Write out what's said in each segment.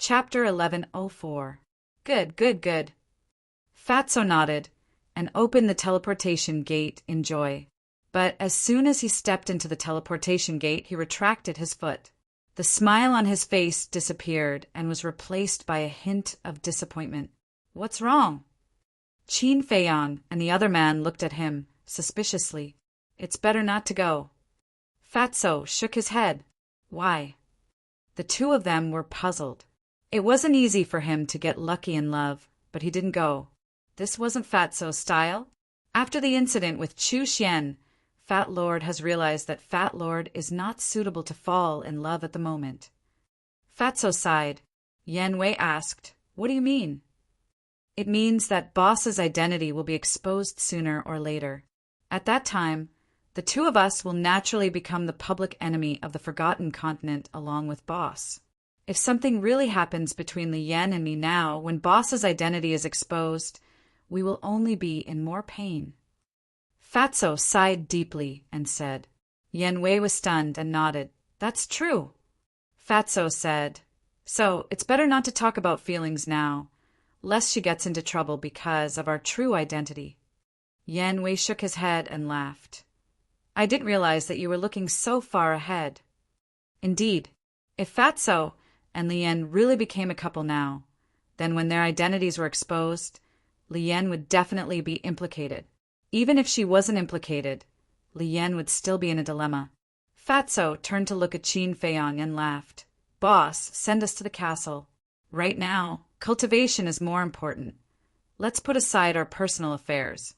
Chapter 1104. Good, good, good. Fatso nodded and opened the teleportation gate in joy. But as soon as he stepped into the teleportation gate, he retracted his foot. The smile on his face disappeared and was replaced by a hint of disappointment. What's wrong? Qin Feiyang and the other man looked at him suspiciously. It's better not to go. Fatso shook his head. Why? The two of them were puzzled. It wasn't easy for him to get lucky in love, but he didn't go. This wasn't Fatso's style. After the incident with Chu Xian, Fat Lord has realized that Fat Lord is not suitable to fall in love at the moment. Fatso sighed. Yan Wei asked, "What do you mean?" It means that Boss's identity will be exposed sooner or later. At that time, the two of us will naturally become the public enemy of the Forgotten Continent along with Boss. If something really happens between Li Yan and me now, when Boss's identity is exposed, we will only be in more pain. Fatso sighed deeply and said. Yan Wei was stunned and nodded. That's true. Fatso said, so it's better not to talk about feelings now, lest she gets into trouble because of our true identity. Yan Wei shook his head and laughed. I didn't realize that you were looking so far ahead. Indeed, if Fatso and Li Yan really became a couple now, then when their identities were exposed, Li Yan would definitely be implicated. Even if she wasn't implicated, Li Yan would still be in a dilemma. Fatso turned to look at Qin Feiyang and laughed. Boss, send us to the castle. Right now, cultivation is more important. Let's put aside our personal affairs.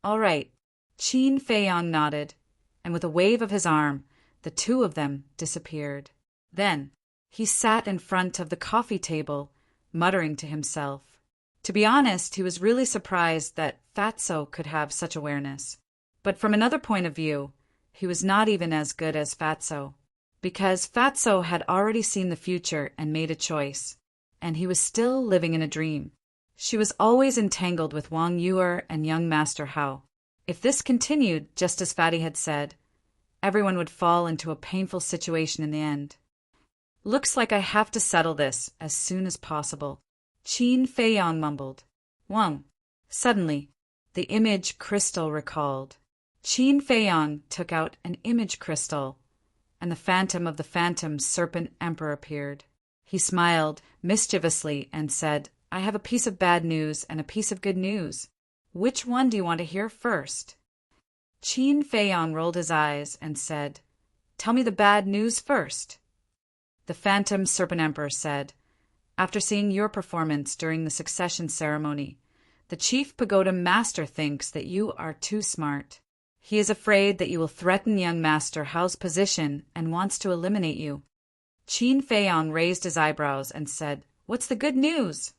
All right. Qin Feiyang nodded, and with a wave of his arm, the two of them disappeared. Then, he sat in front of the coffee table, muttering to himself. To be honest, he was really surprised that Fatso could have such awareness. But from another point of view, he was not even as good as Fatso, because Fatso had already seen the future and made a choice, and he was still living in a dream. She was always entangled with Wang Yuer and young Master Hao. If this continued, just as Fatty had said, everyone would fall into a painful situation in the end. Looks like I have to settle this as soon as possible. Qin Feiyang mumbled. Wang. Suddenly, the image crystal recalled. Qin Feiyang took out an image crystal, and the phantom of the phantom serpent emperor appeared. He smiled mischievously and said, I have a piece of bad news and a piece of good news. Which one do you want to hear first? Qin Feiyang rolled his eyes and said, Tell me the bad news first. The phantom serpent emperor said, After seeing your performance during the succession ceremony, the chief pagoda master thinks that you are too smart. He is afraid that you will threaten young Master Hao's position and wants to eliminate you. Qin Feiyang raised his eyebrows and said, What's the good news?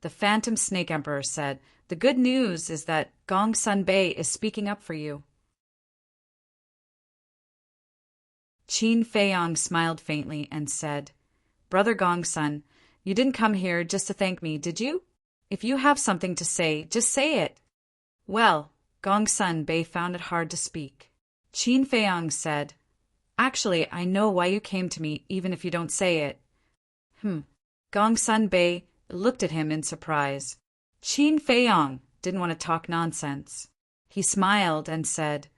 The phantom snake emperor said, The good news is that Gongsun Bei is speaking up for you. Qin Feiyang smiled faintly and said, Brother Gongsun, you didn't come here just to thank me, did you? If you have something to say, just say it. Well, Gongsun Bei found it hard to speak. Qin Feiyang said, Actually, I know why you came to me, even if you don't say it. Gongsun Bei looked at him in surprise. Qin Feiyang didn't want to talk nonsense. He smiled and said,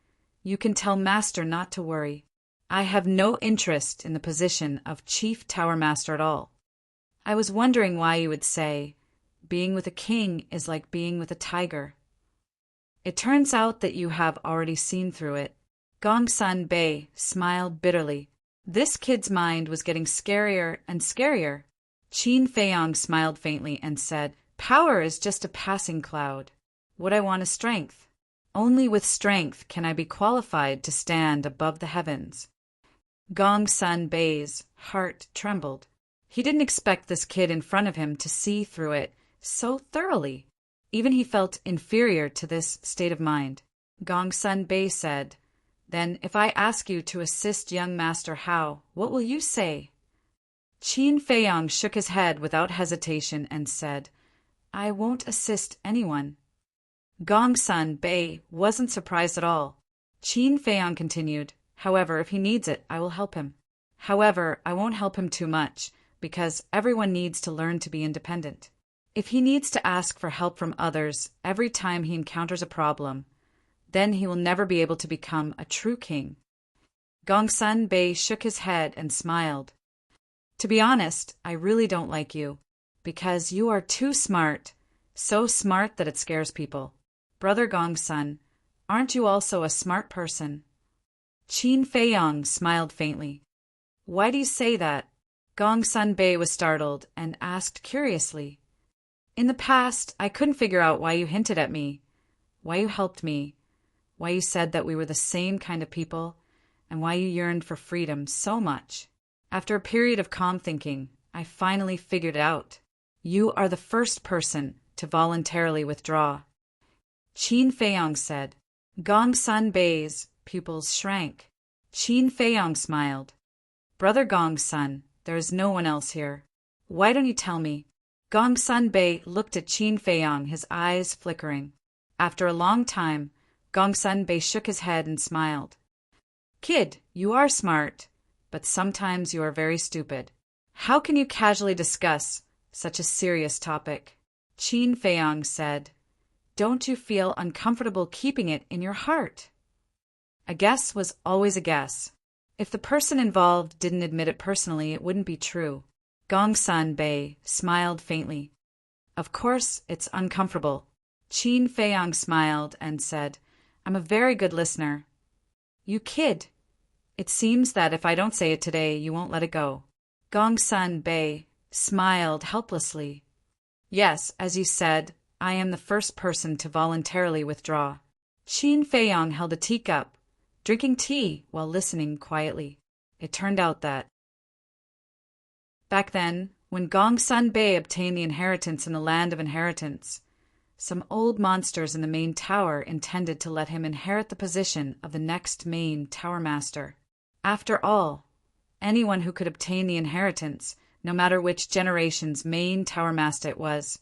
You can tell Master not to worry. I have no interest in the position of Chief Tower Master at all. I was wondering why you would say, being with a king is like being with a tiger. It turns out that you have already seen through it. Gongsun Bei smiled bitterly. This kid's mind was getting scarier and scarier. Qin Feiyang smiled faintly and said, Power is just a passing cloud. What I want is strength. Only with strength can I be qualified to stand above the heavens. Gongsun Bei's heart trembled. He didn't expect this kid in front of him to see through it so thoroughly. Even he felt inferior to this state of mind. Gongsun Bei said, Then if I ask you to assist young Master Hao, what will you say? Qin Feiyang shook his head without hesitation and said, I won't assist anyone. Gongsun Bei wasn't surprised at all. Qin Feiyang continued, However, if he needs it, I will help him. However, I won't help him too much, because everyone needs to learn to be independent. If he needs to ask for help from others every time he encounters a problem, then he will never be able to become a true king. Gongsun Bei shook his head and smiled. To be honest, I really don't like you, because you are too smart, so smart that it scares people. Brother Gongsun, aren't you also a smart person? Qin Feiyang smiled faintly. Why do you say that? Gongsun Bei was startled and asked curiously. In the past, I couldn't figure out why you hinted at me, why you helped me, why you said that we were the same kind of people, and why you yearned for freedom so much. After a period of calm thinking, I finally figured it out. You are the first person to voluntarily withdraw. Qin Feiyang said. Gongsun Bei's pupils shrank. Qin Feiyang smiled. Brother Gongsun, there is no one else here. Why don't you tell me? Gongsun Bei looked at Qin Feiyang, his eyes flickering. After a long time, Gongsun Bei shook his head and smiled. Kid, you are smart, but sometimes you are very stupid. How can you casually discuss such a serious topic? Qin Feiyang said. Don't you feel uncomfortable keeping it in your heart? A guess was always a guess. If the person involved didn't admit it personally, it wouldn't be true. Gongsun Bei smiled faintly. Of course, it's uncomfortable. Qin Feiyang smiled and said, I'm a very good listener. You kid. It seems that if I don't say it today, you won't let it go. Gongsun Bei smiled helplessly. Yes, as you said, I am the first person to voluntarily withdraw. Qin Feiyang held a teacup, drinking tea while listening quietly. It turned out that back then, when Gongsun Bei obtained the inheritance in the land of inheritance, some old monsters in the main tower intended to let him inherit the position of the next main tower master. After all, anyone who could obtain the inheritance, no matter which generation's main tower master it was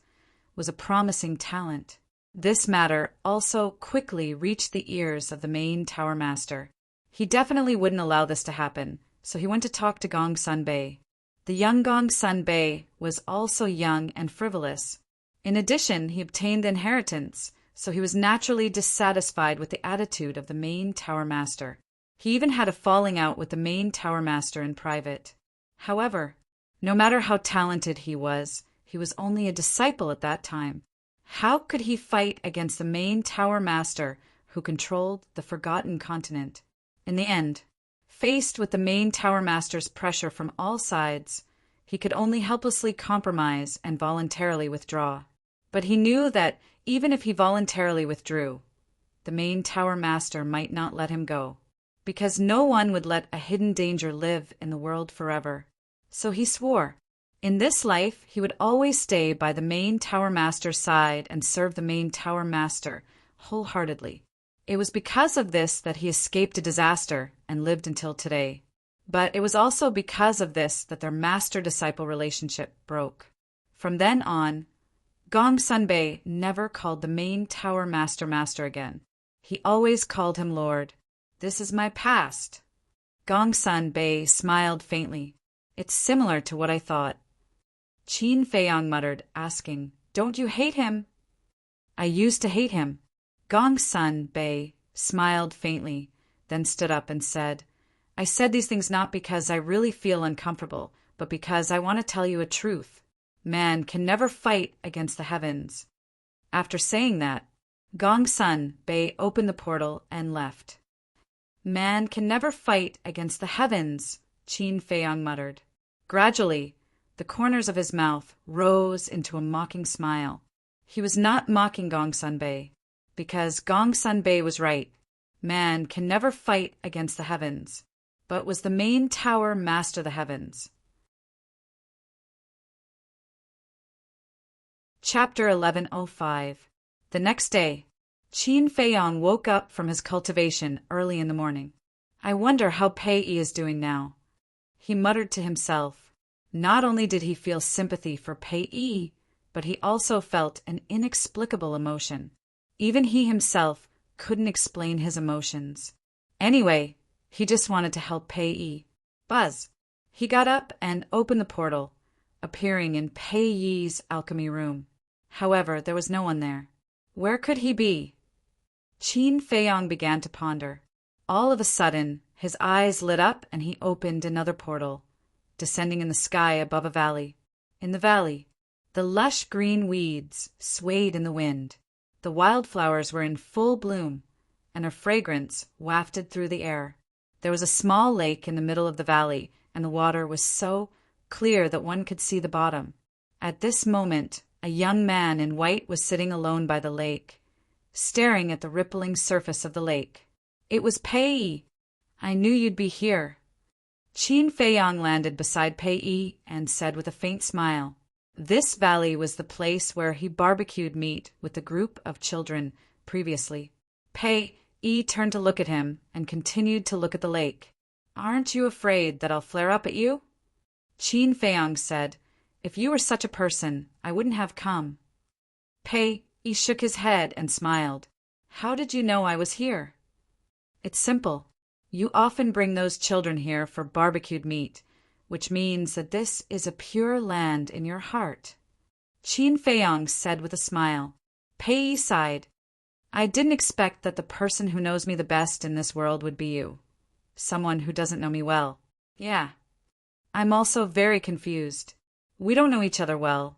a promising talent. This matter also quickly reached the ears of the main tower master. He definitely wouldn't allow this to happen, so he went to talk to Gongsun Bei. The young Gongsun Bei was also young and frivolous. In addition, he obtained the inheritance, so he was naturally dissatisfied with the attitude of the main tower master. He even had a falling out with the main tower master in private. However, no matter how talented he was only a disciple at that time. How could he fight against the main tower master who controlled the Forgotten Continent? In the end, faced with the main tower master's pressure from all sides, he could only helplessly compromise and voluntarily withdraw. But he knew that even if he voluntarily withdrew, the main tower master might not let him go, because no one would let a hidden danger live in the world forever. So he swore, in this life he would always stay by the main tower master's side and serve the main tower master wholeheartedly. It was because of this that he escaped a disaster and lived until today. But it was also because of this that their master-disciple relationship broke. From then on, Gongsun Bei never called the main tower master again. He always called him Lord. This is my past. Gongsun Bei smiled faintly. It's similar to what I thought. Qin Feiyang muttered, asking, Don't you hate him? I used to hate him. Gongsun Bei smiled faintly, then stood up and said, I said these things not because I really feel uncomfortable, but because I want to tell you a truth. Man can never fight against the heavens. After saying that, Gongsun Bei opened the portal and left. Man can never fight against the heavens, Qin Feiyang muttered. Gradually, the corners of his mouth rose into a mocking smile. He was not mocking Gongsun Bei, because Gongsun Bei was right. Man can never fight against the heavens, but was the main tower master the heavens. Chapter 1105. The next day, Qin Feiyang woke up from his cultivation early in the morning. I wonder how Pei Yi is doing now. He muttered to himself. Not only did he feel sympathy for Pei Yi, but he also felt an inexplicable emotion. Even he himself couldn't explain his emotions. Anyway, he just wanted to help Pei Yi. Buzz. He got up and opened the portal, appearing in Pei Yi's alchemy room. However, there was no one there. Where could he be? Qin Feiyong began to ponder. All of a sudden, his eyes lit up and he opened another portal, descending in the sky above a valley. In the valley, the lush green weeds swayed in the wind. The wildflowers were in full bloom, and a fragrance wafted through the air. There was a small lake in the middle of the valley, and the water was so clear that one could see the bottom. At this moment, a young man in white was sitting alone by the lake, staring at the rippling surface of the lake. It was Pei Yi. I knew you'd be here. Qin Feiyong landed beside Pei Yi and said with a faint smile, this valley was the place where he barbecued meat with a group of children previously. Pei Yi turned to look at him and continued to look at the lake. Aren't you afraid that I'll flare up at you? Qin Feiyong said, if you were such a person, I wouldn't have come. Pei Yi shook his head and smiled. How did you know I was here? It's simple. You often bring those children here for barbecued meat, which means that this is a pure land in your heart. Qin Feiyong said with a smile. Pei Yi sighed. I didn't expect that the person who knows me the best in this world would be you. Someone who doesn't know me well. Yeah. I'm also very confused. We don't know each other well,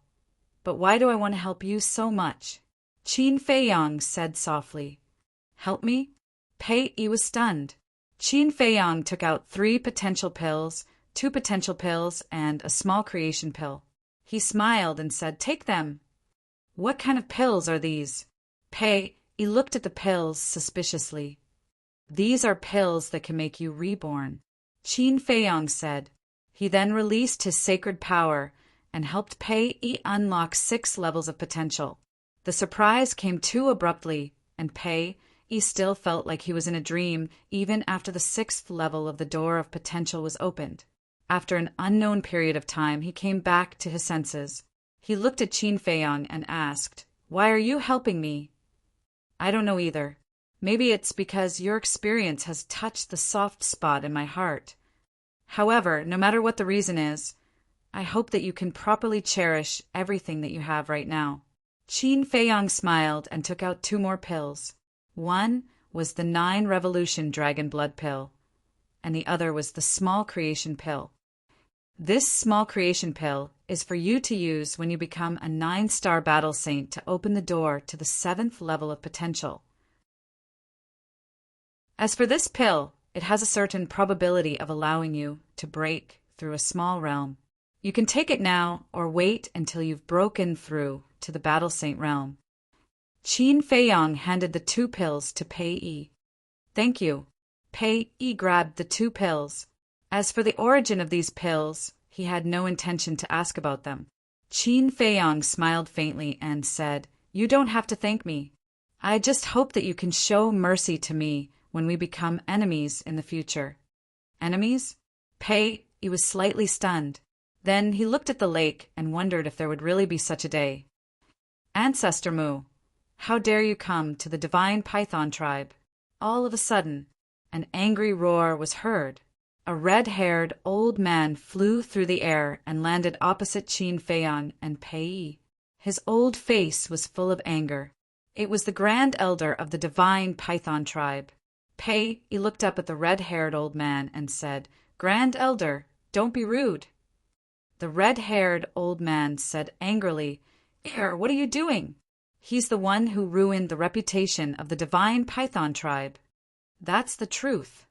but why do I want to help you so much? Qin Feiyong said softly. Help me? Pei Yi was stunned. Qin Feiyong took out 3 potential pills, 2 potential pills, and a small creation pill. He smiled and said, take them. What kind of pills are these? Pei Yi looked at the pills suspiciously. These are pills that can make you reborn, Qin Feiyong said. He then released his sacred power and helped Pei Yi unlock 6 levels of potential. The surprise came too abruptly, and Pei Yi still felt like he was in a dream even after the 6th level of the door of potential was opened. After an unknown period of time, he came back to his senses. He looked at Qin Feiyong and asked, why are you helping me? I don't know either. Maybe it's because your experience has touched the soft spot in my heart. However, no matter what the reason is, I hope that you can properly cherish everything that you have right now. Qin Feiyong smiled and took out 2 more pills. One was the 9 Revolution Dragon Blood pill, and the other was the Small Creation pill. This Small Creation pill is for you to use when you become a 9-star battle saint to open the door to the 7th level of potential. As for this pill, it has a certain probability of allowing you to break through a small realm. You can take it now or wait until you've broken through to the battle saint realm. Qin Feiyong handed the 2 pills to Pei Yi. Thank you. Pei Yi grabbed the 2 pills. As for the origin of these pills, he had no intention to ask about them. Qin Feiyong smiled faintly and said, you don't have to thank me. I just hope that you can show mercy to me when we become enemies in the future. Enemies? Pei Yi was slightly stunned. Then he looked at the lake and wondered if there would really be such a day. Ancestor Mu, how dare you come to the divine python tribe? All of a sudden, an angry roar was heard. A red-haired old man flew through the air and landed opposite Qin Feiyong and Pei Yi. His old face was full of anger. It was the Grand Elder of the divine python tribe. Pei Yi looked up at the red-haired old man and said, Grand Elder, don't be rude. The red-haired old man said angrily, what are you doing? He's the one who ruined the reputation of the divine python tribe. That's the truth.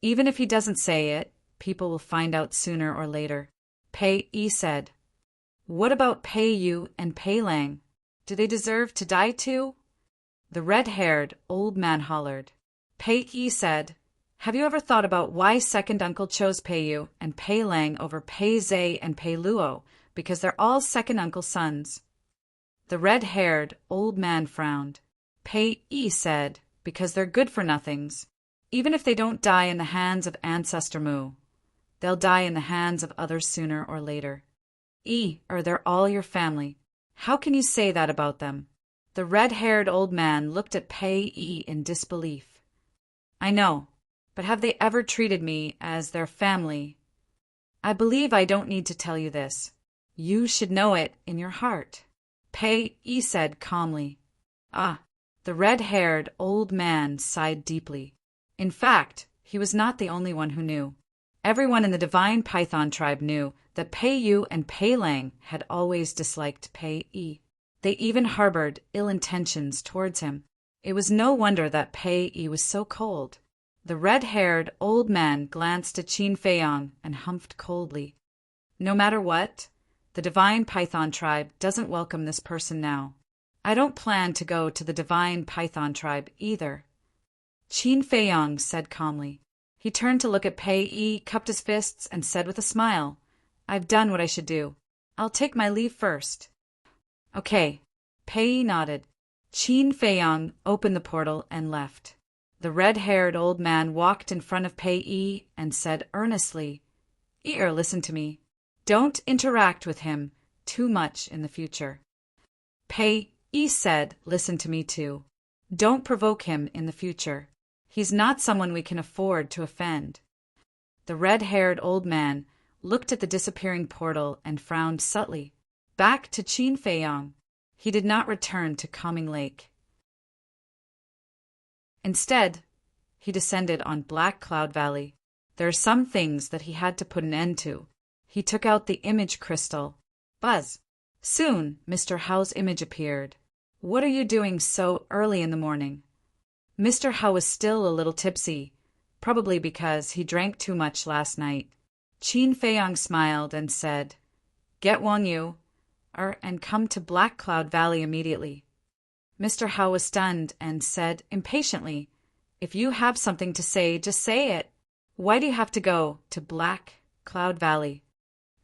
Even if he doesn't say it, people will find out sooner or later. Pei Yi said, what about Pei Yu and Pei Lang? Do they deserve to die too? The red-haired old man hollered. Pei Yi said, have you ever thought about why second uncle chose Pei Yu and Pei Lang over Pei Zhe and Pei Luo? Because they're all second uncle sons. The red-haired old man frowned. Pei Yi said, because they're good-for-nothings. Even if they don't die in the hands of Ancestor Mu, they'll die in the hands of others sooner or later. They're all your family. How can you say that about them? The red-haired old man looked at Pei Yi in disbelief. I know, but have they ever treated me as their family? I believe I don't need to tell you this. You should know it in your heart. Pei Yi said calmly. Ah, the red-haired old man sighed deeply. In fact, he was not the only one who knew. Everyone in the divine python tribe knew that Pei Yu and Pei Lang had always disliked Pei Yi. They even harbored ill intentions towards him. It was no wonder that Pei Yi was so cold. The red-haired old man glanced at Qin Feiyang and humphed coldly. No matter what, the divine python tribe doesn't welcome this person now. I don't plan to go to the divine python tribe either. Qin Feiyang said calmly. He turned to look at Pei Yi, cupped his fists, and said with a smile, I've done what I should do. I'll take my leave first. Okay. Pei Yi nodded. Qin Feiyang opened the portal and left. The red-haired old man walked in front of Pei Yi and said earnestly, listen to me. Don't interact with him too much in the future. Pei Yi said, listen to me too. Don't provoke him in the future. He's not someone we can afford to offend. The red-haired old man looked at the disappearing portal and frowned subtly. Back to Qin Feiyang. He did not return to Calming Lake. Instead, he descended on Black Cloud Valley. There are some things that he had to put an end to. He took out the image crystal. Buzz. Soon, Mr. Hao's image appeared. What are you doing so early in the morning? Mr. Hao was still a little tipsy, probably because he drank too much last night. Qin Feiyang smiled and said, Get Wang Yu, and come to Black Cloud Valley immediately. Mr. Hao was stunned and said impatiently, If you have something to say, just say it. Why do you have to go to Black Cloud Valley?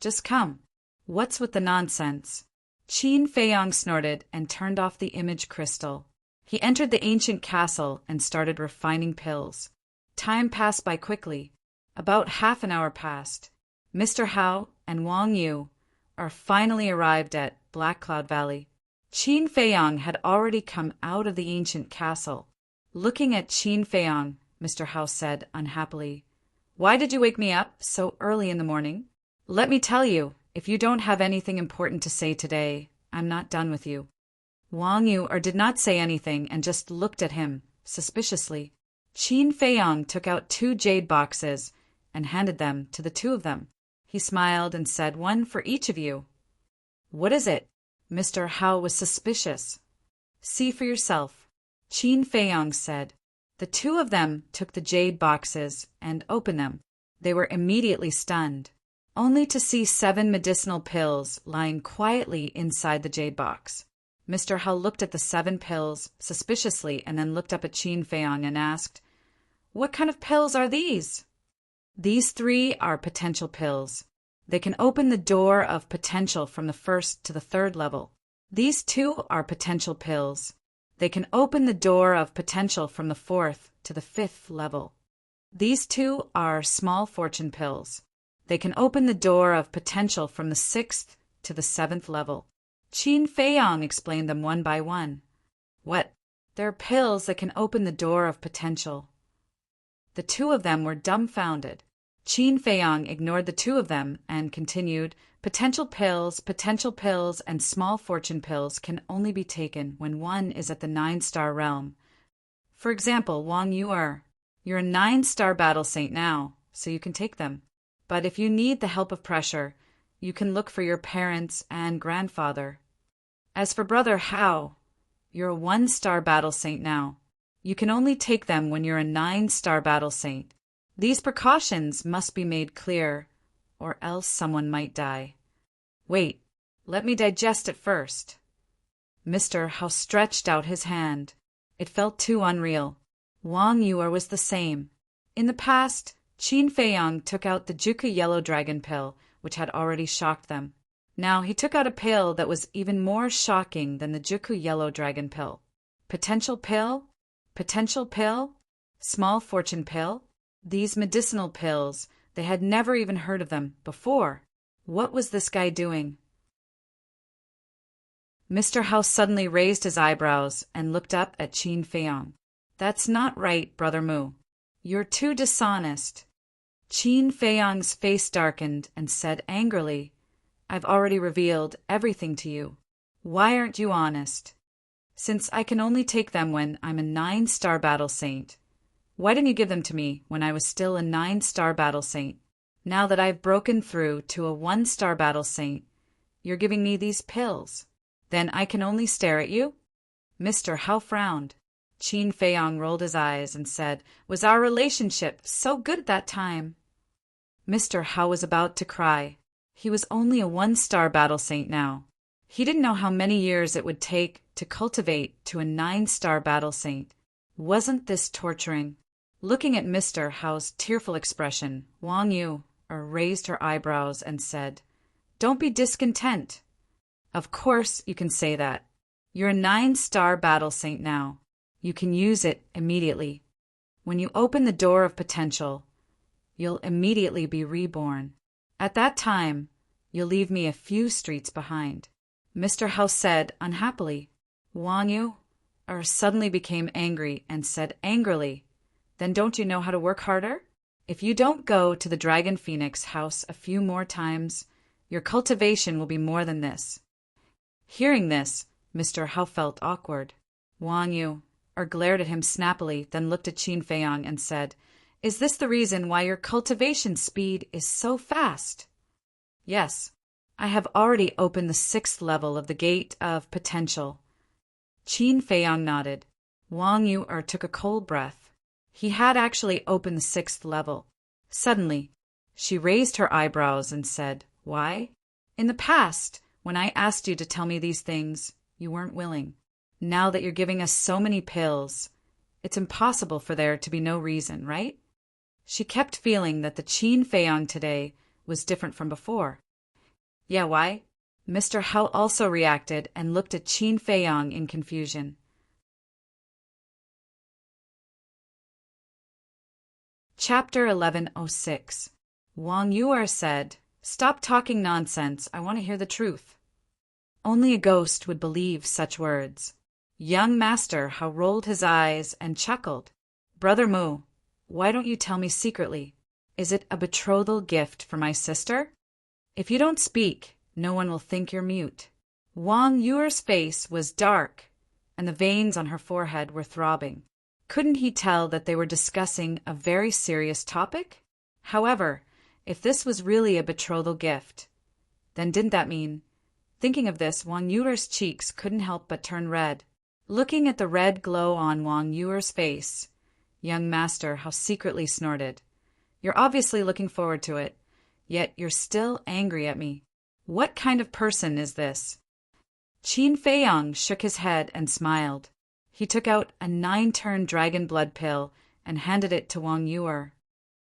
Just come. What's with the nonsense? Qin Feiyang snorted and turned off the image crystal. He entered the ancient castle and started refining pills. Time passed by quickly. About half an hour passed. Mr. Hao and Wang Yu finally arrived at Black Cloud Valley. Qin Feiyang had already come out of the ancient castle. Looking at Qin Feiyang, Mr. Hao said unhappily, Why did you wake me up so early in the morning? Let me tell you, if you don't have anything important to say today, I'm not done with you. Wang Yu did not say anything and just looked at him suspiciously. Qin Feiyang took out 2 jade boxes and handed them to the 2 of them. He smiled and said, One for each of you. What is it? Mr. Hao was suspicious. See for yourself, Qin Feiyang said. The 2 of them took the jade boxes and opened them. They were immediately stunned, only to see 7 medicinal pills lying quietly inside the jade box. Mr. Hao looked at the 7 pills suspiciously and then looked up at Qin Feiyang and asked, What kind of pills are these? These 3 are potential pills. They can open the door of potential from the 1st to the 3rd level. These 2 are potential pills. They can open the door of potential from the 4th to the 5th level. These 2 are small fortune pills. They can open the door of potential from the 6th to the 7th level. Qin Feiyang explained them one by one. What? They're pills that can open the door of potential. The 2 of them were dumbfounded. Qin Feiyang ignored the 2 of them and continued, potential pills, and small fortune pills can only be taken when one is at the 9-star realm. For example, Wang Yu, you're a 9-star battle saint now, so you can take them. But if you need the help of pressure, you can look for your parents and grandfather. As for Brother Hao, you're a 1-star battle saint now. You can only take them when you're a 9-star battle saint. These precautions must be made clear, or else someone might die. Wait, let me digest it first. Mr. Hao stretched out his hand. It felt too unreal. Wang Yu was the same. In the past, Qin Feiyang took out the Juku Yellow Dragon pill, which had already shocked them. Now he took out a pill that was even more shocking than the Juku Yellow Dragon pill. Potential pill? Potential pill? Small fortune pill? These medicinal pills, they had never even heard of them before. What was this guy doing? Mr. Hao suddenly raised his eyebrows and looked up at Qin Feiyang. That's not right, Brother Mu. You're too dishonest. Qin Feiyang's face darkened and said angrily, I've already revealed everything to you. Why aren't you honest? Since I can only take them when I'm a 9-star battle saint, why didn't you give them to me when I was still a 9-star battle saint? Now that I've broken through to a 1-star battle saint, you're giving me these pills. Then I can only stare at you? Mr. Hao frowned. Qin Feiyong rolled his eyes and said, "Was our relationship so good at that time?" Mr. Hao was about to cry. He was only a 1-star battle saint now. He didn't know how many years it would take to cultivate to a 9-star battle saint. Wasn't this torturing? Looking at Mr. Hao's tearful expression, Wang Yu raised her eyebrows and said, "Don't be discontent. Of course you can say that. You're a 9-star battle saint now. You can use it immediately. When you open the door of potential, you'll immediately be reborn. At that time, you'll leave me a few streets behind." Mr. Hao said unhappily. Wang Yu suddenly became angry and said angrily, "Then don't you know how to work harder? If you don't go to the Dragon Phoenix house a few more times, your cultivation will be more than this." Hearing this, Mr. Hao felt awkward. Wang Yu glared at him snappily, then looked at Qin Feiyong and said, "Is this the reason why your cultivation speed is so fast?" "Yes. I have already opened the 6th level of the Gate of Potential." Qin Feiyong nodded. Wang Yu took a cold breath. He had actually opened the 6th level. Suddenly, she raised her eyebrows and said, "Why? In the past, when I asked you to tell me these things, you weren't willing. Now that you're giving us so many pills, it's impossible for there to be no reason, right?" She kept feeling that the Qin Feiyong today was different from before. "Yeah, why?" Mr. Hao also reacted and looked at Qin Feiyong in confusion. Chapter 1106. Wang Yu said, "Stop talking nonsense. I want to hear the truth." Only a ghost would believe such words. Young Master Hao rolled his eyes and chuckled. "Brother Mu, why don't you tell me secretly? Is it a betrothal gift for my sister? If you don't speak, no one will think you're mute." Wang Yu's face was dark, and the veins on her forehead were throbbing. Couldn't he tell that they were discussing a very serious topic? However, if this was really a betrothal gift, then didn't that mean... Thinking of this, Wang Yu's cheeks couldn't help but turn red. Looking at the red glow on Wang Yu's face, young Master Hao secretly snorted. "You're obviously looking forward to it, yet you're still angry at me. What kind of person is this?" Qin Feiyong shook his head and smiled. He took out a 9-turn dragon blood pill and handed it to Wang Yu.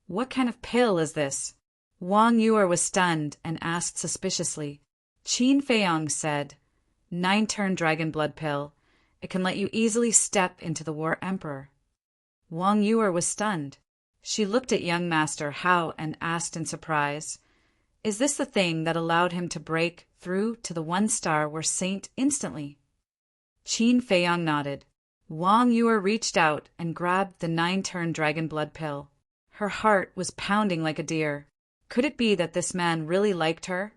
"What kind of pill is this?" Wang Yu was stunned and asked suspiciously. Qin Feiyong said, 9-turn dragon blood pill. It can let you easily step into the War Emperor." Wang Yu was stunned. She looked at young Master Hao and asked in surprise, "Is this the thing that allowed him to break through to the 1-star War Saint instantly?" Qin Feiyong nodded. Wang Yu reached out and grabbed the 9-turn dragon blood pill. Her heart was pounding like a deer. Could it be that this man really liked her?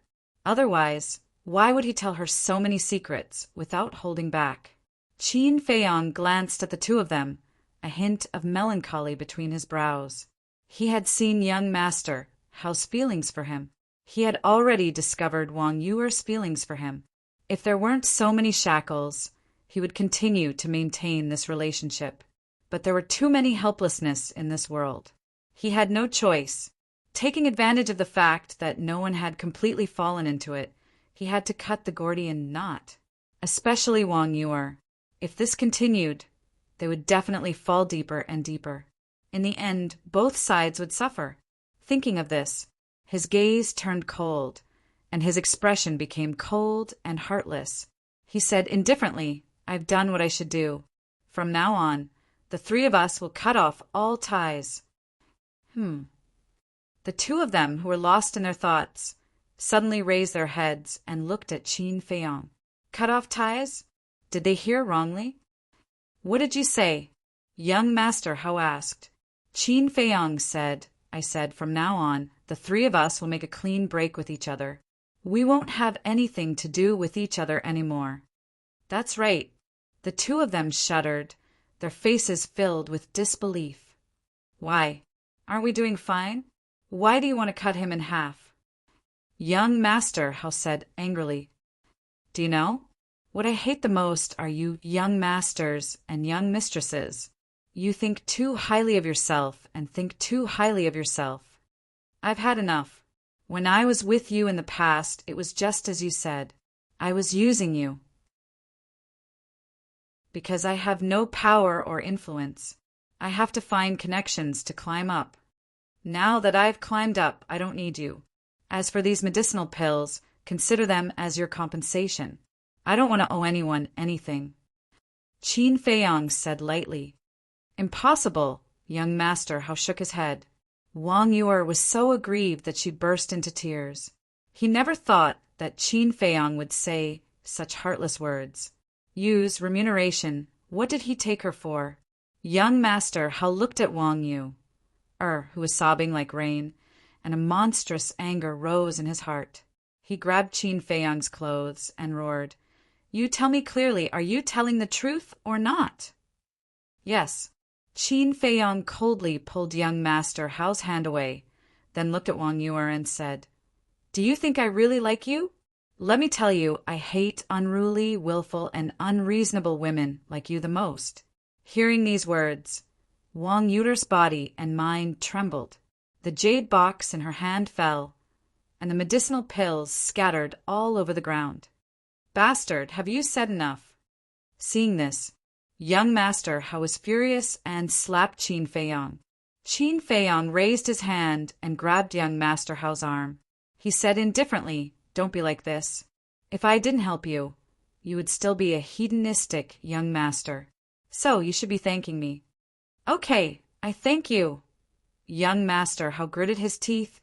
Otherwise, why would he tell her so many secrets without holding back? Qin Feiyong glanced at the two of them, a hint of melancholy between his brows. He had seen young Master Hao's feelings for him. He had already discovered Wang Yu's feelings for him. If there weren't so many shackles, he would continue to maintain this relationship. But there were too many helplessness in this world. He had no choice. Taking advantage of the fact that no one had completely fallen into it, he had to cut the Gordian knot. Especially Wang Yu. If this continued, they would definitely fall deeper and deeper. In the end, both sides would suffer. Thinking of this, his gaze turned cold, and his expression became cold and heartless. He said indifferently, "I've done what I should do. From now on, the 3 of us will cut off all ties." The two of them, who were lost in their thoughts, suddenly raised their heads and looked at Qin Feiyong. "Cut off ties? Did they hear wrongly?" "What did you say?" young Master Hao asked. Qin Feiyong said, "I said, from now on, the 3 of us will make a clean break with each other." We won't have anything to do with each other anymore." "That's right." The two of them shuddered, their faces filled with disbelief. "Why? Aren't we doing fine? Why do you want to cut him in half?" Young Master Howe said angrily. "Do you know? What I hate the most are you young masters and young mistresses. You think too highly of yourself and think too highly of yourself. I've had enough. When I was with you in the past, it was just as you said. I was using you. Because I have no power or influence. I have to find connections to climb up. Now that I've climbed up, I don't need you. As for these medicinal pills, consider them as your compensation. I don't want to owe anyone anything." Qin Feiyang said lightly. "Impossible." Young Master Howe shook his head. Wang Yuer was so aggrieved that she burst into tears. He never thought that Qin Feiyang would say such heartless words. Use remuneration. What did he take her for? Young Master Howe looked at Wang Yu, who was sobbing like rain, and a monstrous anger rose in his heart. He grabbed Qin Feiyang's clothes and roared, "You tell me clearly, are you telling the truth or not?" "Yes." Qin Feiyang coldly pulled young Master Howe's hand away, then looked at Wang Yuer and said, "Do you think I really like you? Let me tell you, I hate unruly, willful, and unreasonable women like you the most." Hearing these words, Wang Yuer's body and mind trembled. The jade box in her hand fell, and the medicinal pills scattered all over the ground. "Bastard, have you said enough?" Seeing this, young Master Howe was furious and slapped Qin Feiyang. Qin Feiyang raised his hand and grabbed young Master Howe's arm. He said indifferently, "Don't be like this. If I didn't help you, you would still be a hedonistic young master. So you should be thanking me." "Okay, I thank you." Young Master Howe gritted his teeth,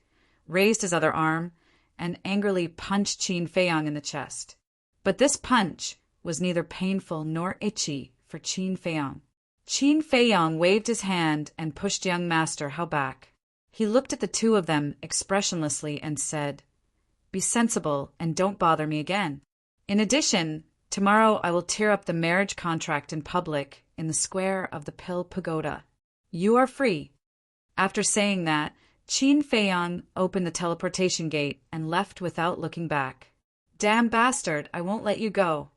raised his other arm, and angrily punched Qin Feiyang in the chest. But this punch was neither painful nor itchy for Qin Feiyang. Qin Feiyang waved his hand and pushed young Master Howe back. He looked at the two of them expressionlessly and said, "Be sensible and don't bother me again. In addition, tomorrow I will tear up the marriage contract in public in the square of the Pill Pagoda. You are free." After saying that, Qin Feiyang opened the teleportation gate and left without looking back. "Damn bastard, I won't let you go."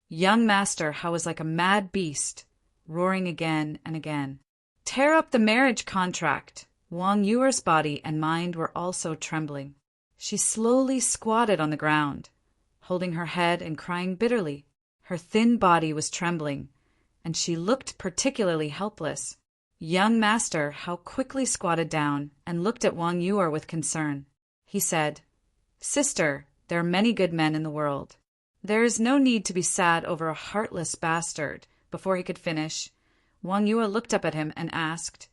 Young Master Howe was like a mad beast, roaring again and again. "Tear up the marriage contract." Wang Yuer's body and mind were also trembling. She slowly squatted on the ground, holding her head and crying bitterly. Her thin body was trembling, and she looked particularly helpless. Young Master Howe quickly squatted down and looked at Wang Yuer with concern. He said, "Sister, there are many good men in the world. There is no need to be sad over a heartless bastard." Before he could finish, Wang Yuer looked up at him and asked,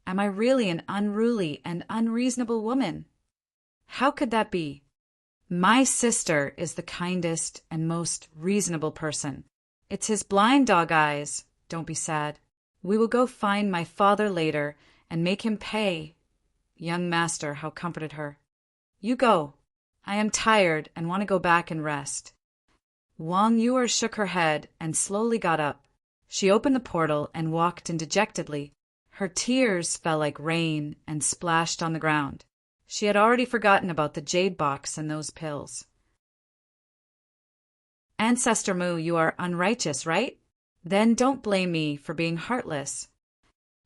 "Am I really an unruly and unreasonable woman? How could that be? My sister is the kindest and most reasonable person. It's his blind dog eyes. Don't be sad. We will go find my father later and make him pay." Young Master Howe comforted her. "You go. I am tired and want to go back and rest." Wang Yuer shook her head and slowly got up. She opened the portal and walked in dejectedly. Her tears fell like rain and splashed on the ground. She had already forgotten about the jade box and those pills. "Ancestor Mu, you are unrighteous, right? Then don't blame me for being heartless."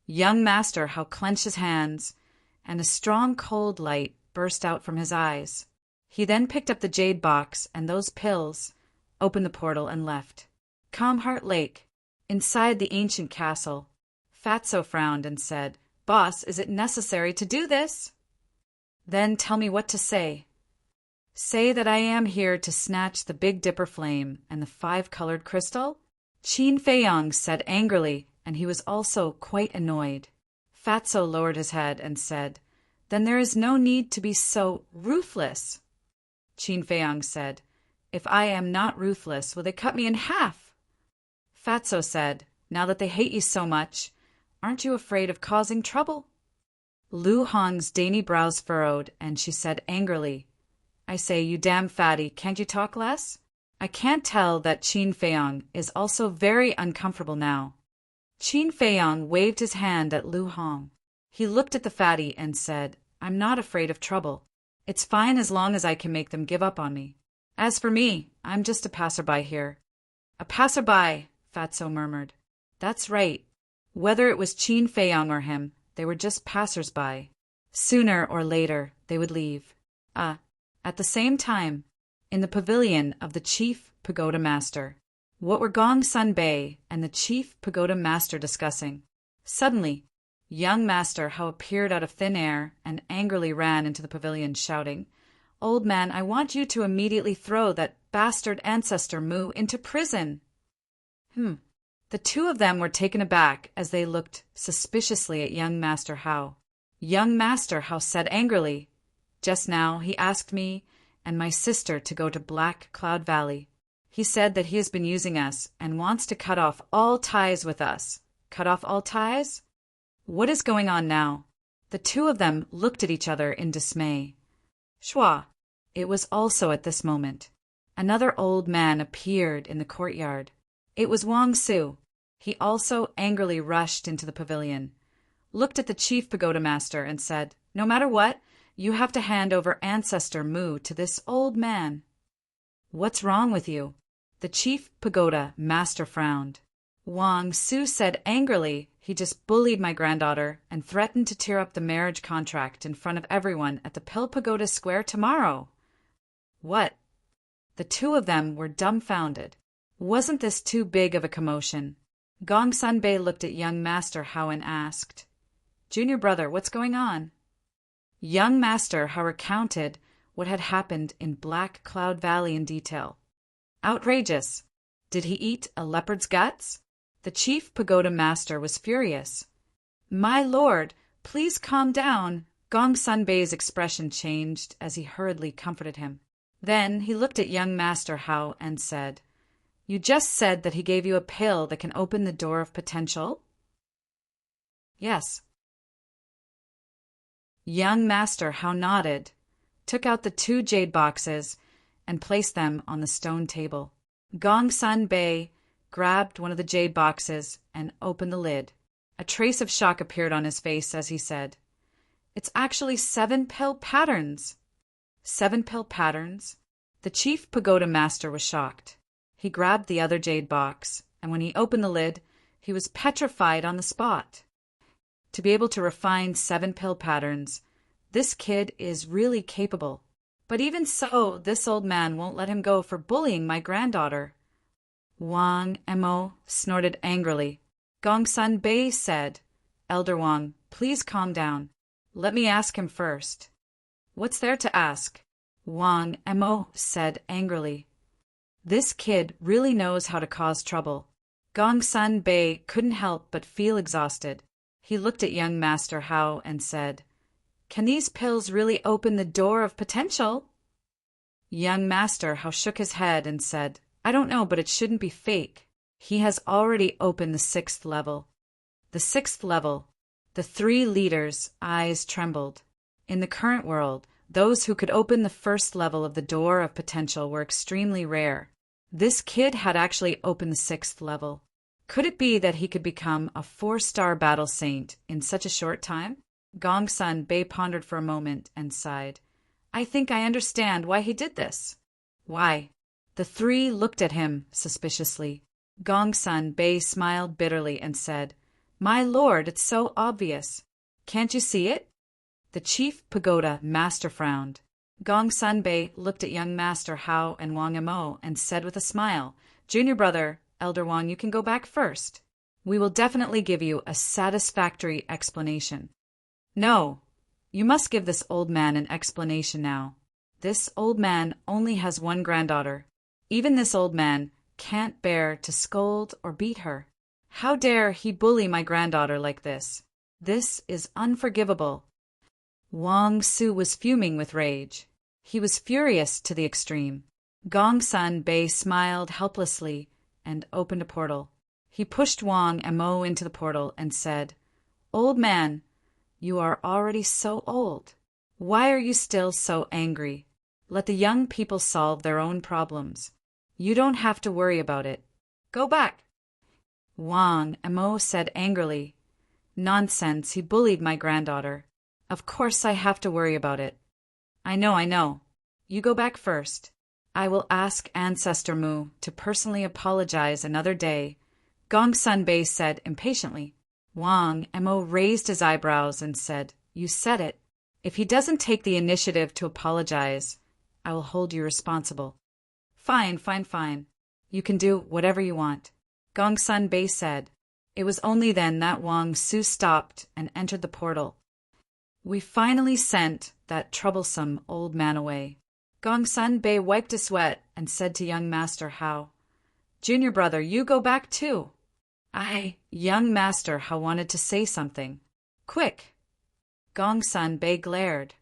Young Master Howe clenched his hands, and a strong cold light burst out from his eyes. He then picked up the jade box and those pills, opened the portal, and left. Calm Heart Lake, inside the ancient castle, Fatso frowned and said, "Boss, is it necessary to do this?" "Then tell me what to say." "Say that I am here to snatch the Big Dipper flame and the 5-colored crystal?" Qin Feiyang said angrily, and he was also quite annoyed. Fatso lowered his head and said, "Then there is no need to be so ruthless." Qin Feiyang said, "If I am not ruthless, will they cut me in half?" Fatso said, "Now that they hate you so much, aren't you afraid of causing trouble?" Lu Hong's dainty brows furrowed, and she said angrily, I say, you damn fatty, can't you talk less? I can't tell that Qin Feiyong is also very uncomfortable now. Qin Feiyong waved his hand at Lu Hong. He looked at the fatty and said, I'm not afraid of trouble. It's fine as long as I can make them give up on me. As for me, I'm just a passerby here. A passerby, Fatso murmured. That's right. Whether it was Qin Feiyong or him, they were just passers-by. Sooner or later, they would leave. At the same time, in the pavilion of the Chief Pagoda Master, what were Gong Sun Bei and the Chief Pagoda Master discussing? Suddenly, young Master Hao appeared out of thin air and angrily ran into the pavilion, shouting, Old man, I want you to immediately throw that bastard ancestor Mu into prison. The two of them were taken aback as they looked suspiciously at young Master Hao. Young Master Hao said angrily, Just now he asked me and my sister to go to Black Cloud Valley. He said that he has been using us and wants to cut off all ties with us. Cut off all ties? What is going on now? The two of them looked at each other in dismay. Shua. It was also at this moment. Another old man appeared in the courtyard. It was Wang Su. He also angrily rushed into the pavilion, looked at the Chief Pagoda Master and said, No matter what, you have to hand over Ancestor Mu to this old man. What's wrong with you? The Chief Pagoda Master frowned. Wang Su said angrily, He just bullied my granddaughter and threatened to tear up the marriage contract in front of everyone at the Pill Pagoda Square tomorrow. What? The two of them were dumbfounded. Wasn't this too big of a commotion? Gong Sun Bei looked at young Master Hao and asked, Junior brother, what's going on? Young Master Hao recounted what had happened in Black Cloud Valley in detail. Outrageous. Did he eat a leopard's guts? The Chief Pagoda Master was furious. My lord, please calm down. Gong Sun Bei's expression changed as he hurriedly comforted him. Then he looked at young Master Hao and said, You just said that he gave you a pill that can open the door of potential? Yes. Young Master Hao nodded, took out the 2 jade boxes, and placed them on the stone table. Gong Sun Bei grabbed one of the jade boxes and opened the lid. A trace of shock appeared on his face as he said, It's actually 7 pill patterns. 7 pill patterns? The Chief Pagoda Master was shocked. He grabbed the other jade box, and when he opened the lid, he was petrified on the spot. To be able to refine 7 pill patterns, this kid is really capable. But even so, this old man won't let him go for bullying my granddaughter. Wang Mo snorted angrily. Gong Sun Bei said, Elder Wang, please calm down. Let me ask him first. What's there to ask? Wang Mo said angrily. This kid really knows how to cause trouble. Gong Sun Bei couldn't help but feel exhausted. He looked at young Master Hao and said, Can these pills really open the door of potential? Young Master Hao shook his head and said, I don't know, but it shouldn't be fake. He has already opened the 6th level. The 6th level. The 3 leaders' eyes trembled. In the current world, those who could open the 1st level of the door of potential were extremely rare. This kid had actually opened the 6th level. Could it be that he could become a 4-star battle saint in such a short time? Gong Sun Bei pondered for a moment and sighed. I think I understand why he did this. Why? The 3 looked at him suspiciously. Gong Sun Bei smiled bitterly and said, My lord, it's so obvious. Can't you see it? The Chief Pagoda Master frowned. Gong Sun Bei looked at young Master Hao and Wang Mo and said with a smile, Junior brother, Elder Wang, you can go back first. We will definitely give you a satisfactory explanation. No, you must give this old man an explanation now. This old man only has 1 granddaughter. Even this old man can't bear to scold or beat her. How dare he bully my granddaughter like this? This is unforgivable. Wang Su was fuming with rage. He was furious to the extreme. Gong Sun Bei smiled helplessly and opened a portal. He pushed Wang Mo into the portal and said, Old man, you are already so old. Why are you still so angry? Let the young people solve their own problems. You don't have to worry about it. Go back. Wang Mo said angrily. Nonsense, he bullied my granddaughter. Of course I have to worry about it. I know. You go back first. I will ask Ancestor Mu to personally apologize another day, Gongsun Bei said impatiently. Wang Mo raised his eyebrows and said, You said it. If he doesn't take the initiative to apologize, I will hold you responsible. Fine. You can do whatever you want, Gongsun Bei said. It was only then that Wang Su stopped and entered the portal. We finally sent that troublesome old man away. Gongsun Bei wiped a sweat and said to young Master Hao, Junior brother, you go back too. Young Master Hao wanted to say something. Quick! Gongsun Bei glared.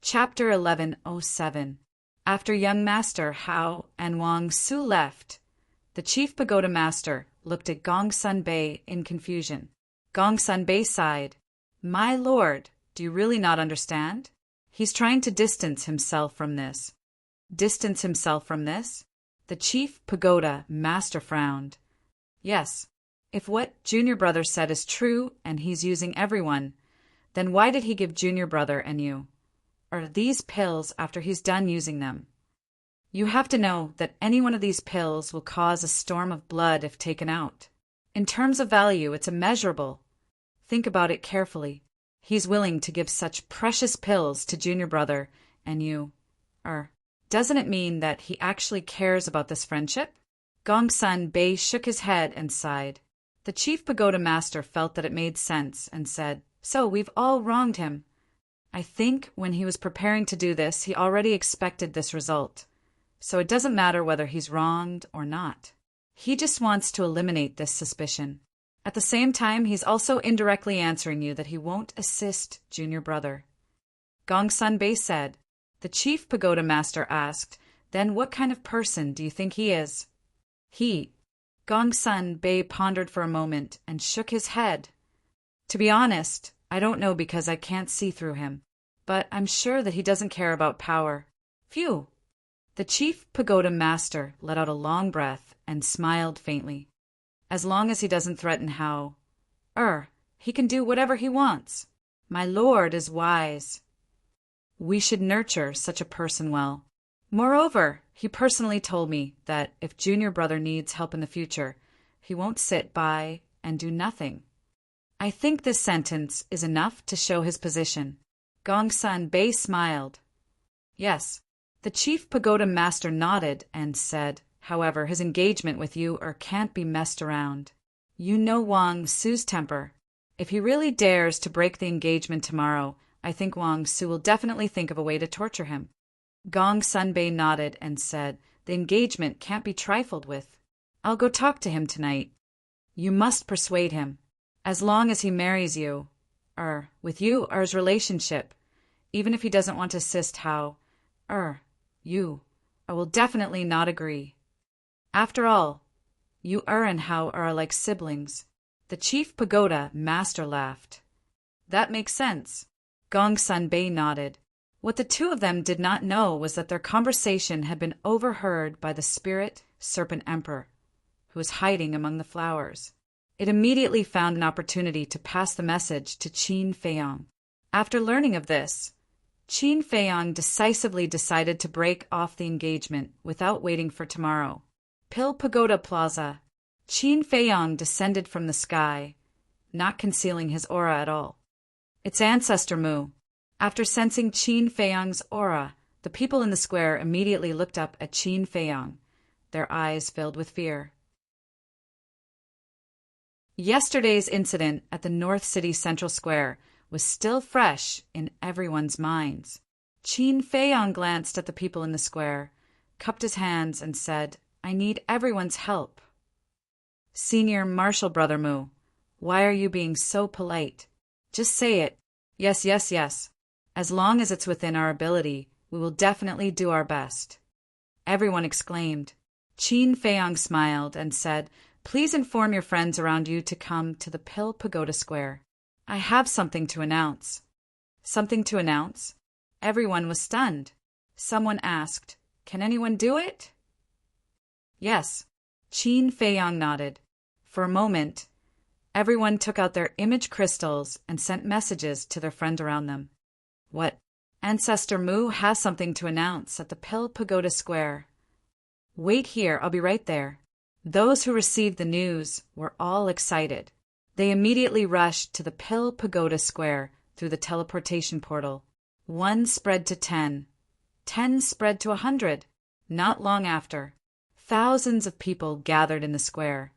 Chapter 1107. After young Master Hao and Wang Su left, the chief pagoda master looked at Gongsun Bei in confusion. Gongsun Bei sighed. My lord, do you really not understand? He's trying to distance himself from this. Distance himself from this? The chief pagoda master frowned. Yes, if what Junior Brother said is true and he's using everyone, then why did he give Junior Brother and you, or these pills after he's done using them? You have to know that any one of these pills will cause a storm of blood if taken out. In terms of value, it's immeasurable. Think about it carefully. He's willing to give such precious pills to Junior Brother and you. Doesn't it mean that he actually cares about this friendship? Gongsun Bei shook his head and sighed. The chief pagoda master felt that it made sense and said, So we've all wronged him. I think when he was preparing to do this, he already expected this result. So it doesn't matter whether he's wronged or not. He just wants to eliminate this suspicion. At the same time, he's also indirectly answering you that he won't assist Junior Brother. Gongsun Bei said. The chief pagoda master asked, Then what kind of person do you think he is? Gongsun Bei pondered for a moment and shook his head. To be honest, I don't know because I can't see through him. But I'm sure that he doesn't care about power. Phew! The chief pagoda master let out a long breath and smiled faintly. As long as he doesn't threaten Hao. He can do whatever he wants. My lord is wise. We should nurture such a person well. Moreover, he personally told me that if Junior Brother needs help in the future, he won't sit by and do nothing. I think this sentence is enough to show his position. Gongsun Bei smiled. Yes. The chief pagoda master nodded and said, However, his engagement with you can't be messed around. You know Wang Su's temper. If he really dares to break the engagement tomorrow, I think Wang Su will definitely think of a way to torture him. Gongsun Bei nodded and said, The engagement can't be trifled with. I'll go talk to him tonight. You must persuade him. As long as he marries you, with you or his relationship, even if he doesn't want to assist Hao, you, I will definitely not agree. After all, you and Hao are like siblings. The chief pagoda master laughed. That makes sense. Gongsun Bei nodded. What the two of them did not know was that their conversation had been overheard by the spirit serpent emperor, who was hiding among the flowers. It immediately found an opportunity to pass the message to Qin Feiyang. After learning of this, Qin Feiyang decisively decided to break off the engagement without waiting for tomorrow. Pill Pagoda Plaza. Qin Feiyang descended from the sky, not concealing his aura at all. It's Ancestor Mu. After sensing Qin Feiyang's aura, the people in the square immediately looked up at Qin Feiyang, their eyes filled with fear. Yesterday's incident at the North City Central Square was still fresh in everyone's minds. Qin Feiyang glanced at the people in the square, cupped his hands, and said, I need everyone's help. Senior Marshal Brother Mu, why are you being so polite? Just say it. Yes. As long as it's within our ability, we will definitely do our best. Everyone exclaimed. Qin Feiyang smiled and said, Please inform your friends around you to come to the Pill Pagoda Square. I have something to announce. Something to announce? Everyone was stunned. Someone asked, "Can anyone do it?" Yes. Qin Feiyang nodded. For a moment, everyone took out their image crystals and sent messages to their friend around them. What? Ancestor Mu has something to announce at the Pill Pagoda Square. Wait here, I'll be right there. Those who received the news were all excited. They immediately rushed to the Pill Pagoda Square through the teleportation portal. 1 spread to 10. 10 spread to 100. Not long after, thousands of people gathered in the square,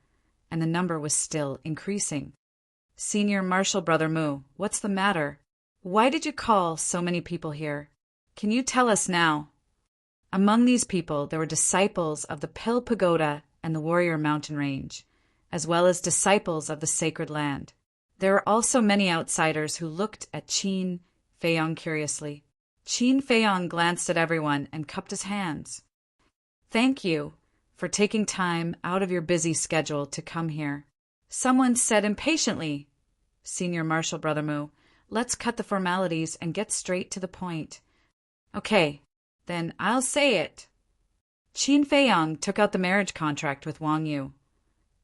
and the number was still increasing. Senior Marshal Brother Mu, what's the matter? Why did you call so many people here? Can you tell us now? Among these people there were disciples of the Pill Pagoda and the Warrior Mountain Range, as well as disciples of the Sacred Land. There were also many outsiders who looked at Qin Feiyang curiously. Qin Feiyang glanced at everyone and cupped his hands. Thank you for taking time out of your busy schedule to come here. Someone said impatiently, Senior Marshal Brother Mu, let's cut the formalities and get straight to the point. Okay, then I'll say it. Qin Feiyang took out the marriage contract with Wang Yu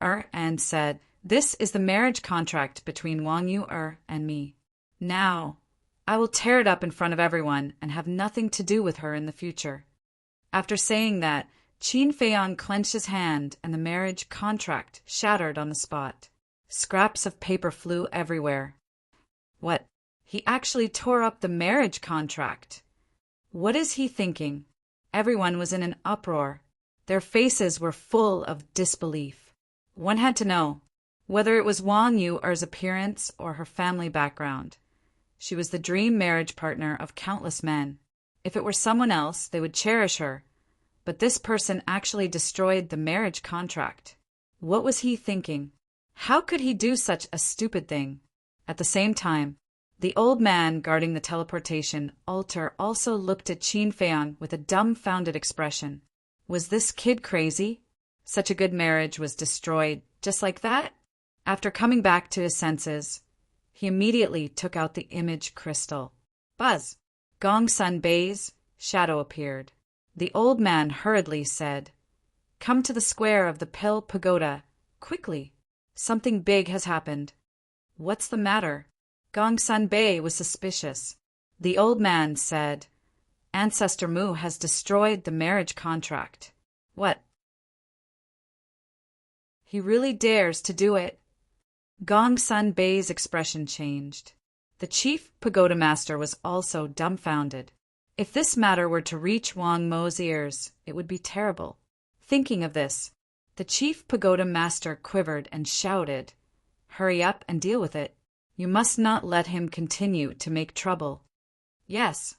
and said, "This is the marriage contract between Wang Yu and me. Now, I will tear it up in front of everyone and have nothing to do with her in the future." After saying that, Qin Feiyang clenched his hand and the marriage contract shattered on the spot. Scraps of paper flew everywhere. What? He actually tore up the marriage contract. What is he thinking? Everyone was in an uproar. Their faces were full of disbelief. One had to know whether it was Wang Yu's appearance or her family background. She was the dream marriage partner of countless men. If it were someone else, they would cherish her. But this person actually destroyed the marriage contract. What was he thinking? How could he do such a stupid thing? At the same time, the old man guarding the teleportation altar also looked at Qin Feiyang with a dumbfounded expression. Was this kid crazy? Such a good marriage was destroyed just like that? After coming back to his senses, he immediately took out the image crystal. Buzz! Gong Sun Bei's shadow appeared. The old man hurriedly said, "Come to the square of the Pill Pagoda, quickly. Something big has happened." What's the matter? Gong Sun Bei was suspicious. The old man said, Ancestor Mu has destroyed the marriage contract. What? He really dares to do it? Gong Sun Bei's expression changed. The chief pagoda master was also dumbfounded. If this matter were to reach Wang Mo's ears, it would be terrible. Thinking of this, the chief pagoda master quivered and shouted, "Hurry up and deal with it. You must not let him continue to make trouble." Yes.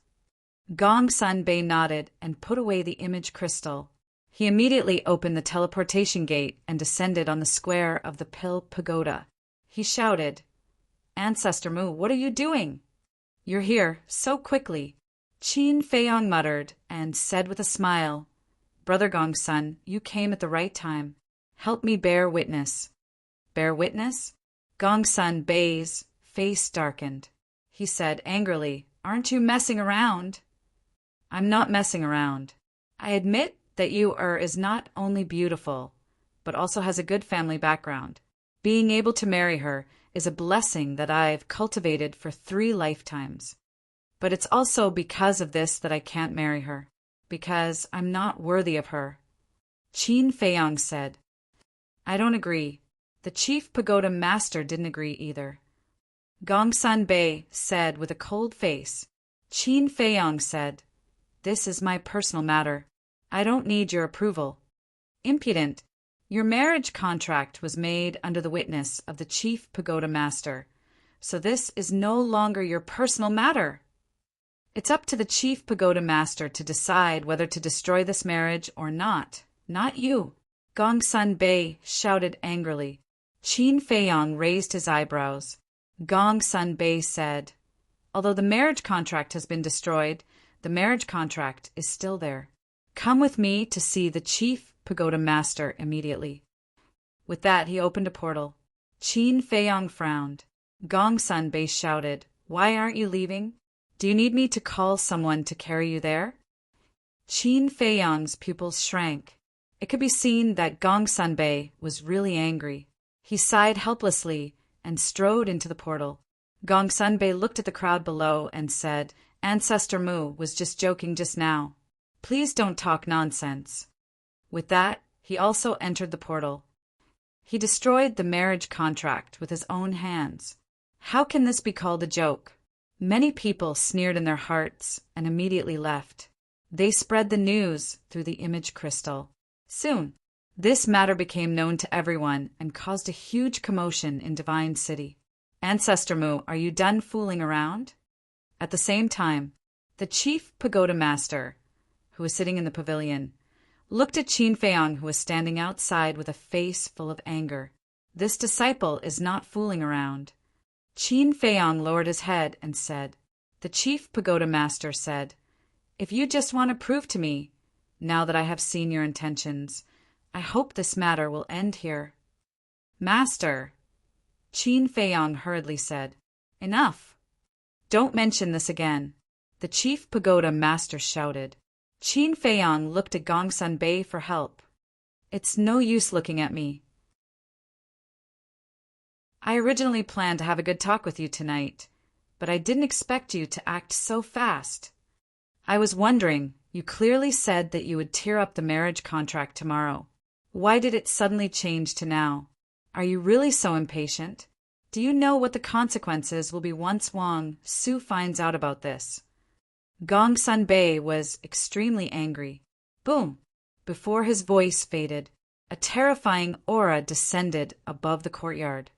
Gong Sun Bei nodded and put away the image crystal. He immediately opened the teleportation gate and descended on the square of the Pill Pagoda. He shouted, "Ancestor Mu, what are you doing? You're here so quickly." Qin Feiyang muttered and said with a smile, "Brother Gongsun, you came at the right time. Help me bear witness." Bear witness? Gongsun Bei's face darkened. He said angrily, "Aren't you messing around?" "I'm not messing around. I admit that you is not only beautiful, but also has a good family background. Being able to marry her is a blessing that I've cultivated for 3 lifetimes. But it's also because of this that I can't marry her, because I'm not worthy of her." Qin Feiyang said, "I don't agree." The chief pagoda master didn't agree either. Gongsun Bei said with a cold face. Qin Feiyang said, "This is my personal matter. I don't need your approval." Impudent! Your marriage contract was made under the witness of the chief pagoda master, so this is no longer your personal matter. It's up to the chief pagoda master to decide whether to destroy this marriage or not you. Gongsun Bei shouted angrily. Qin Feiyang raised his eyebrows. Gongsun Bei said, "Although the marriage contract has been destroyed, the marriage contract is still there. Come with me to see the chief pagoda master immediately." With that, he opened a portal. Qin Feiyang frowned. Gongsun shouted, "Why aren't you leaving? Do you need me to call someone to carry you there?" Qin Feiyang's pupils shrank. It could be seen that Gongsun was really angry. He sighed helplessly and strode into the portal. Gongsun looked at the crowd below and said, "Ancestor Mu was just joking just now. Please don't talk nonsense." With that, he also entered the portal. He destroyed the marriage contract with his own hands. How can this be called a joke? Many people sneered in their hearts and immediately left. They spread the news through the image crystal. Soon, this matter became known to everyone and caused a huge commotion in Divine City. "Ancestor Mu, are you done fooling around?" At the same time, the chief pagoda master, who was sitting in the pavilion, looked at Qin Feiyang, who was standing outside with a face full of anger. This disciple is not fooling around. Qin Feiyang lowered his head and said, "The chief pagoda master said, if you just want to prove to me, now that I have seen your intentions, I hope this matter will end here." "Master," Qin Feiyang hurriedly said, "enough. Don't mention this again." The chief pagoda master shouted. Qin Feiyang looked at Gongsun for help. "It's no use looking at me. I originally planned to have a good talk with you tonight, but I didn't expect you to act so fast. I was wondering, you clearly said that you would tear up the marriage contract tomorrow. Why did it suddenly change to now? Are you really so impatient? Do you know what the consequences will be once Wang Su finds out about this?" Gongsun was extremely angry. Boom! Before his voice faded, a terrifying aura descended above the courtyard.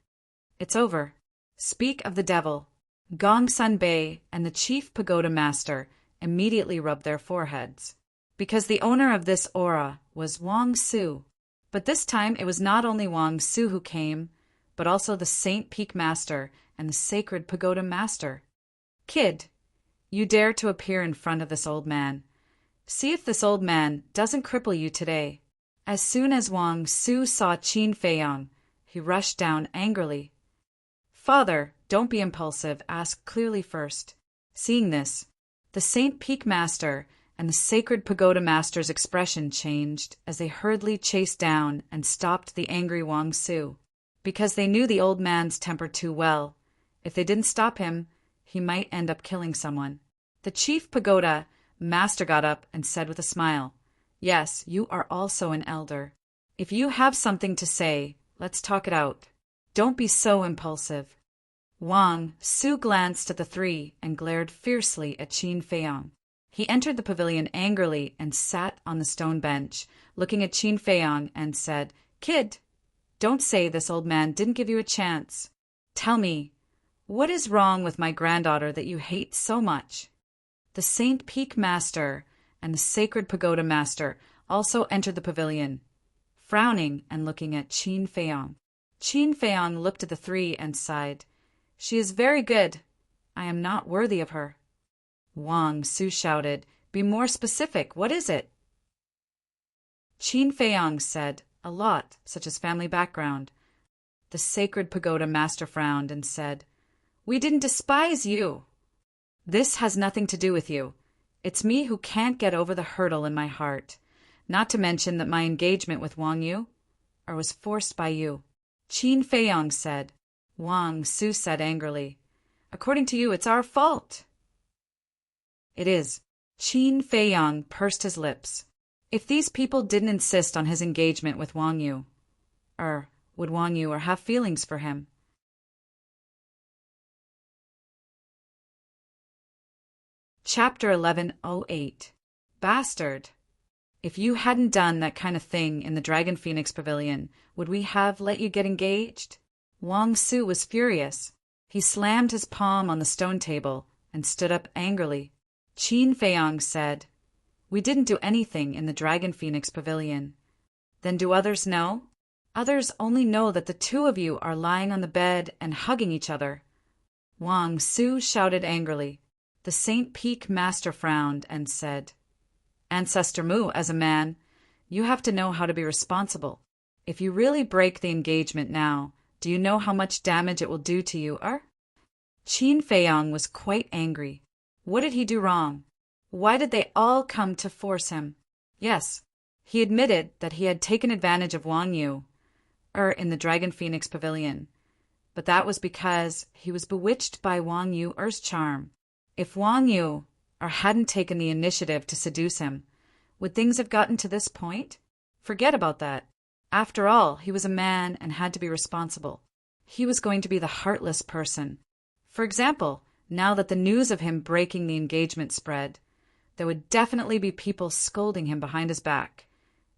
"It's over. Speak of the devil." Gongsun and the chief pagoda master immediately rubbed their foreheads, because the owner of this aura was Wang Su. But this time it was not only Wang Su who came, but also the Saint Peak Master and the Sacred Pagoda Master. "Kid, you dare to appear in front of this old man. See if this old man doesn't cripple you today." As soon as Wang Su saw Qin Feiyang, he rushed down angrily. "Father, don't be impulsive, ask clearly first." Seeing this, the Saint Peak Master and the Sacred Pagoda Master's expression changed as they hurriedly chased down and stopped the angry Wang Su, because they knew the old man's temper too well. If they didn't stop him, he might end up killing someone. The Chief Pagoda Master got up and said with a smile, "Yes, you are also an elder. If you have something to say, let's talk it out. Don't be so impulsive." Wang Su glanced at the three and glared fiercely at Qin Feiyang. He entered the pavilion angrily and sat on the stone bench, looking at Qin Feiyang and said, "Kid, don't say this old man didn't give you a chance. Tell me, what is wrong with my granddaughter that you hate so much?" The Saint Peak Master and the Sacred Pagoda Master also entered the pavilion, frowning and looking at Qin Feiyang. Qin Feiyang looked at the three and sighed. "She is very good. I am not worthy of her." Wang Su shouted, "Be more specific. What is it?" Qin Feiyang said, "A lot, such as family background." The Sacred Pagoda Master frowned and said, "We didn't despise you. This has nothing to do with you. It's me who can't get over the hurdle in my heart, not to mention that my engagement with Wang Yu was forced by you." Qin Feiyang said. Wang Su said angrily, "According to you, it's our fault." "It is." Qin Feiyang pursed his lips. If these people didn't insist on his engagement with Wang Yu, would Wang Yu have feelings for him? Chapter 1108. Bastard. If you hadn't done that kind of thing in the Dragon Phoenix Pavilion, would we have let you get engaged? Wang Su was furious. He slammed his palm on the stone table and stood up angrily. Qin Feiyang said, "We didn't do anything in the Dragon Phoenix Pavilion." "Then do others know?" "Others only know that the two of you are lying on the bed and hugging each other." Wang Su shouted angrily. The Saint Peak Master frowned and said, "Ancestor Mu, as a man, you have to know how to be responsible. If you really break the engagement now, do you know how much damage it will do to you, Qin Feiyang was quite angry. What did he do wrong? Why did they all come to force him? Yes, he admitted that he had taken advantage of Wang Yu, in the Dragon Phoenix Pavilion, but that was because he was bewitched by Wang Yu's charm. If Wang Yu hadn't taken the initiative to seduce him, would things have gotten to this point? Forget about that. After all, he was a man and had to be responsible. He was going to be the heartless person. For example, now that the news of him breaking the engagement spread, there would definitely be people scolding him behind his back,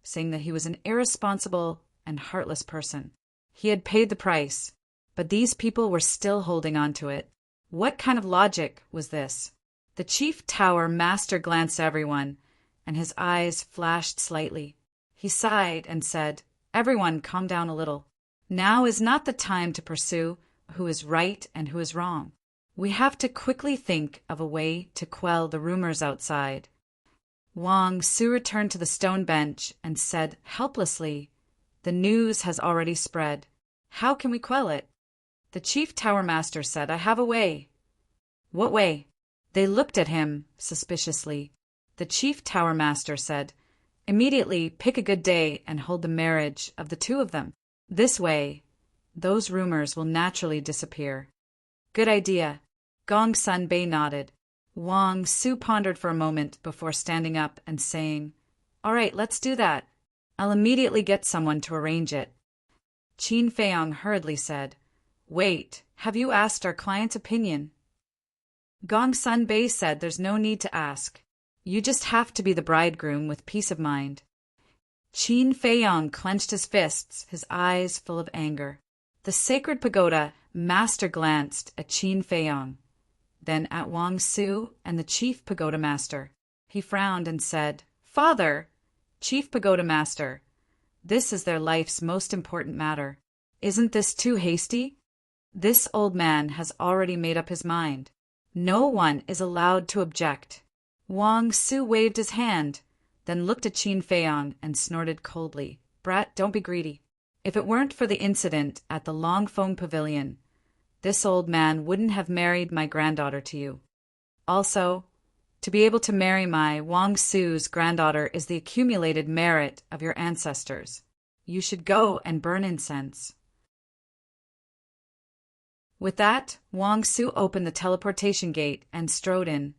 saying that he was an irresponsible and heartless person. He had paid the price, but these people were still holding on to it. What kind of logic was this? The Chief Tower Master glanced at everyone, and his eyes flashed slightly. He sighed and said, "Everyone, calm down a little. Now is not the time to pursue who is right and who is wrong. We have to quickly think of a way to quell the rumors outside." Wang Su returned to the stone bench and said helplessly, "The news has already spread. How can we quell it?" The Chief Tower Master said, "I have a way." "What way?" They looked at him suspiciously. The Chief Tower Master said, "Immediately pick a good day and hold the marriage of the two of them. This way, those rumors will naturally disappear." "Good idea." Gong Sun Bei nodded. Wang Su pondered for a moment before standing up and saying, "All right, let's do that. I'll immediately get someone to arrange it." Qin Feiyang hurriedly said, "Wait, have you asked our client's opinion?" Gong Sun Bei said, "There's no need to ask. You just have to be the bridegroom with peace of mind." Qin Feiyang clenched his fists, his eyes full of anger. The sacred pagoda master glanced at Qin Feiyang, then at Wang Su and the chief pagoda master. He frowned and said, "Father, Chief Pagoda Master, this is their life's most important matter. Isn't this too hasty? This old man has already made up his mind. No one is allowed to object." Wang Su waved his hand, then looked at Qin Feiyang and snorted coldly, "Brat, don't be greedy. If it weren't for the incident at the Long Foam Pavilion, this old man wouldn't have married my granddaughter to you. Also, to be able to marry my Wang Su's granddaughter is the accumulated merit of your ancestors. You should go and burn incense." With that, Wang Su opened the teleportation gate and strode in,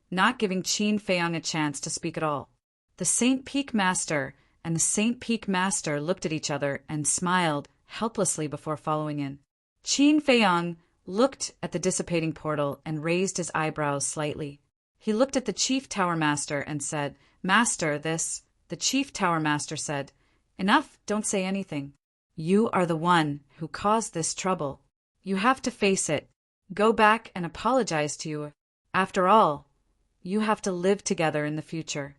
not giving Qin Feiyang a chance to speak at all. The Saint Peak Master and the Saint Peak Master looked at each other and smiled helplessly before following in. Qin Feiyang looked at the dissipating portal and raised his eyebrows slightly. He looked at the Chief Tower Master and said, "Master, this..." The Chief Tower Master said, "Enough, don't say anything. You are the one who caused this trouble. You have to face it. Go back and apologize to you. After all, you have to live together in the future."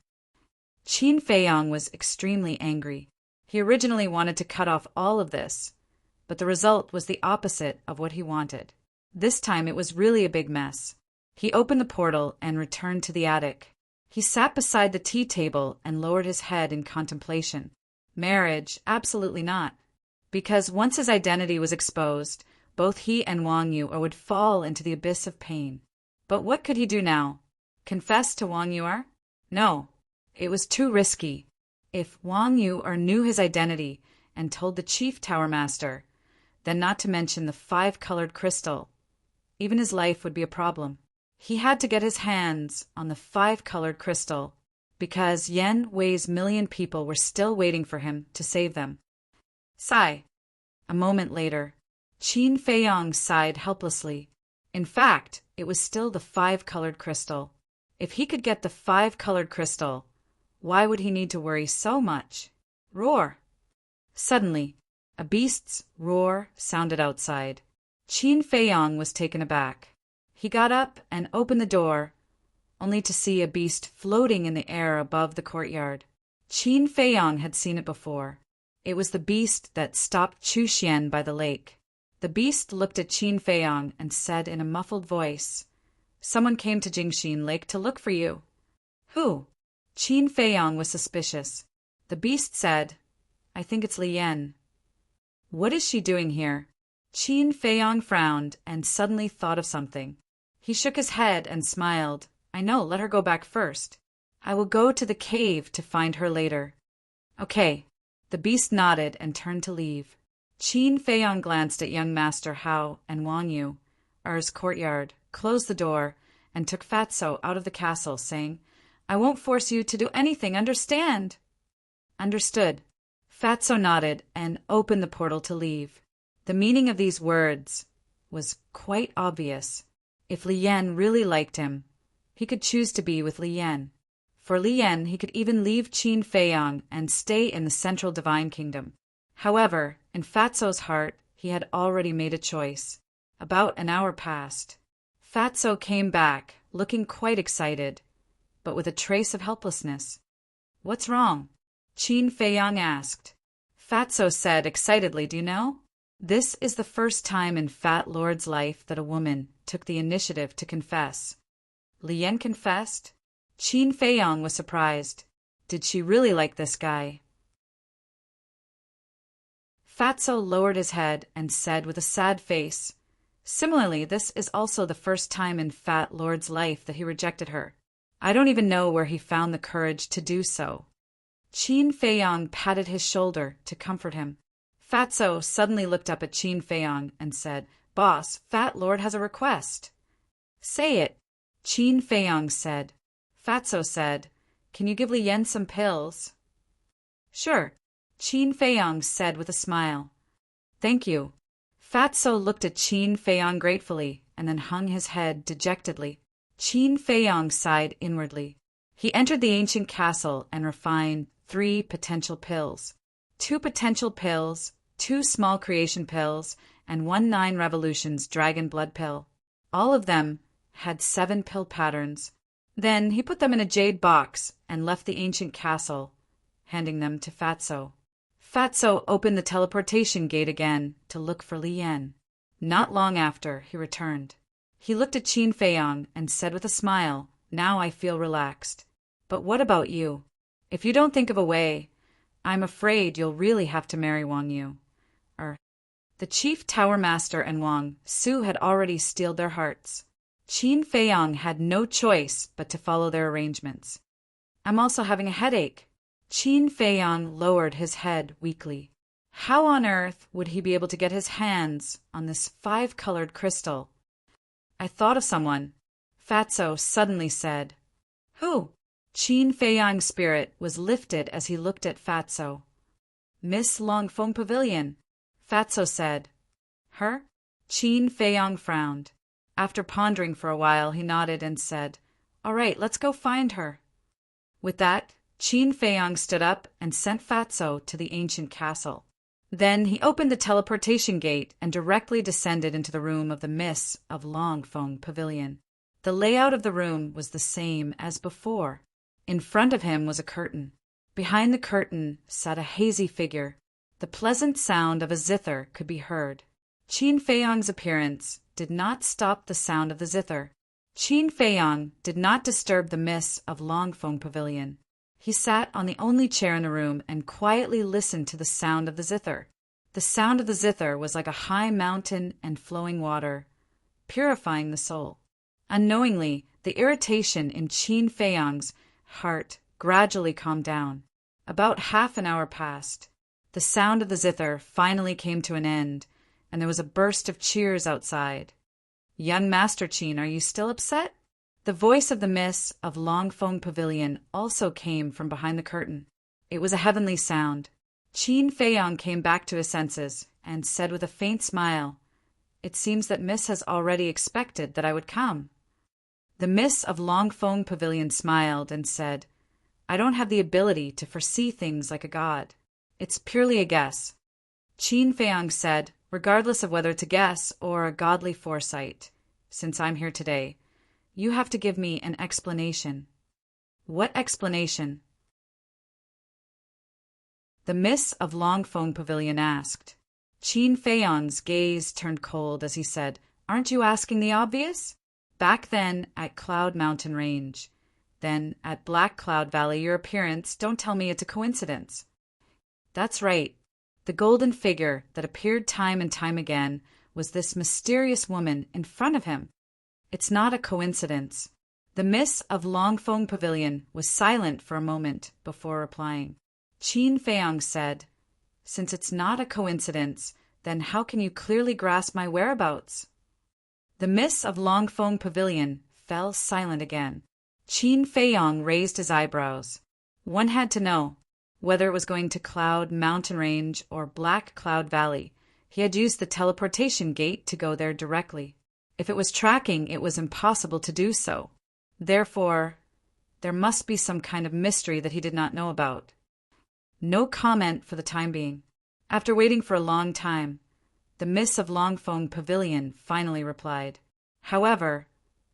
Qin Feiyang was extremely angry. He originally wanted to cut off all of this, but the result was the opposite of what he wanted. This time it was really a big mess. He opened the portal and returned to the attic. He sat beside the tea table and lowered his head in contemplation. Marriage? Absolutely not. Because once his identity was exposed, both he and Wang Yu would fall into the abyss of pain. But what could he do now? Confess to Wang Yu? No, it was too risky. If Wang Yu knew his identity and told the Chief Tower Master, then not to mention the 5-colored crystal, even his life would be a problem. He had to get his hands on the 5-colored crystal, because Yen Wei's million people were still waiting for him to save them. Sigh. A moment later, Qin Feiyang sighed helplessly. In fact, it was still the 5-colored crystal. If he could get the 5-colored crystal, why would he need to worry so much? Roar! Suddenly, a beast's roar sounded outside. Qin Feiyang was taken aback. He got up and opened the door, only to see a beast floating in the air above the courtyard. Qin Feiyang had seen it before. It was the beast that stopped Chu Xian by the lake. The beast looked at Qin Feiyang and said in a muffled voice, "Someone came to Jingxin Lake to look for you." "Who?" Qin Feiyang was suspicious. The beast said, "I think it's Li Yan." "What is she doing here?" Qin Feiyong frowned and suddenly thought of something. He shook his head and smiled. I know, let her go back first. I will go to the cave to find her later. Okay. The beast nodded and turned to leave. Qin Feiyong glanced at young Master Hao and Wang Yu, Er's courtyard, closed the door, and took Fatso out of the castle, saying, I won't force you to do anything, understand? Understood. Fatso nodded and opened the portal to leave. The meaning of these words was quite obvious. If Li Yan really liked him, he could choose to be with Li Yan. For Li Yan, he could even leave Qin Feiyong and stay in the central divine kingdom. However, in Fatso's heart, he had already made a choice. About an hour passed. Fatso came back, looking quite excited, but with a trace of helplessness. What's wrong? Qin Feiyong asked. Fatso said excitedly, do you know? This is the first time in Fat Lord's life that a woman took the initiative to confess. Li Yan confessed? Qin Feiyong was surprised. Did she really like this guy? Fatso lowered his head and said with a sad face, similarly, this is also the first time in Fat Lord's life that he rejected her. I don't even know where he found the courage to do so. Qin Feiyong patted his shoulder to comfort him. Fatso suddenly looked up at Qin Feiyong and said, Boss, Fat Lord has a request. Say it, Qin Feiyong said. Fatso said, Can you give Li Yan some pills? Sure, Qin Feiyong said with a smile. Thank you. Fatso looked at Qin Feiyong gratefully and then hung his head dejectedly. Qin Feiyong sighed inwardly. He entered the ancient castle and refined 3 potential pills. 2 potential pills, 2 small creation pills, and 1 9 revolutions dragon blood pill. All of them had 7 pill patterns. Then he put them in a jade box and left the ancient castle, handing them to Fatso. Fatso opened the teleportation gate again to look for Li Yan. Not long after, he returned. He looked at Qin Feiyong and said with a smile, Now I feel relaxed. But what about you? If you don't think of a way, I'm afraid you'll really have to marry Wang Yu. The chief tower master and Wang Su had already steeled their hearts. Qin Feiyong had no choice but to follow their arrangements. I'm also having a headache. Qin Feiyong lowered his head weakly. How on earth would he be able to get his hands on this 5-colored crystal? I thought of someone, Fatso suddenly said. Who? Qin Feiyong's spirit was lifted as he looked at Fatso. Miss Longfeng Pavilion, Fatso said. Her? Qin Feiyong frowned. After pondering for a while, he nodded and said, All right, let's go find her. With that, Qin Feiyong stood up and sent Fatso to the ancient castle. Then he opened the teleportation gate and directly descended into the room of the Miss of Longfeng Pavilion. The layout of the room was the same as before. In front of him was a curtain. Behind the curtain sat a hazy figure. The pleasant sound of a zither could be heard. Qin Feiyong's appearance did not stop the sound of the zither. Qin Feiyong did not disturb the Miss of Longfeng Pavilion. He sat on the only chair in the room and quietly listened to the sound of the zither. The sound of the zither was like a high mountain and flowing water, purifying the soul. Unknowingly, the irritation in Qin Feiyong's heart gradually calmed down. About half an hour passed. The sound of the zither finally came to an end, and there was a burst of cheers outside. Young Master Qin, are you still upset? The voice of the Miss of Longfeng Pavilion also came from behind the curtain. It was a heavenly sound. Qin Feiyong came back to his senses and said with a faint smile, It seems that Miss has already expected that I would come. The Miss of Longfeng Pavilion smiled and said, I don't have the ability to foresee things like a god. It's purely a guess. Qin Feiyong said, regardless of whether it's a guess or a godly foresight, since I'm here today, you have to give me an explanation. What explanation? The Miss of Longfeng Pavilion asked. Qin Feiyong's gaze turned cold as he said, Aren't you asking the obvious? Back then at Cloud Mountain Range, then at Black Cloud Valley, your appearance, don't tell me it's a coincidence. That's right. The golden figure that appeared time and time again was this mysterious woman in front of him. It's not a coincidence. The Miss of Longfeng Pavilion was silent for a moment before replying. Qin Feiyang said, "Since it's not a coincidence, then how can you clearly grasp my whereabouts?" The Miss of Longfeng Pavilion fell silent again. Qin Feiyang raised his eyebrows. One had to know. Whether it was going to Cloud Mountain Range or Black Cloud Valley, he had used the teleportation gate to go there directly. If it was tracking, it was impossible to do so. Therefore, there must be some kind of mystery that he did not know about. No comment for the time being. After waiting for a long time, the Miss of Longfeng Pavilion finally replied. However,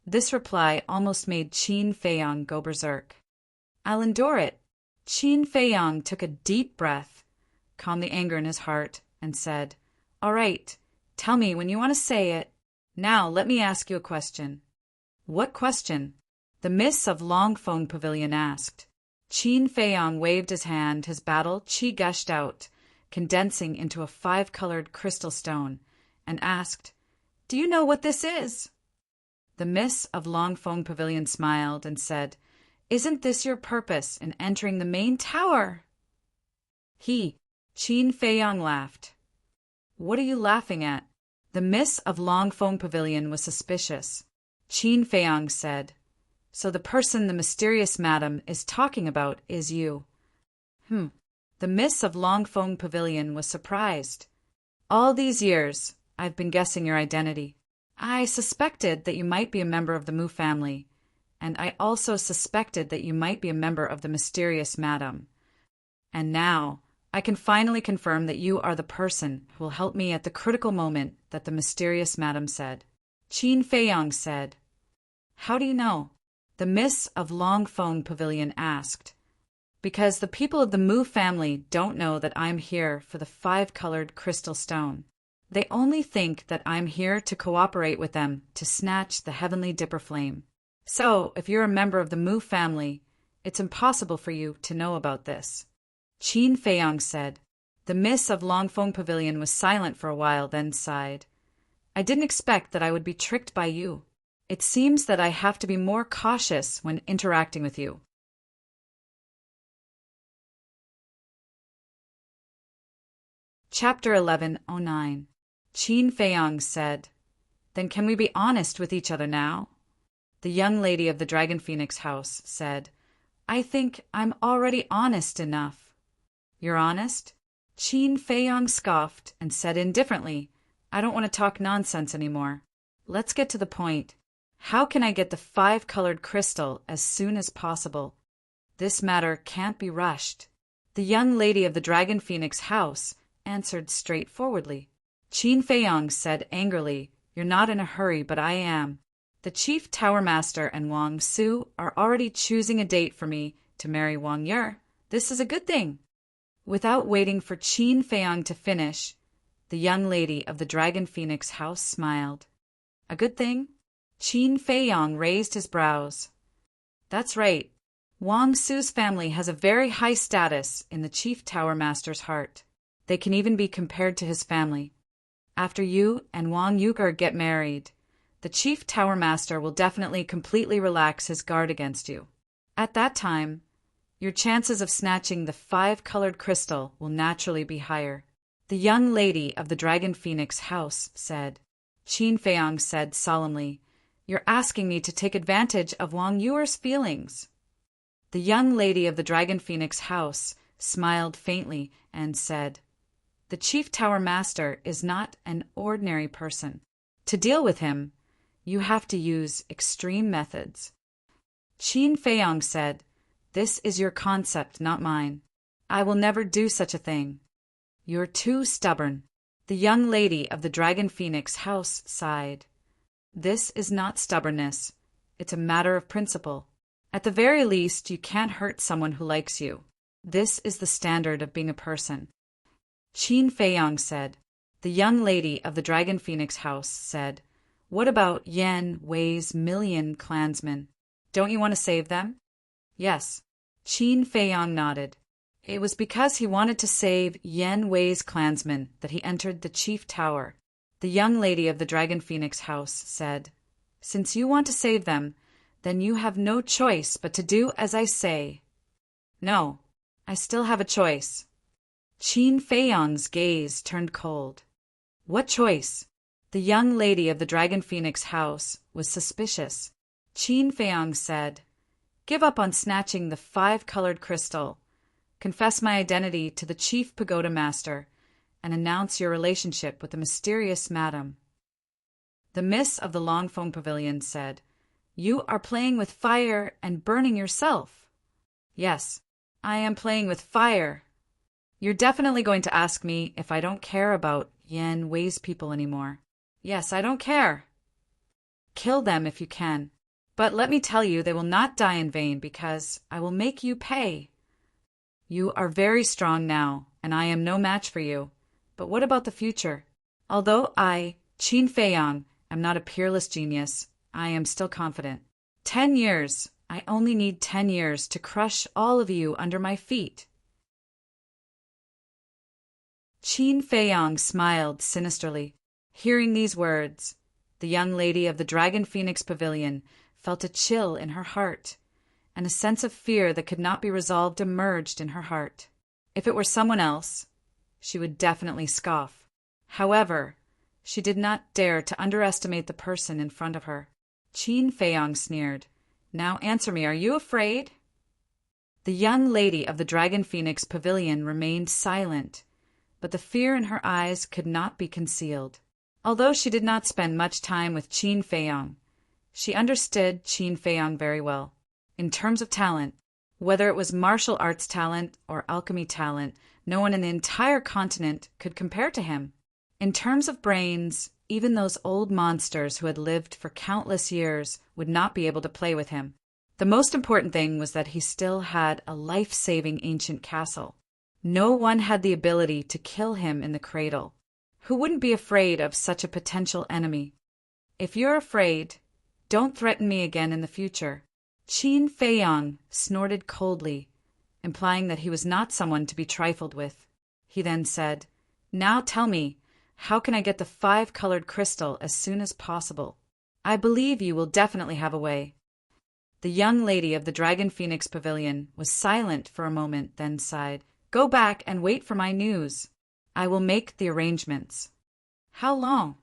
this reply almost made Qin Feiyang go berserk. "I'll endure it." Qin Feiyang took a deep breath, calmed the anger in his heart, and said, "All right, tell me when you want to say it. Now let me ask you a question." "What question?" the Miss of Longfeng Pavilion asked. Qin Feiyang waved his hand, his battle qi gushed out, condensing into a 5-colored crystal stone, and asked, "Do you know what this is?" The Miss of Longfeng Pavilion smiled and said, "Isn't this your purpose in entering the main tower?" Qin Feiyang laughed. "What are you laughing at?" The Miss of Longfeng Pavilion was suspicious. Qin Feiyang said, "So the person the mysterious madam is talking about is you." The Miss of Longfeng Pavilion was surprised. "All these years, I've been guessing your identity. I suspected that you might be a member of the Mu family, and I also suspected that you might be a member of the mysterious madam. And now, I can finally confirm that you are the person who will help me at the critical moment that the mysterious madam said." Qin Feiyang said, "How do you know?" the Miss of Longfeng Pavilion asked. "Because the people of the Mu family don't know that I'm here for the 5-colored crystal stone. They only think that I'm here to cooperate with them to snatch the heavenly dipper flame. So, if you're a member of the Mu family, it's impossible for you to know about this." Qin Feiyang said. The Miss of Longfeng Pavilion was silent for a while, then sighed. "I didn't expect that I would be tricked by you. It seems that I have to be more cautious when interacting with you." Chapter 1109. Qin Feiyang said, "Then can we be honest with each other now?" The young lady of the Dragon Phoenix house said, "I think I'm already honest enough." "You're honest?" Qin Feiyang scoffed and said indifferently, "I don't want to talk nonsense anymore. Let's get to the point. How can I get the 5-colored crystal as soon as possible? This matter can't be rushed." The young lady of the Dragon Phoenix house answered straightforwardly. Qin Feiyang said angrily, "You're not in a hurry, but I am. The Chief Tower Master and Wang Su are already choosing a date for me to marry Wang Yer. This is a good thing." Without waiting for Qin Feiyang to finish, the young lady of the Dragon Phoenix house smiled. "A good thing?" Qin Feiyang raised his brows. "That's right. Wang Su's family has a very high status in the Chief Tower Master's heart. They can even be compared to his family. After you and Wang Yuger get married, the Chief Tower Master will definitely completely relax his guard against you. At that time, your chances of snatching the 5-colored crystal will naturally be higher." The young lady of the Dragon Phoenix house said. Qin Feiyang said solemnly, "You're asking me to take advantage of Wang Yuer's feelings." The young lady of the Dragon Phoenix house smiled faintly and said, "The Chief Tower Master is not an ordinary person. To deal with him, you have to use extreme methods." Qin Feiyang said, "This is your concept, not mine. I will never do such a thing." "You're too stubborn." The young lady of the Dragon Phoenix house sighed. "This is not stubbornness. It's a matter of principle. At the very least, you can't hurt someone who likes you. This is the standard of being a person." Qin Feiyang said. The young lady of the Dragon Phoenix house said, "What about Yan Wei's million clansmen? Don't you want to save them?" "Yes." Qin Feiyang nodded. It was because he wanted to save Yan Wei's clansmen that he entered the chief tower. The young lady of the Dragon Phoenix house said, "Since you want to save them, then you have no choice but to do as I say." "No, I still have a choice." Qin Feiyang's gaze turned cold. "What choice?" The young lady of the Dragon Phoenix house was suspicious. Qin Feiyang said, "Give up on snatching the 5-colored crystal, confess my identity to the chief pagoda master, and announce your relationship with the mysterious madam." The miss of the Longfeng Pavilion said, "You are playing with fire and burning yourself." "Yes, I am playing with fire." "You're definitely going to ask me if I don't care about Yan Wei's people anymore." "Yes, I don't care." "Kill them if you can. But let me tell you, they will not die in vain because I will make you pay." "You are very strong now, and I am no match for you. But what about the future? Although I, Qin Feiyang, am not a peerless genius, I am still confident. 10 years. I only need 10 years to crush all of you under my feet." Qin Feiyang smiled sinisterly. Hearing these words, the young lady of the Dragon Phoenix Pavilion felt a chill in her heart, and a sense of fear that could not be resolved emerged in her heart. If it were someone else, she would definitely scoff. However, she did not dare to underestimate the person in front of her. Qin Feiyang sneered. "Now answer me, are you afraid?" The young lady of the Dragon Phoenix Pavilion remained silent, but the fear in her eyes could not be concealed. Although she did not spend much time with Qin Feiyang, she understood Qin Feiyang very well. In terms of talent, whether it was martial arts talent or alchemy talent, no one in the entire continent could compare to him. In terms of brains, even those old monsters who had lived for countless years would not be able to play with him. The most important thing was that he still had a life-saving ancient castle. No one had the ability to kill him in the cradle. Who wouldn't be afraid of such a potential enemy? "If you're afraid, don't threaten me again in the future." Qin Feiyang snorted coldly, implying that he was not someone to be trifled with. He then said, "Now tell me, how can I get the 5-colored crystal as soon as possible? I believe you will definitely have a way." The young lady of the Dragon Phoenix Pavilion was silent for a moment, then sighed. "Go back and wait for my news. I will make the arrangements." "How long?"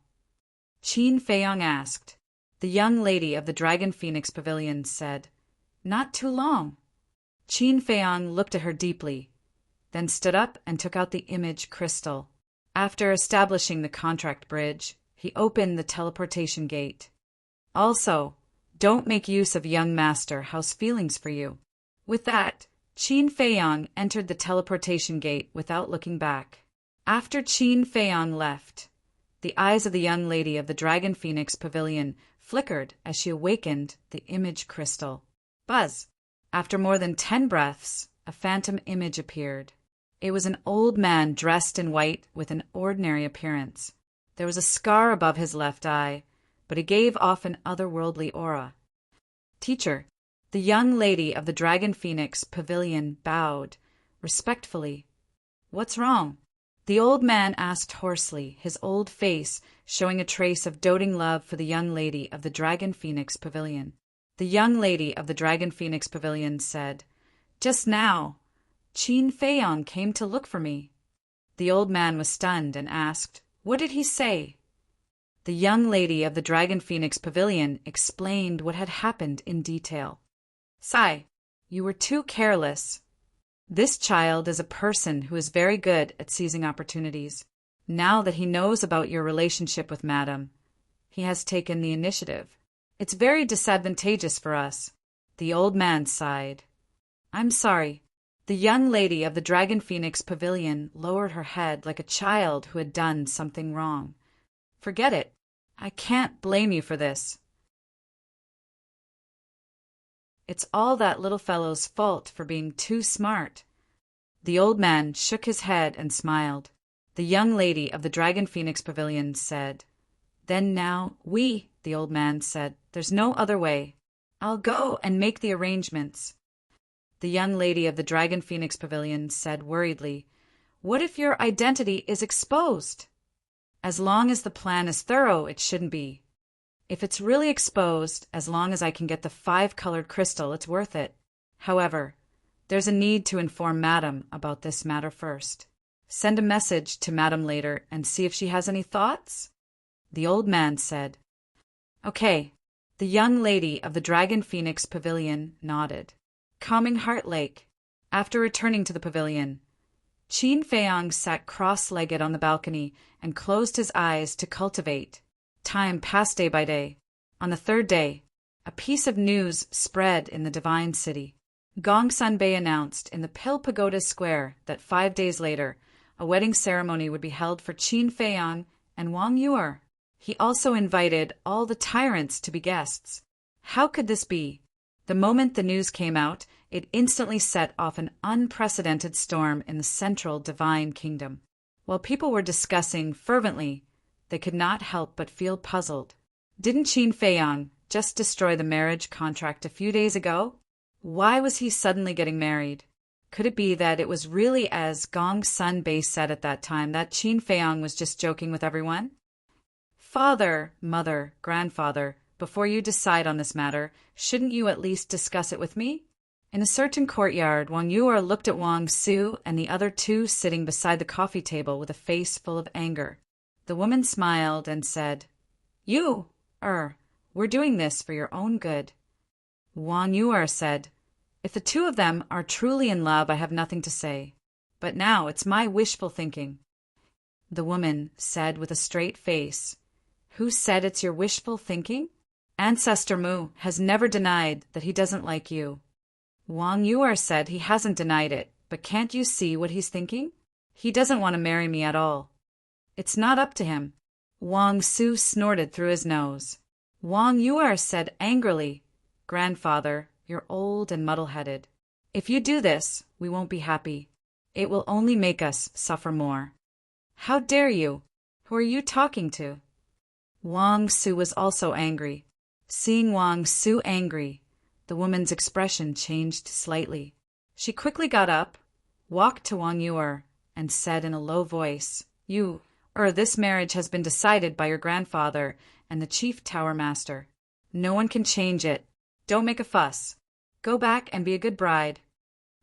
Qin Feiyang asked. The young lady of the Dragon Phoenix Pavilion said, "Not too long." Qin Feiyang looked at her deeply, then stood up and took out the image crystal. After establishing the contract bridge, he opened the teleportation gate. "Also, don't make use of young master How's feelings for you." With that, Qin Feiyang entered the teleportation gate without looking back. After Qin Feiyang left, the eyes of the young lady of the Dragon Phoenix Pavilion flickered as she awakened the image crystal. Buzz! After more than 10 breaths, a phantom image appeared. It was an old man dressed in white with an ordinary appearance. There was a scar above his left eye, but he gave off an otherworldly aura. "Teacher," the young lady of the Dragon Phoenix Pavilion bowed respectfully. "What's wrong?" The old man asked hoarsely, his old face showing a trace of doting love for the young lady of the Dragon Phoenix Pavilion. The young lady of the Dragon Phoenix Pavilion said, "Just now, Qin Feiyang came to look for me." The old man was stunned and asked, "What did he say?" The young lady of the Dragon Phoenix Pavilion explained what had happened in detail. "Sai, you were too careless. This child is a person who is very good at seizing opportunities. Now that he knows about your relationship with Madam, he has taken the initiative. It's very disadvantageous for us." The old man sighed. "I'm sorry." The young lady of the Dragon Phoenix Pavilion lowered her head like a child who had done something wrong. "Forget it. I can't blame you for this. It's all that little fellow's fault for being too smart." The old man shook his head and smiled. The young lady of the Dragon Phoenix Pavilion said, "Then now, the old man said, "there's no other way. I'll go and make the arrangements." The young lady of the Dragon Phoenix Pavilion said worriedly, "What if your identity is exposed?" As long as the plan is thorough, it shouldn't be. If it's really exposed, as long as I can get the 5-colored crystal, it's worth it. However, there's a need to inform Madam about this matter first. Send a message to Madam later and see if she has any thoughts? The old man said. Okay. The young lady of the Dragon Phoenix Pavilion nodded. Calming Heart Lake. After returning to the pavilion, Qin Feiyang sat cross-legged on the balcony and closed his eyes to cultivate. Time passed day by day. On the 3rd day, a piece of news spread in the Divine City. Gong Sanbei announced in the Pill Pagoda Square that 5 days later, a wedding ceremony would be held for Qin Feiyang and Wang Yu'er. He also invited all the tyrants to be guests. How could this be? The moment the news came out, it instantly set off an unprecedented storm in the central Divine Kingdom. While people were discussing fervently, they could not help but feel puzzled. Didn't Qin Feiyang just destroy the marriage contract a few days ago? Why was he suddenly getting married? Could it be that it was really as Gong Sanbei said at that time, that Qin Feiyang was just joking with everyone? Father, mother, grandfather, before you decide on this matter, shouldn't you at least discuss it with me? In a certain courtyard, Wang Yu'er looked at Wang Su and the other two sitting beside the coffee table with a face full of anger. The woman smiled and said, we're doing this for your own good. Wang Yu'er said, if the two of them are truly in love, I have nothing to say. But now it's my wishful thinking. The woman said with a straight face, who said it's your wishful thinking? Ancestor Mu has never denied that he doesn't like you. Wang Yu'er said he hasn't denied it, but can't you see what he's thinking? He doesn't want to marry me at all. It's not up to him. Wang Su snorted through his nose. Wang Yu'er said angrily, Grandfather, you're old and muddle-headed. If you do this, we won't be happy. It will only make us suffer more. How dare you? Who are you talking to? Wang Su was also angry. Seeing Wang Su angry, the woman's expression changed slightly. She quickly got up, walked to Wang Yu'er, and said in a low voice, this marriage has been decided by your grandfather and the chief tower master. No one can change it. Don't make a fuss. Go back and be a good bride.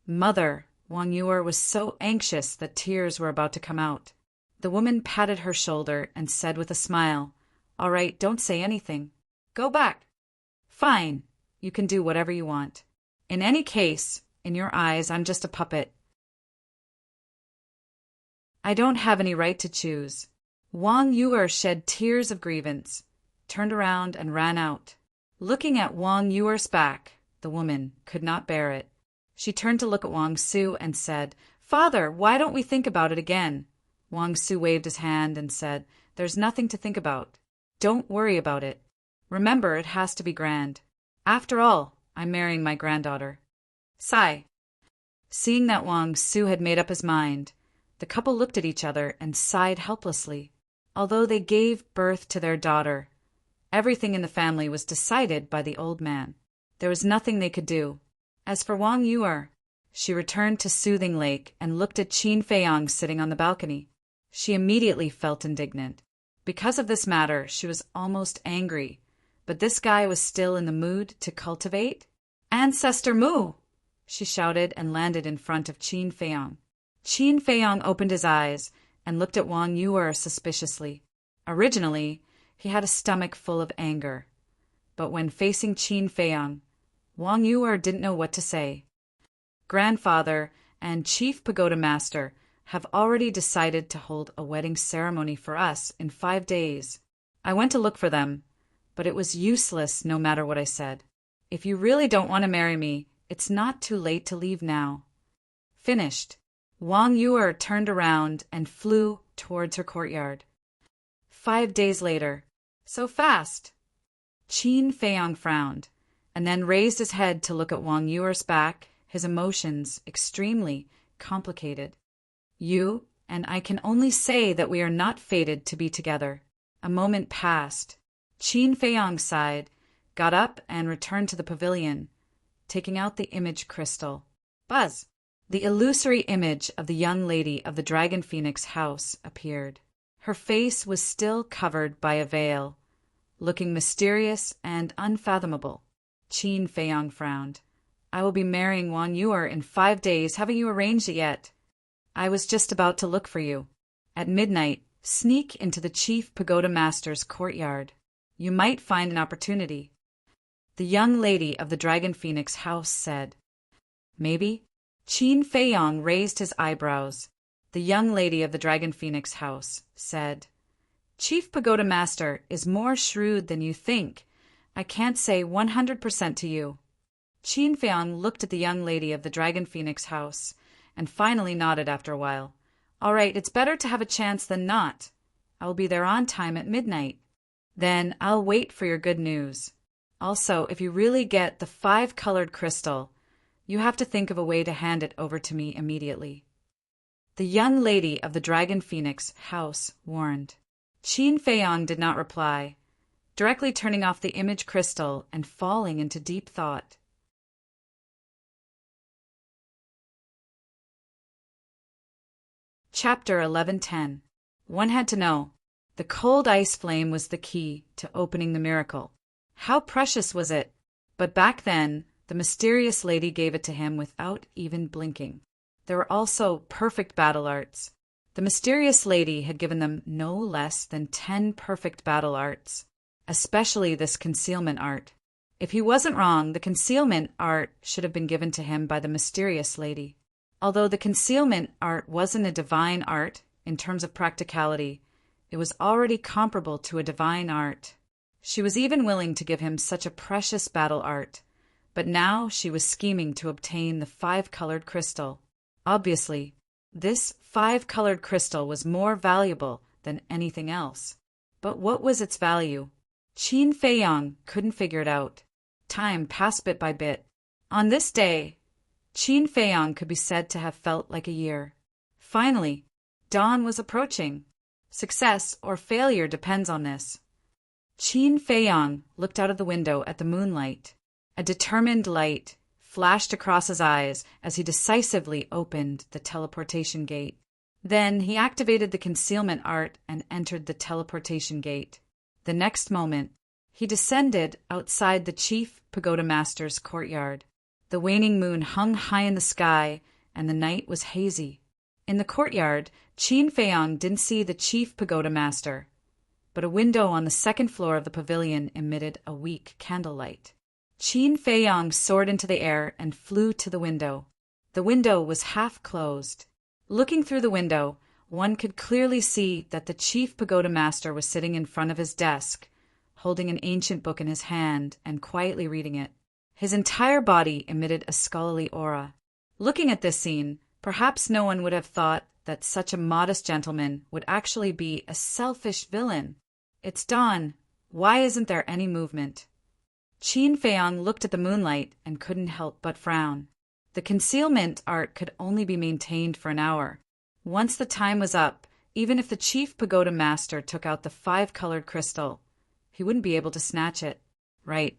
Mother, Wang Yu'er was so anxious that tears were about to come out. The woman patted her shoulder and said with a smile, All right, don't say anything. Go back. Fine, you can do whatever you want. In any case, in your eyes, I'm just a puppet. I don't have any right to choose. Wang Yu'er shed tears of grievance, turned around and ran out. Looking at Wang Yu'er's back, the woman could not bear it. She turned to look at Wang Su and said, Father, why don't we think about it again? Wang Su waved his hand and said, There's nothing to think about. Don't worry about it. Remember, it has to be grand. After all, I'm marrying my granddaughter. Sigh. Seeing that Wang Su had made up his mind, the couple looked at each other and sighed helplessly. Although they gave birth to their daughter, everything in the family was decided by the old man. There was nothing they could do. As for Wang Yu'er, she returned to Soothing Lake and looked at Qin Feiyang sitting on the balcony. She immediately felt indignant. Because of this matter, she was almost angry. But this guy was still in the mood to cultivate? Ancestor Mu! She shouted and landed in front of Qin Feiyang. Qin Feiyang opened his eyes and looked at Wang Yu'er suspiciously. Originally, he had a stomach full of anger. But when facing Qin Feiyang, Wang Yu'er didn't know what to say. Grandfather and Chief Pagoda Master have already decided to hold a wedding ceremony for us in 5 days. I went to look for them, but it was useless no matter what I said. If you really don't want to marry me, it's not too late to leave now. Finished. Wang Yu'er turned around and flew towards her courtyard. 5 days later. So fast. Qin Feiyang frowned, and then raised his head to look at Wang Yu'er's back, his emotions extremely complicated. You and I can only say that we are not fated to be together. A moment passed. Qin Feiyang sighed, got up and returned to the pavilion, taking out the image crystal. Buzz! The illusory image of the young lady of the Dragon Phoenix house appeared. Her face was still covered by a veil, looking mysterious and unfathomable. Qin Feiyong frowned. I will be marrying Wang Yuer in 5 days. Haven't you arranged it yet? I was just about to look for you. At midnight, sneak into the chief pagoda master's courtyard. You might find an opportunity. The young lady of the Dragon Phoenix house said. Maybe? Qin Feiyong raised his eyebrows. The young lady of the Dragon Phoenix house said. Chief Pagoda Master is more shrewd than you think. I can't say 100% to you. Qin Feiyong looked at the young lady of the Dragon Phoenix house and finally nodded after a while. All right, it's better to have a chance than not. I will be there on time at midnight. Then I'll wait for your good news. Also, if you really get the 5-colored crystal, you have to think of a way to hand it over to me immediately. The young lady of the Dragon Phoenix house warned. Qin Feiyong did not reply, directly turning off the image crystal and falling into deep thought. Chapter 11:10. One had to know. The cold ice flame was the key to opening the miracle. How precious was it? But back then, the mysterious lady gave it to him without even blinking. There were also perfect battle arts. The mysterious lady had given them no less than 10 perfect battle arts, especially this concealment art. If he wasn't wrong, the concealment art should have been given to him by the mysterious lady. Although the concealment art wasn't a divine art in terms of practicality, it was already comparable to a divine art. She was even willing to give him such a precious battle art, but now she was scheming to obtain the 5-colored crystal. Obviously, this 5-colored crystal was more valuable than anything else. But what was its value? Qin Feiyong couldn't figure it out. Time passed bit by bit. On this day, Qin Feiyong could be said to have felt like a year. Finally, dawn was approaching. Success or failure depends on this. Qin Feiyong looked out of the window at the moonlight. A determined light flashed across his eyes as he decisively opened the teleportation gate. Then he activated the concealment art and entered the teleportation gate. The next moment, he descended outside the chief pagoda master's courtyard. The waning moon hung high in the sky, and the night was hazy. In the courtyard, Qin Feiyong didn't see the chief pagoda master, but a window on the second floor of the pavilion emitted a weak candlelight. Qin Feiyong soared into the air and flew to the window. The window was half closed. Looking through the window, one could clearly see that the chief pagoda master was sitting in front of his desk, holding an ancient book in his hand and quietly reading it. His entire body emitted a scholarly aura. Looking at this scene, perhaps no one would have thought that such a modest gentleman would actually be a selfish villain. It's dawn. Why isn't there any movement? Qin Feiyong looked at the moonlight and couldn't help but frown. The concealment art could only be maintained for an hour. Once the time was up, even if the chief pagoda master took out the 5-colored crystal, he wouldn't be able to snatch it. Right.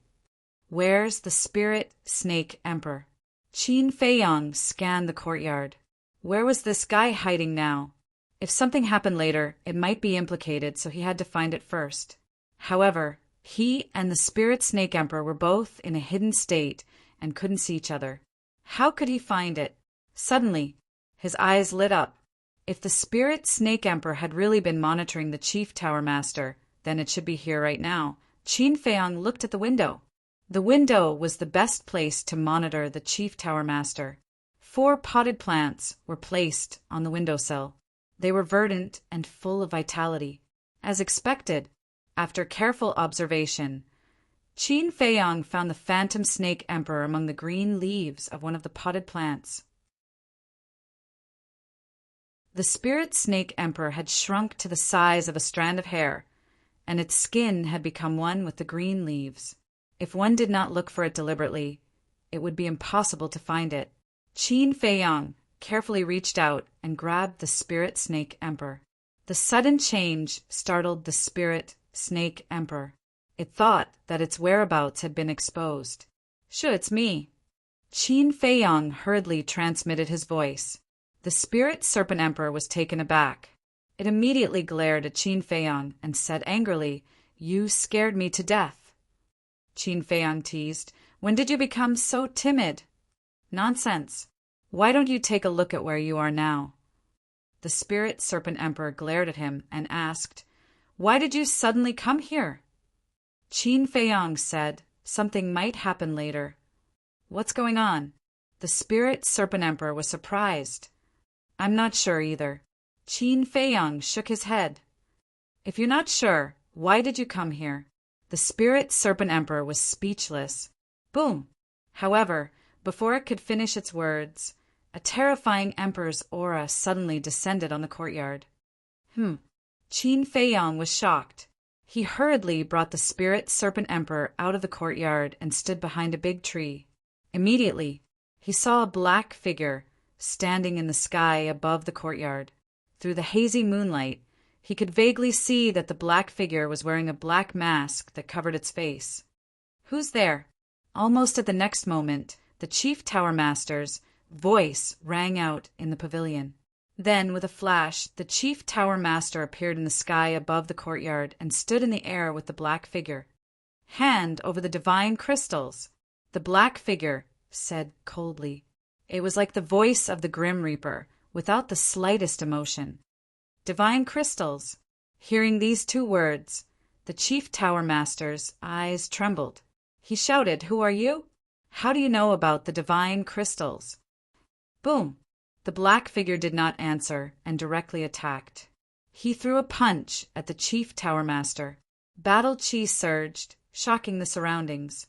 Where's the spirit snake emperor? Qin Feiyong scanned the courtyard. Where was this guy hiding now? If something happened later, it might be implicated, so he had to find it first. However, he and the Spirit Snake Emperor were both in a hidden state and couldn't see each other. How could he find it? Suddenly, his eyes lit up. If the Spirit Snake Emperor had really been monitoring the Chief Tower Master, then it should be here right now. Qin Feiyong looked at the window. The window was the best place to monitor the Chief Tower Master. 4 potted plants were placed on the windowsill. They were verdant and full of vitality. As expected, after careful observation, Qin Feiyong found the Phantom Snake Emperor among the green leaves of one of the potted plants. The Spirit Snake Emperor had shrunk to the size of a strand of hair, and its skin had become one with the green leaves. If one did not look for it deliberately, it would be impossible to find it. Qin Feiyong carefully reached out and grabbed the Spirit Snake Emperor. The sudden change startled the Spirit Snake Emperor. It thought that its whereabouts had been exposed. Sure, it's me. Qin Feiyong hurriedly transmitted his voice. The Spirit Serpent Emperor was taken aback. It immediately glared at Qin Feiyang and said angrily, "You scared me to death." Qin Feiyang teased, "When did you become so timid?" "Nonsense. Why don't you take a look at where you are now?" The Spirit Serpent Emperor glared at him and asked, "Why did you suddenly come here?" Qin Feiyang said, "Something might happen later." "What's going on?" The Spirit Serpent Emperor was surprised. "I'm not sure either." Qin Feiyang shook his head. "If you're not sure, why did you come here?" The Spirit Serpent Emperor was speechless. Boom! However, before it could finish its words, a terrifying emperor's aura suddenly descended on the courtyard. Qin Feiyang was shocked. He hurriedly brought the Spirit Serpent Emperor out of the courtyard and stood behind a big tree. Immediately, he saw a black figure standing in the sky above the courtyard. Through the hazy moonlight, he could vaguely see that the black figure was wearing a black mask that covered its face. "Who's there?" Almost at the next moment, the Chief Tower Master's voice rang out in the pavilion. Then, with a flash, the Chief Tower Master appeared in the sky above the courtyard and stood in the air with the black figure. "Hand over the divine crystals," the black figure said coldly. It was like the voice of the Grim Reaper, without the slightest emotion. "Divine crystals." Hearing these two words, the Chief Tower Master's eyes trembled. He shouted, "Who are you? How do you know about the divine crystals?" Boom! The black figure did not answer and directly attacked. He threw a punch at the Chief Tower Master. Battle chi surged, shocking the surroundings.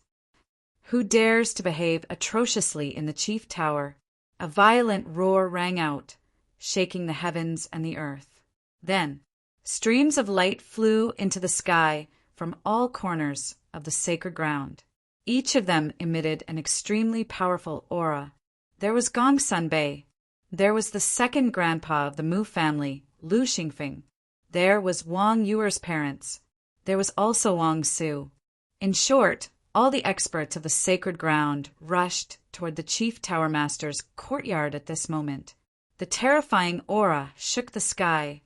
"Who dares to behave atrociously in the Chief Tower?" A violent roar rang out, shaking the heavens and the earth. Then, streams of light flew into the sky from all corners of the sacred ground. Each of them emitted an extremely powerful aura. There was Gongsun Bei. There was the second grandpa of the Mu family, Lu Xingfeng. There was Wang Yuer's parents. There was also Wang Su. In short, all the experts of the sacred ground rushed toward the Chief Tower Master's courtyard at this moment. The terrifying aura shook the sky.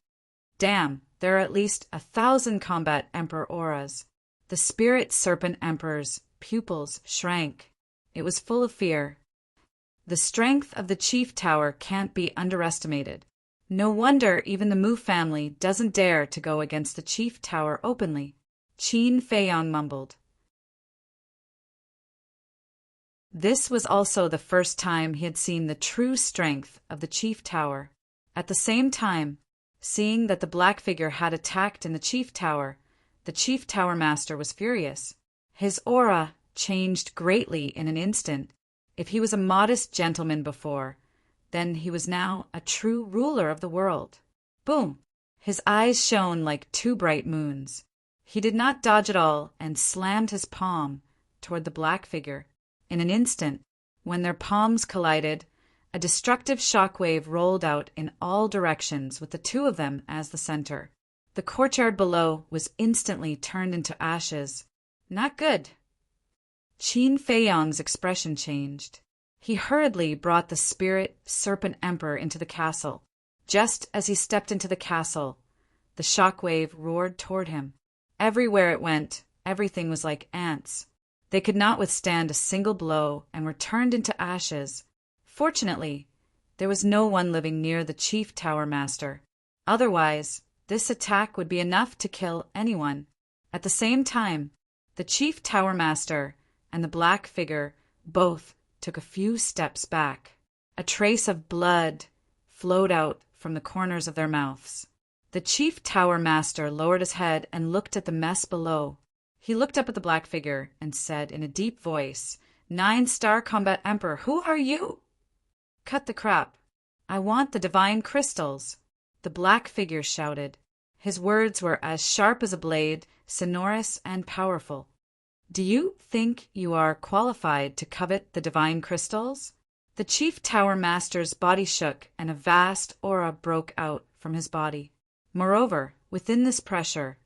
Damn, there are at least 1,000 combat emperor auras. The Spirit Serpent Emperor's pupils shrank. It was full of fear. The strength of the Chief Tower can't be underestimated. No wonder even the Mu family doesn't dare to go against the Chief Tower openly. Qin Feiyang mumbled. This was also the first time he had seen the true strength of the Chief Tower. At the same time, seeing that the black figure had attacked in the Chief Tower Master was furious. His aura changed greatly in an instant. If he was a modest gentleman before, then he was now a true ruler of the world. Boom! His eyes shone like two bright moons. He did not dodge at all and slammed his palm toward the black figure. In an instant, when their palms collided, a destructive shockwave rolled out in all directions with the two of them as the center. The courtyard below was instantly turned into ashes. Not good. Qin Feiyang's expression changed. He hurriedly brought the Spirit Serpent Emperor into the castle. Just as he stepped into the castle, the shockwave roared toward him. Everywhere it went, everything was like ants. They could not withstand a single blow and were turned into ashes. Fortunately, there was no one living near the Chief Tower Master. Otherwise, this attack would be enough to kill anyone. At the same time, the Chief Tower Master and the black figure both took a few steps back. A trace of blood flowed out from the corners of their mouths. The Chief Tower Master lowered his head and looked at the mess below. He looked up at the black figure and said in a deep voice, 9-star Combat Emperor, who are you? Cut the crap. I want the divine crystals. The black figure shouted. His words were as sharp as a blade, sonorous and powerful. Do you think you are qualified to covet the divine crystals? The Chief Tower Master's body shook and a vast aura broke out from his body. Moreover, within this pressure,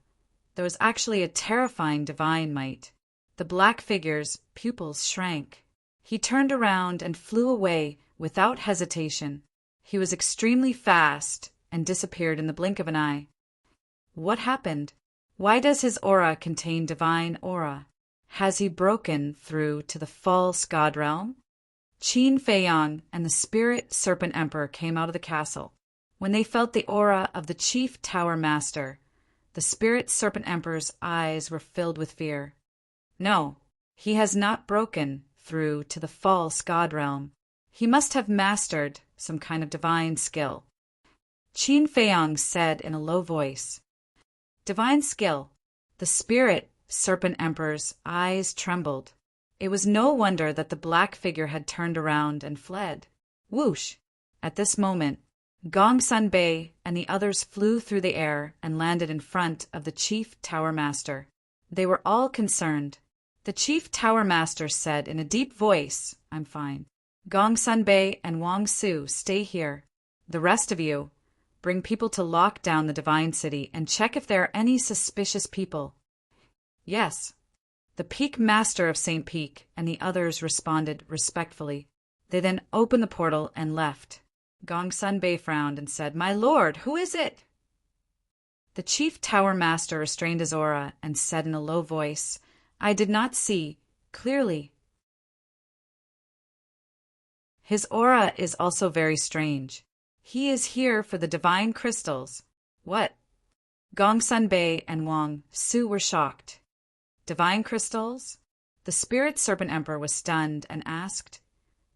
there was actually a terrifying divine might. The black figure's pupils shrank. He turned around and flew away without hesitation. He was extremely fast and disappeared in the blink of an eye. What happened? Why does his aura contain divine aura? Has he broken through to the false god realm? Qin Feiyang and the Spirit Serpent Emperor came out of the castle. When they felt the aura of the Chief Tower Master, the Spirit Serpent Emperor's eyes were filled with fear. No, he has not broken through to the false god realm. He must have mastered some kind of divine skill. Qin Feiyang said in a low voice. Divine skill. The Spirit Serpent Emperor's eyes trembled. It was no wonder that the black figure had turned around and fled. Whoosh! At this moment, Gong Sanbei and the others flew through the air and landed in front of the Chief Tower Master. They were all concerned. The Chief Tower Master said in a deep voice, I'm fine. Gong Sanbei and Wang Su, stay here. The rest of you, bring people to lock down the Divine City and check if there are any suspicious people. Yes. The Peak Master of St. Peak and the others responded respectfully. They then opened the portal and left. Gong Sanbei frowned and said, My lord, who is it? The Chief Tower Master restrained his aura and said in a low voice, I did not see clearly. His aura is also very strange. He is here for the divine crystals. What? Gong Sanbei and Wang Su were shocked. Divine crystals? The Spirit Serpent Emperor was stunned and asked,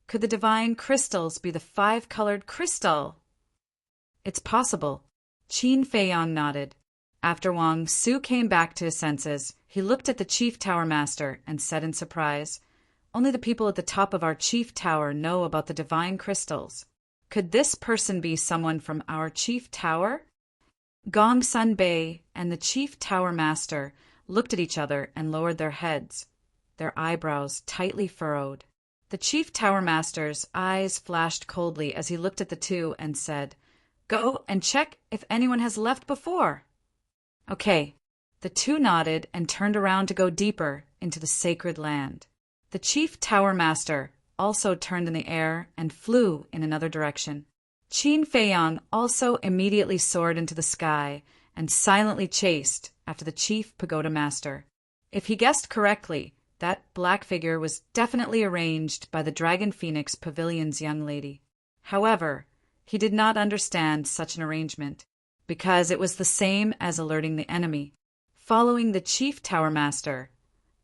Could the divine crystals be the 5-colored crystal? It's possible. Qin Feiyang nodded. After Wang Su came back to his senses, he looked at the Chief Tower Master and said in surprise, Only the people at the top of our Chief Tower know about the divine crystals. Could this person be someone from our Chief Tower? Gong Sanbei and the Chief Tower Master looked at each other and lowered their heads, their eyebrows tightly furrowed. The Chief Tower Master's eyes flashed coldly as he looked at the two and said, Go and check if anyone has left before. Okay. The two nodded and turned around to go deeper into the sacred land. The Chief Tower Master also turned in the air and flew in another direction. Qin Feiyang also immediately soared into the sky and silently chased after the Chief Pagoda Master. If he guessed correctly, that black figure was definitely arranged by the Dragon Phoenix Pavilion's young lady. However, he did not understand such an arrangement, because it was the same as alerting the enemy. Following the Chief Tower Master,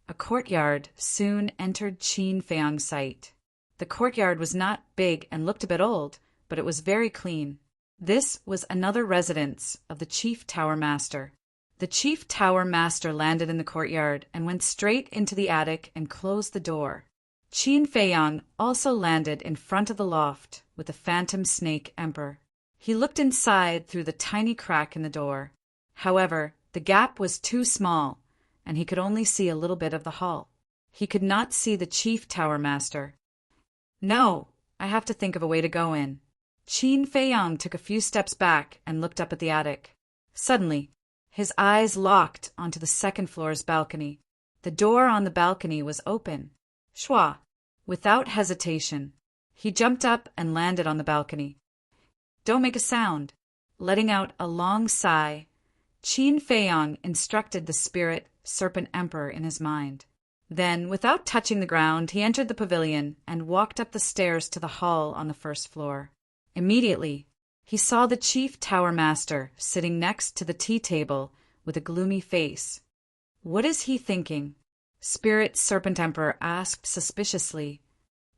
a courtyard soon entered Qin Feiyang's sight. The courtyard was not big and looked a bit old, but it was very clean. This was another residence of the Chief Tower Master. The Chief Tower Master landed in the courtyard and went straight into the attic and closed the door. Qin Feiyang also landed in front of the loft with the Phantom Snake Emperor. He looked inside through the tiny crack in the door. However, the gap was too small, and he could only see a little bit of the hall. He could not see the Chief Tower Master. No, I have to think of a way to go in. Qin Feiyang took a few steps back and looked up at the attic. Suddenly, his eyes locked onto the second floor's balcony. The door on the balcony was open. Shwa! Without hesitation, he jumped up and landed on the balcony. Don't make a sound. Letting out a long sigh, Qin Feiyang instructed the Spirit Serpent Emperor in his mind. Then, without touching the ground, he entered the pavilion and walked up the stairs to the hall on the first floor. Immediately, he saw the Chief Tower Master sitting next to the tea table with a gloomy face. What is he thinking? Spirit Serpent Emperor asked suspiciously.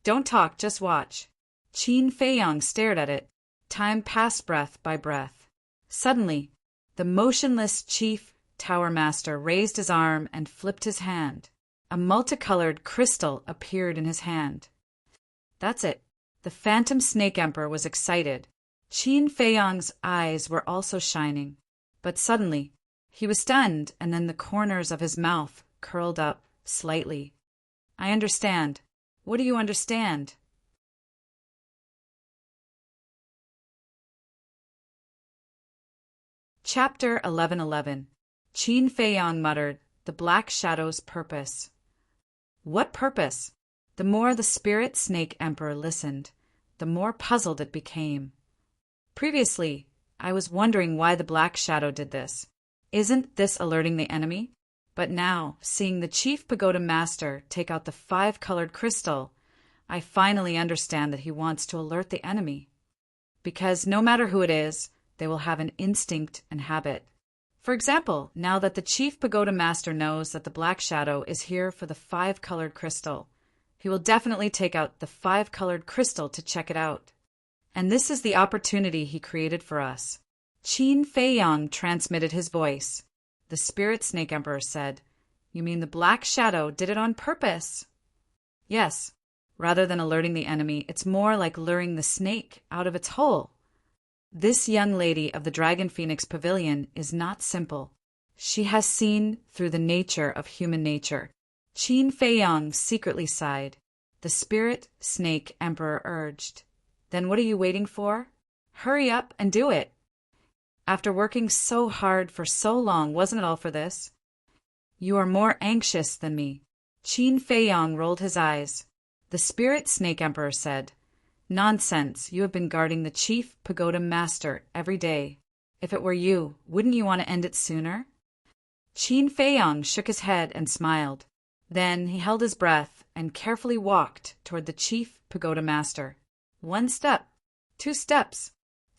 Don't talk, just watch. Qin Feiyang stared at it. Time passed breath by breath. Suddenly, the motionless Chief Tower Master raised his arm and flipped his hand. A multicolored crystal appeared in his hand. That's it. The Phantom Snake Emperor was excited. Qin Feiyang's eyes were also shining. But suddenly, he was stunned, and then the corners of his mouth curled up slightly. I understand. What do you understand? Chapter 1111. Qin Feiyang muttered, The Black Shadow's Purpose. What purpose? The more the Spirit Snake Emperor listened, the more puzzled it became. Previously, I was wondering why the Black Shadow did this. Isn't this alerting the enemy? But now, seeing the Chief Pagoda Master take out the 5-colored crystal, I finally understand that he wants to alert the enemy. Because no matter who it is, they will have an instinct and habit. For example, now that the Chief Pagoda Master knows that the Black Shadow is here for the 5-colored crystal, he will definitely take out the 5-colored crystal to check it out. And this is the opportunity he created for us. Qin Feiyang transmitted his voice. The Spirit Snake Emperor said, "You mean the Black Shadow did it on purpose?" Yes. Rather than alerting the enemy, it's more like luring the snake out of its hole. This young lady of the Dragon Phoenix Pavilion is not simple. She has seen through the nature of human nature. Qin Feiyang secretly sighed. The Spirit Snake Emperor urged, "Then what are you waiting for? Hurry up and do it. After working so hard for so long, wasn't it all for this?" "You are more anxious than me." Qin Feiyang rolled his eyes. The Spirit Snake Emperor said, "Nonsense, you have been guarding the Chief Pagoda Master every day. If it were you, wouldn't you want to end it sooner?" Qin Feiyang shook his head and smiled. Then he held his breath and carefully walked toward the Chief Pagoda Master. 1 step, 2 steps,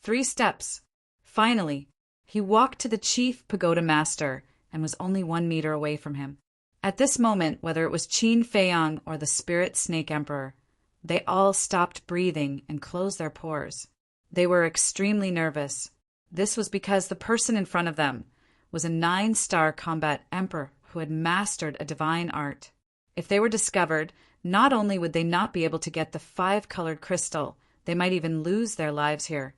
3 steps. Finally, he walked to the Chief Pagoda Master and was only 1 meter away from him. At this moment, whether it was Qin Feiyang or the Spirit Snake Emperor, they all stopped breathing and closed their pores. They were extremely nervous. This was because the person in front of them was a 9-star combat emperor who had mastered a divine art. If they were discovered, not only would they not be able to get the 5-colored crystal, they might even lose their lives here.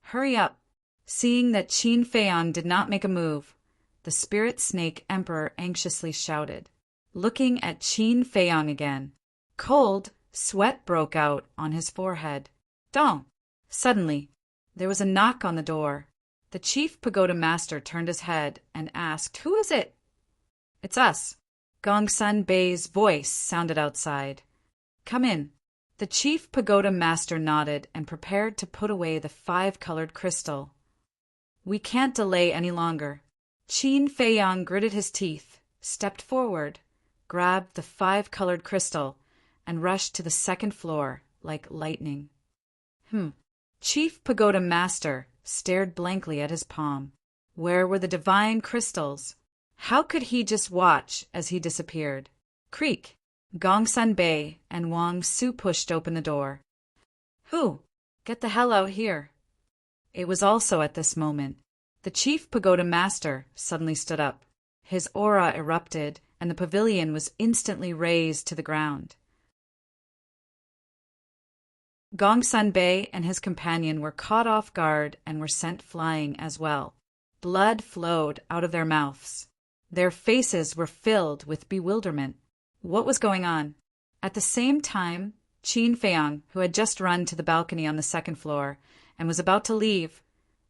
"Hurry up." Seeing that Qin Feiyang did not make a move, the Spirit Snake Emperor anxiously shouted. Looking at Qin Feiyang again, cold sweat broke out on his forehead. Dong! Suddenly, there was a knock on the door. The Chief Pagoda Master turned his head and asked, "Who is it?" "It's us." Gongsun Bei's voice sounded outside. "Come in." The Chief Pagoda Master nodded and prepared to put away the 5-colored crystal. "We can't delay any longer." Qin Feiyang gritted his teeth, stepped forward, grabbed the 5-colored crystal, and rushed to the 2nd floor like lightning. Chief Pagoda Master stared blankly at his palm. Where were the divine crystals? How could he just watch as he disappeared? Creak! Gongsun Bei and Wang Su pushed open the door. "Who? Get the hell out here." It was also at this moment the Chief Pagoda Master suddenly stood up. His aura erupted, and the pavilion was instantly razed to the ground. Gongsun Bei and his companion were caught off guard and were sent flying as well. Blood flowed out of their mouths. Their faces were filled with bewilderment. What was going on? At the same time, Qin Feiyang, who had just run to the balcony on the 2nd floor and was about to leave,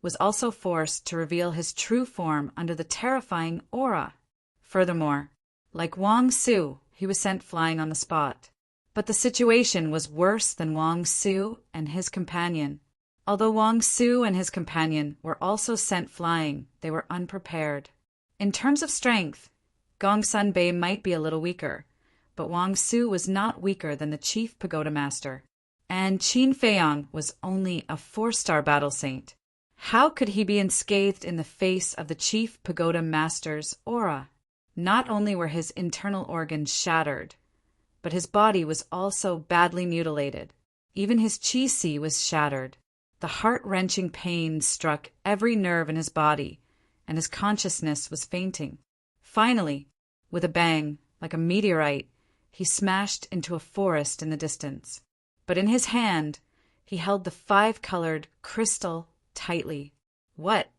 was also forced to reveal his true form under the terrifying aura. Furthermore, like Wang Su, he was sent flying on the spot. But the situation was worse than Wang Su and his companion. Although Wang Su and his companion were also sent flying, they were unprepared. In terms of strength, Gongsun Bei might be a little weaker, but Wang Su was not weaker than the Chief Pagoda Master. And Qin Feiyang was only a 4-star battle saint. How could he be unscathed in the face of the Chief Pagoda Master's aura? Not only were his internal organs shattered, but his body was also badly mutilated. Even his qi was shattered. The heart-wrenching pain struck every nerve in his body, and his consciousness was fainting. Finally, with a bang, like a meteorite, he smashed into a forest in the distance. But in his hand, he held the 5-colored crystal tightly. What?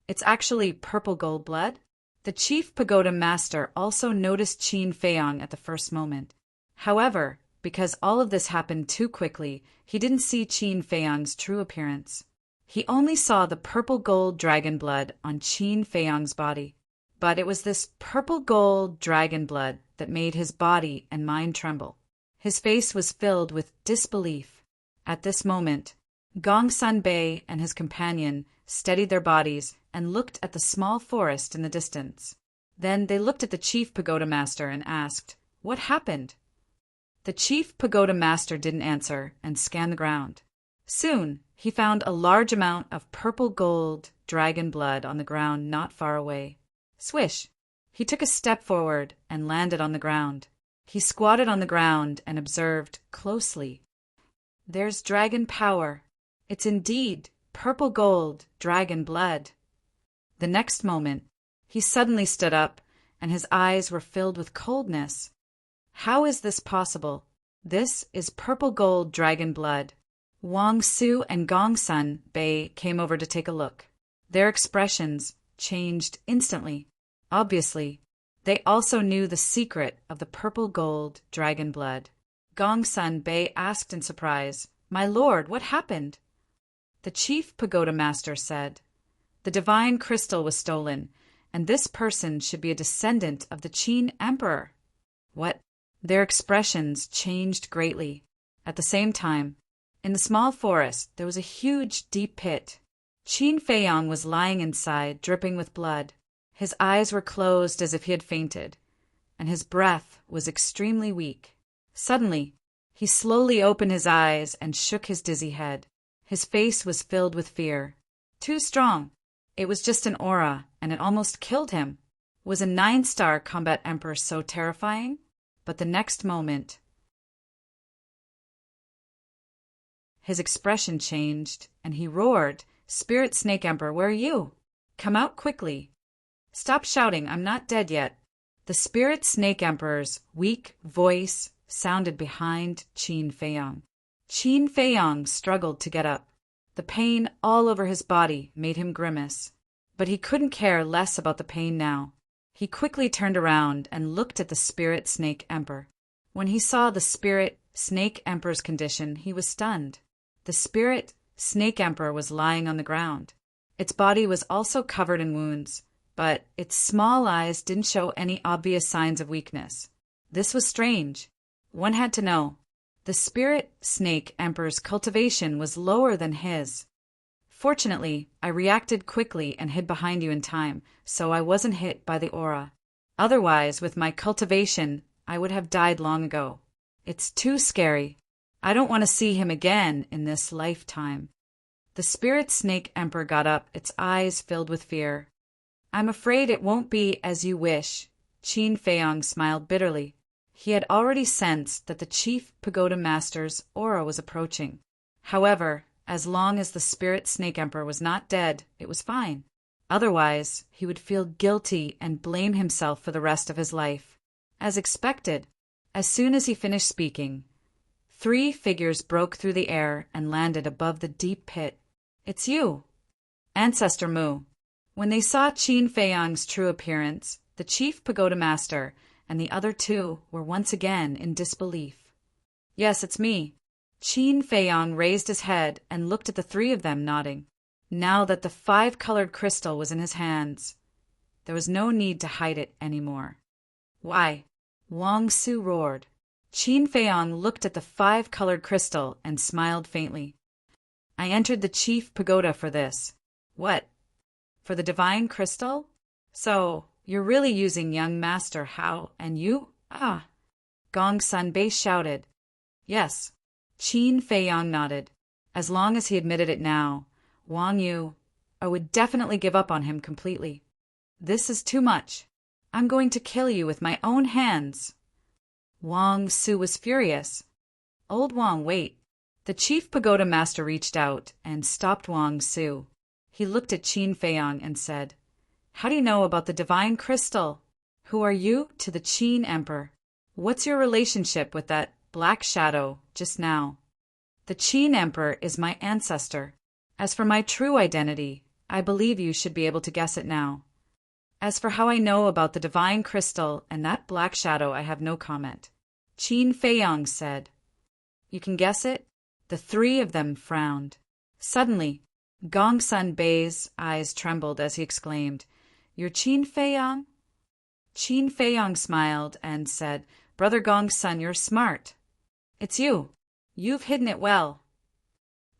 It's actually purple gold blood? The Chief Pagoda Master also noticed Qin Feiyang at the first moment. However, because all of this happened too quickly, he didn't see Qin Feiyang's true appearance. He only saw the purple gold dragon blood on Qin Feiyang's body. But it was this purple gold dragon blood that made his body and mind tremble. His face was filled with disbelief. At this moment, Gongsun Bei and his companion steadied their bodies and looked at the small forest in the distance. Then they looked at the chief pagoda master and asked, "What happened?" The chief pagoda master didn't answer and scanned the ground. Soon, he found a large amount of purple gold dragon blood on the ground not far away. Swish! He took a step forward and landed on the ground. He squatted on the ground and observed closely. There's dragon power. It's indeed purple gold dragon blood. The next moment, he suddenly stood up, and his eyes were filled with coldness. How is this possible? This is purple gold dragon blood. Wang Su and Gongsun Bei came over to take a look. Their expressions changed instantly. Obviously, they also knew the secret of the purple gold dragon blood. Gongsun Bei asked in surprise, "My lord, what happened?" The chief pagoda master said, "The divine crystal was stolen, and this person should be a descendant of the Qin emperor." What? Their expressions changed greatly. At the same time, in the small forest, there was a huge, deep pit. Qin Feiyang was lying inside, dripping with blood. His eyes were closed as if he had fainted, and his breath was extremely weak. Suddenly, he slowly opened his eyes and shook his dizzy head. His face was filled with fear. Too strong. It was just an aura, and it almost killed him. Was a 9-star combat emperor so terrifying? But the next moment, his expression changed, and he roared, "Spirit Snake Emperor, where are you? Come out quickly." "Stop shouting, I'm not dead yet." The Spirit Snake Emperor's weak voice sounded behind Qin Feiyang. Qin Feiyang struggled to get up. The pain all over his body made him grimace. But he couldn't care less about the pain now. He quickly turned around and looked at the Spirit Snake Emperor. When he saw the Spirit Snake Emperor's condition, he was stunned. The Spirit Snake Emperor was lying on the ground. Its body was also covered in wounds, but its small eyes didn't show any obvious signs of weakness. This was strange. One had to know. The Spirit Snake Emperor's cultivation was lower than his. Fortunately, I reacted quickly and hid behind you in time, so I wasn't hit by the aura. Otherwise, with my cultivation, I would have died long ago. It's too scary. I don't want to see him again in this lifetime. The Spirit Snake Emperor got up, its eyes filled with fear. "I'm afraid it won't be as you wish." Qin Feiyang smiled bitterly. He had already sensed that the Chief Pagoda Master's aura was approaching. However, as long as the Spirit Snake Emperor was not dead, it was fine. Otherwise, he would feel guilty and blame himself for the rest of his life. As expected, as soon as he finished speaking, 3 figures broke through the air and landed above the deep pit. "It's you, Ancestor Mu." When they saw Qin Feiyang's true appearance, the Chief Pagoda Master and the other 2 were once again in disbelief. "Yes, it's me." Qin Feiyang raised his head and looked at the 3 of them, nodding. Now that the 5-colored crystal was in his hands, there was no need to hide it anymore. "Why?" Wang Su roared. Qin Feiyang looked at the 5-colored crystal and smiled faintly. "I entered the Chief Pagoda for this." "What? For the divine crystal? So, you're really using young Master Hao and you? Ah!" Gongsun Bei shouted. "Yes." Qin Feiyang nodded. As long as he admitted it now, Wang Yu would definitely give up on him completely. "This is too much. I'm going to kill you with my own hands." Wang Su was furious. "Old Wang, wait." The Chief Pagoda Master reached out and stopped Wang Su. He looked at Qin Feiyang and said, "How do you know about the divine crystal? Who are you to the Qin Emperor? What's your relationship with that black shadow just now?" "The Qin Emperor is my ancestor. As for my true identity, I believe you should be able to guess it now. As for how I know about the divine crystal and that black shadow, I have no comment." Qin Feiyang said. "You can guess it?" The 3 of them frowned. Suddenly, Gongsun Bei's eyes trembled as he exclaimed, "You're Qin Feiyang?" Qin Feiyang smiled and said, "Brother Gongsun, you're smart. It's you. You've hidden it well."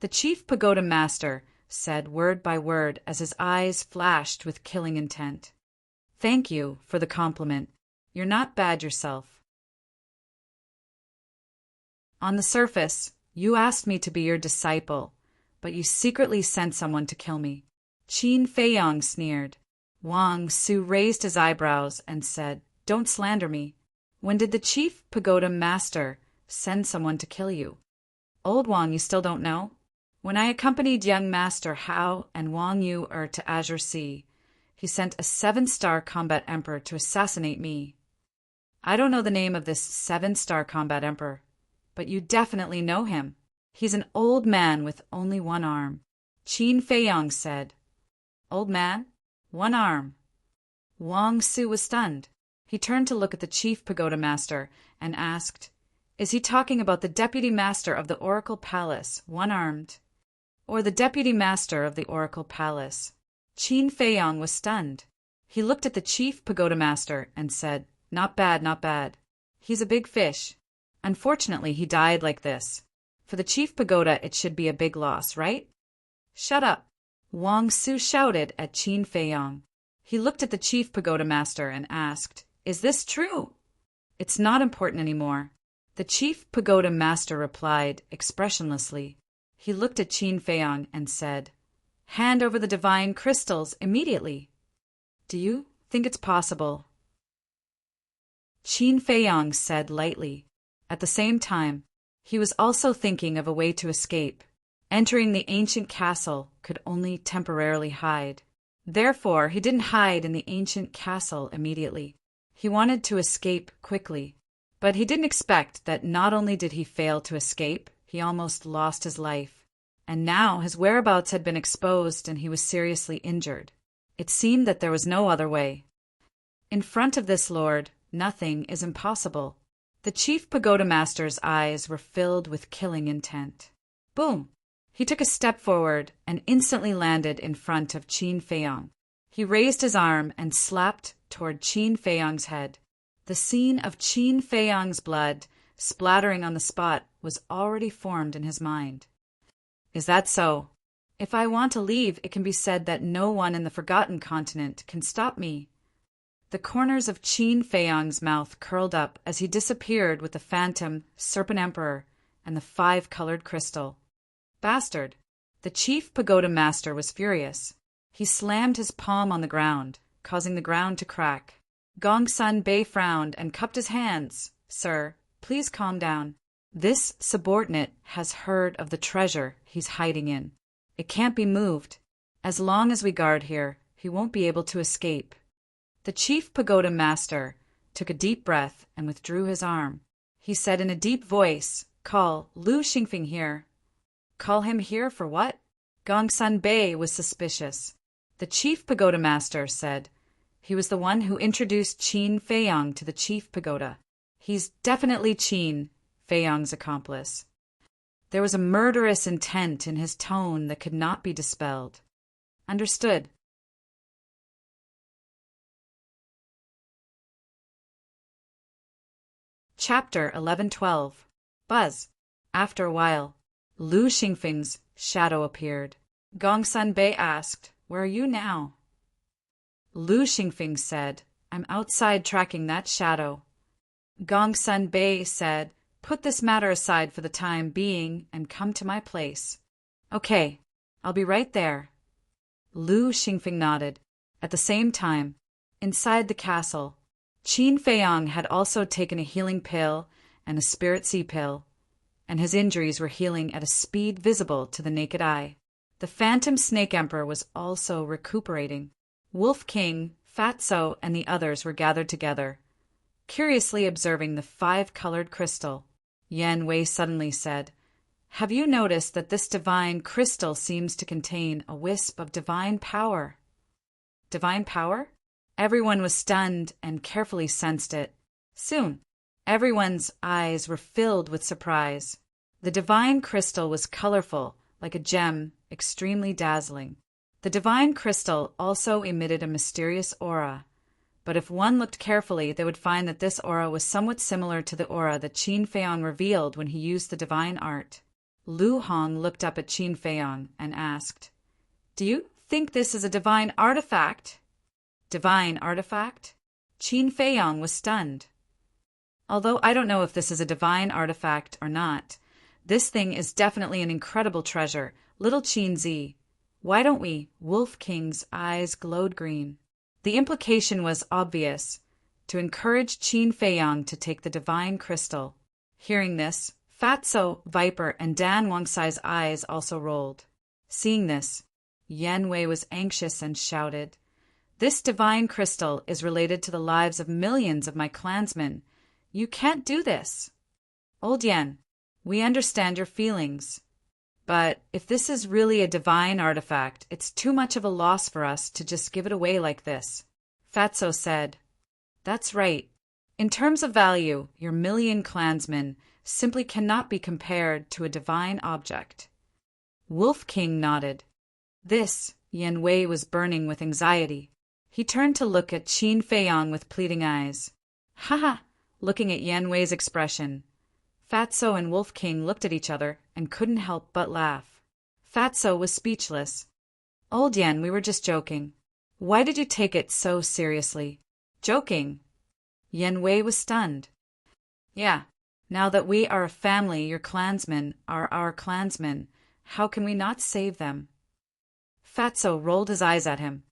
The chief pagoda master said word by word as his eyes flashed with killing intent. Thank you for the compliment. You're not bad yourself. On the surface, you asked me to be your disciple, but you secretly sent someone to kill me. Qin Feiyang sneered. Wang Su raised his eyebrows and said, Don't slander me. When did the chief pagoda master send someone to kill you? Old Wang, you still don't know? When I accompanied young master Hao and Wang Yu to Azure Sea, he sent a 7-star combat emperor to assassinate me. I don't know the name of this 7-star combat emperor, but you definitely know him. He's an old man with only one arm. Qin Feiyang said. Old man? One arm. Wang Su was stunned. He turned to look at the chief pagoda master and asked, Is he talking about the deputy master of the Oracle Palace, one-armed, or the deputy master of the Oracle Palace? Qin Feiyang was stunned. He looked at the chief pagoda master and said, Not bad, not bad. He's a big fish. Unfortunately, he died like this. For the chief pagoda, it should be a big loss, right? Shut up, Wang Su shouted at Qin Feiyang. He looked at the chief pagoda master and asked, Is this true? It's not important anymore. The chief pagoda master replied expressionlessly. He looked at Qin Feiyang and said, Hand over the divine crystals immediately. Do you think it's possible? Qin Feiyang said lightly. At the same time, he was also thinking of a way to escape. Entering the ancient castle could only temporarily hide. Therefore, he didn't hide in the ancient castle immediately. He wanted to escape quickly. But he didn't expect that not only did he fail to escape, he almost lost his life. And now his whereabouts had been exposed and he was seriously injured. It seemed that there was no other way. In front of this lord, nothing is impossible. The chief pagoda master's eyes were filled with killing intent. Boom! He took a step forward and instantly landed in front of Qin Feiyang. He raised his arm and slapped toward Qin Feiyang's head. The scene of Qin Feiyang's blood splattering on the spot was already formed in his mind. Is that so? If I want to leave, it can be said that no one in the Forgotten Continent can stop me. The corners of Qin Feiyang's mouth curled up as he disappeared with the phantom Serpent Emperor and the 5-colored crystal. Bastard! The chief pagoda master was furious. He slammed his palm on the ground, causing the ground to crack. Gongsun Bei frowned and cupped his hands. Sir, please calm down. This subordinate has heard of the treasure he's hiding in. It can't be moved. As long as we guard here, he won't be able to escape. The chief pagoda master took a deep breath and withdrew his arm. He said in a deep voice, Call Lu Xingfeng here. Call him here for what? Gongsun Bei was suspicious. The chief pagoda master said, He was the one who introduced Qin Feiyang to the chief pagoda. He's definitely Qin Feiyang's accomplice. There was a murderous intent in his tone that could not be dispelled. Understood. Chapter 11-12. Buzz. After a while, Lu Xingfeng's shadow appeared. Gongsun Bei asked, Where are you now? Lu Xingfeng said, I'm outside tracking that shadow. Gongsun Bei said, Put this matter aside for the time being and come to my place. Okay, I'll be right there. Lu Xingfeng nodded. At the same time, inside the castle, Qin Feiyang had also taken a healing pill and a spirit sea pill, and his injuries were healing at a speed visible to the naked eye. The Phantom Snake Emperor was also recuperating. Wolf King, Fatso, and the others were gathered together, curiously observing the 5-colored crystal. Yan Wei suddenly said, Have you noticed that this divine crystal seems to contain a wisp of divine power? Divine power? Everyone was stunned and carefully sensed it. Soon, everyone's eyes were filled with surprise. The divine crystal was colorful, like a gem, extremely dazzling. The divine crystal also emitted a mysterious aura, but if one looked carefully, they would find that this aura was somewhat similar to the aura that Qin Feiyang revealed when he used the divine art. Lu Hong looked up at Qin Feiyang and asked, "Do you think this is a divine artifact?" Divine artifact? Qin Feiyang was stunned. "Although I don't know if this is a divine artifact or not, this thing is definitely an incredible treasure. Little Qin Zi, why don't we?" Wolf King's eyes glowed green. The implication was obvious, to encourage Qin Feiyang to take the divine crystal. Hearing this, Fatso, Viper, and Dan Wangsai's eyes also rolled. Seeing this, Yan Wei was anxious and shouted, "This divine crystal is related to the lives of millions of my clansmen. You can't do this." "Old Yan, we understand your feelings. But if this is really a divine artifact, it's too much of a loss for us to just give it away like this," Fatso said. "That's right. In terms of value, your million clansmen simply cannot be compared to a divine object." Wolf King nodded. This, Yan Wei was burning with anxiety. He turned to look at Qin Feiyang with pleading eyes. "Haha!" Looking at Yan Wei's expression, Fatso and Wolf King looked at each other and couldn't help but laugh. Fatso was speechless. "Old Yan, we were just joking. Why did you take it so seriously?" "Joking?" Yan Wei was stunned. "Yeah. Now that we are a family, your clansmen are our clansmen. How can we not save them?" Fatso rolled his eyes at him.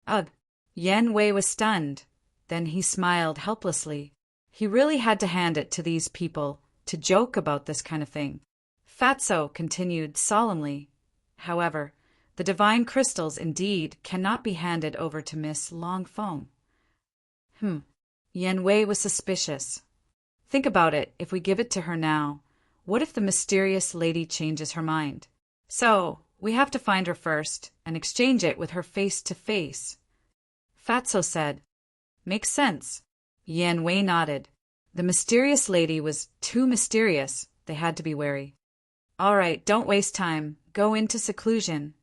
"Ugh." Yan Wei was stunned. Then he smiled helplessly. He really had to hand it to these people to joke about this kind of thing. Fatso continued solemnly, "However, the divine crystals indeed cannot be handed over to Miss Longfeng." Yan Wei was suspicious. "Think about it. If we give it to her now, what if the mysterious lady changes her mind? So, we have to find her first and exchange it with her face to face." Fatso said, "Makes sense." Yan Wei nodded. The mysterious lady was too mysterious. They had to be wary. "All right, don't waste time. Go into seclusion."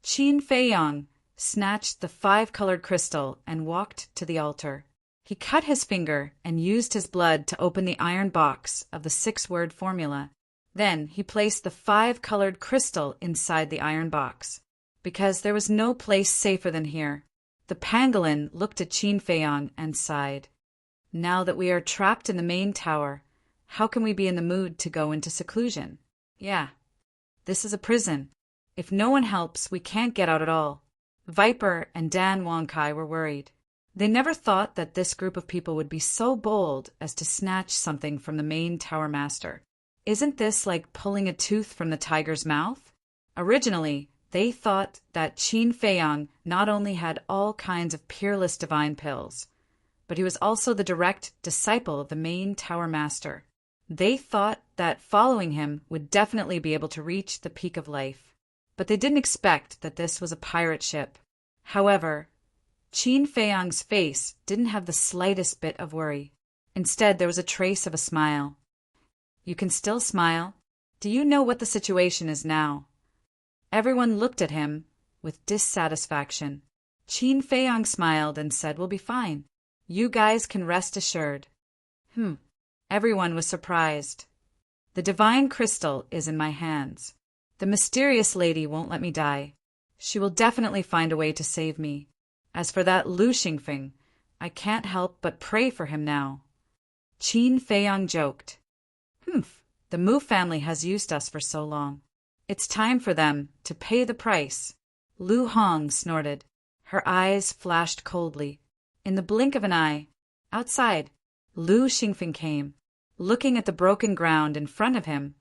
Qin Feiyang snatched the 5-colored crystal and walked to the altar. He cut his finger and used his blood to open the iron box of the 6-word formula. Then he placed the 5-colored crystal inside the iron box. Because there was no place safer than here, the pangolin looked at Qin Feiyang and sighed. "Now that we are trapped in the main tower, how can we be in the mood to go into seclusion? Yeah, this is a prison. If no one helps, we can't get out at all." Viper and Dan Wangkai were worried. They never thought that this group of people would be so bold as to snatch something from the main tower master. Isn't this like pulling a tooth from the tiger's mouth? Originally, they thought that Qin Feiyang not only had all kinds of peerless divine pills, but he was also the direct disciple of the main tower master. They thought that following him would definitely be able to reach the peak of life. But they didn't expect that this was a pirate ship. However, Qin Feiyang's face didn't have the slightest bit of worry. Instead, there was a trace of a smile. "You can still smile. Do you know what the situation is now?" Everyone looked at him with dissatisfaction. Qin Feiyang smiled and said, "We'll be fine. You guys can rest assured." Everyone was surprised. "The divine crystal is in my hands. The mysterious lady won't let me die. She will definitely find a way to save me. As for that Lu Xingfeng, I can't help but pray for him now." Qin Feiyang joked. The Mu family has used us for so long. It's time for them to pay the price." Lu Hong snorted. Her eyes flashed coldly. In the blink of an eye, outside, Lu Xingfeng came. Looking at the broken ground in front of him,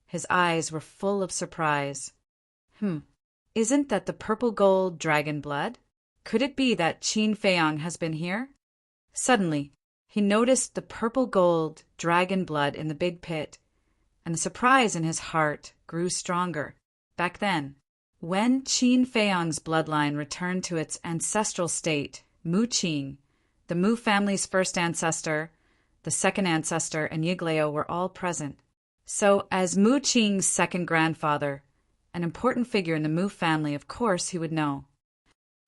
his eyes were full of surprise. Isn't that the purple gold dragon blood? Could it be that Qin Feiyang has been here?" Suddenly, he noticed the purple gold dragon blood in the big pit, and the surprise in his heart grew stronger. Back then, when Qin Feiyang's bloodline returned to its ancestral state, Mu Qing, the Mu family's first ancestor, the second ancestor, and Yiglao were all present. So, as Mu Qing's second grandfather, an important figure in the Mu family, of course he would know.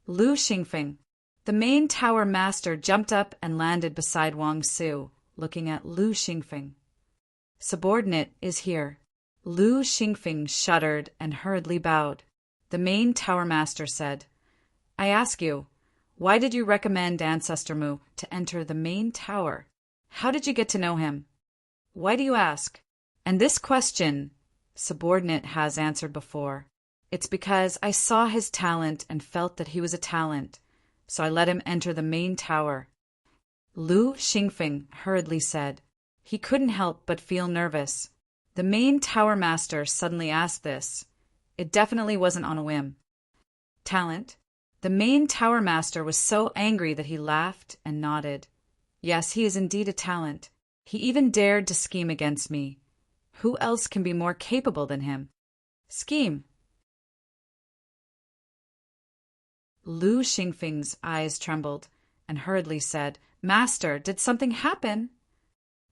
Lu Xingfeng, the main tower master, jumped up and landed beside Wang Su, looking at Lu Xingfeng. Subordinate is here. Lu Xingfeng shuddered and hurriedly bowed. The main tower master said, I ask you, why did you recommend Ancestor Mu to enter the main tower? How did you get to know him? Why do you ask? And this question, Subordinate has answered before. It's because I saw his talent and felt that he was a talent, so I let him enter the main tower. Lu Xingfeng hurriedly said. He couldn't help but feel nervous. The main tower master suddenly asked this. It definitely wasn't on a whim. Talent? The main tower master was so angry that he laughed and nodded. Yes, he is indeed a talent. He even dared to scheme against me. Who else can be more capable than him? Scheme. Lu Xingfeng's eyes trembled and hurriedly said, Master, did something happen?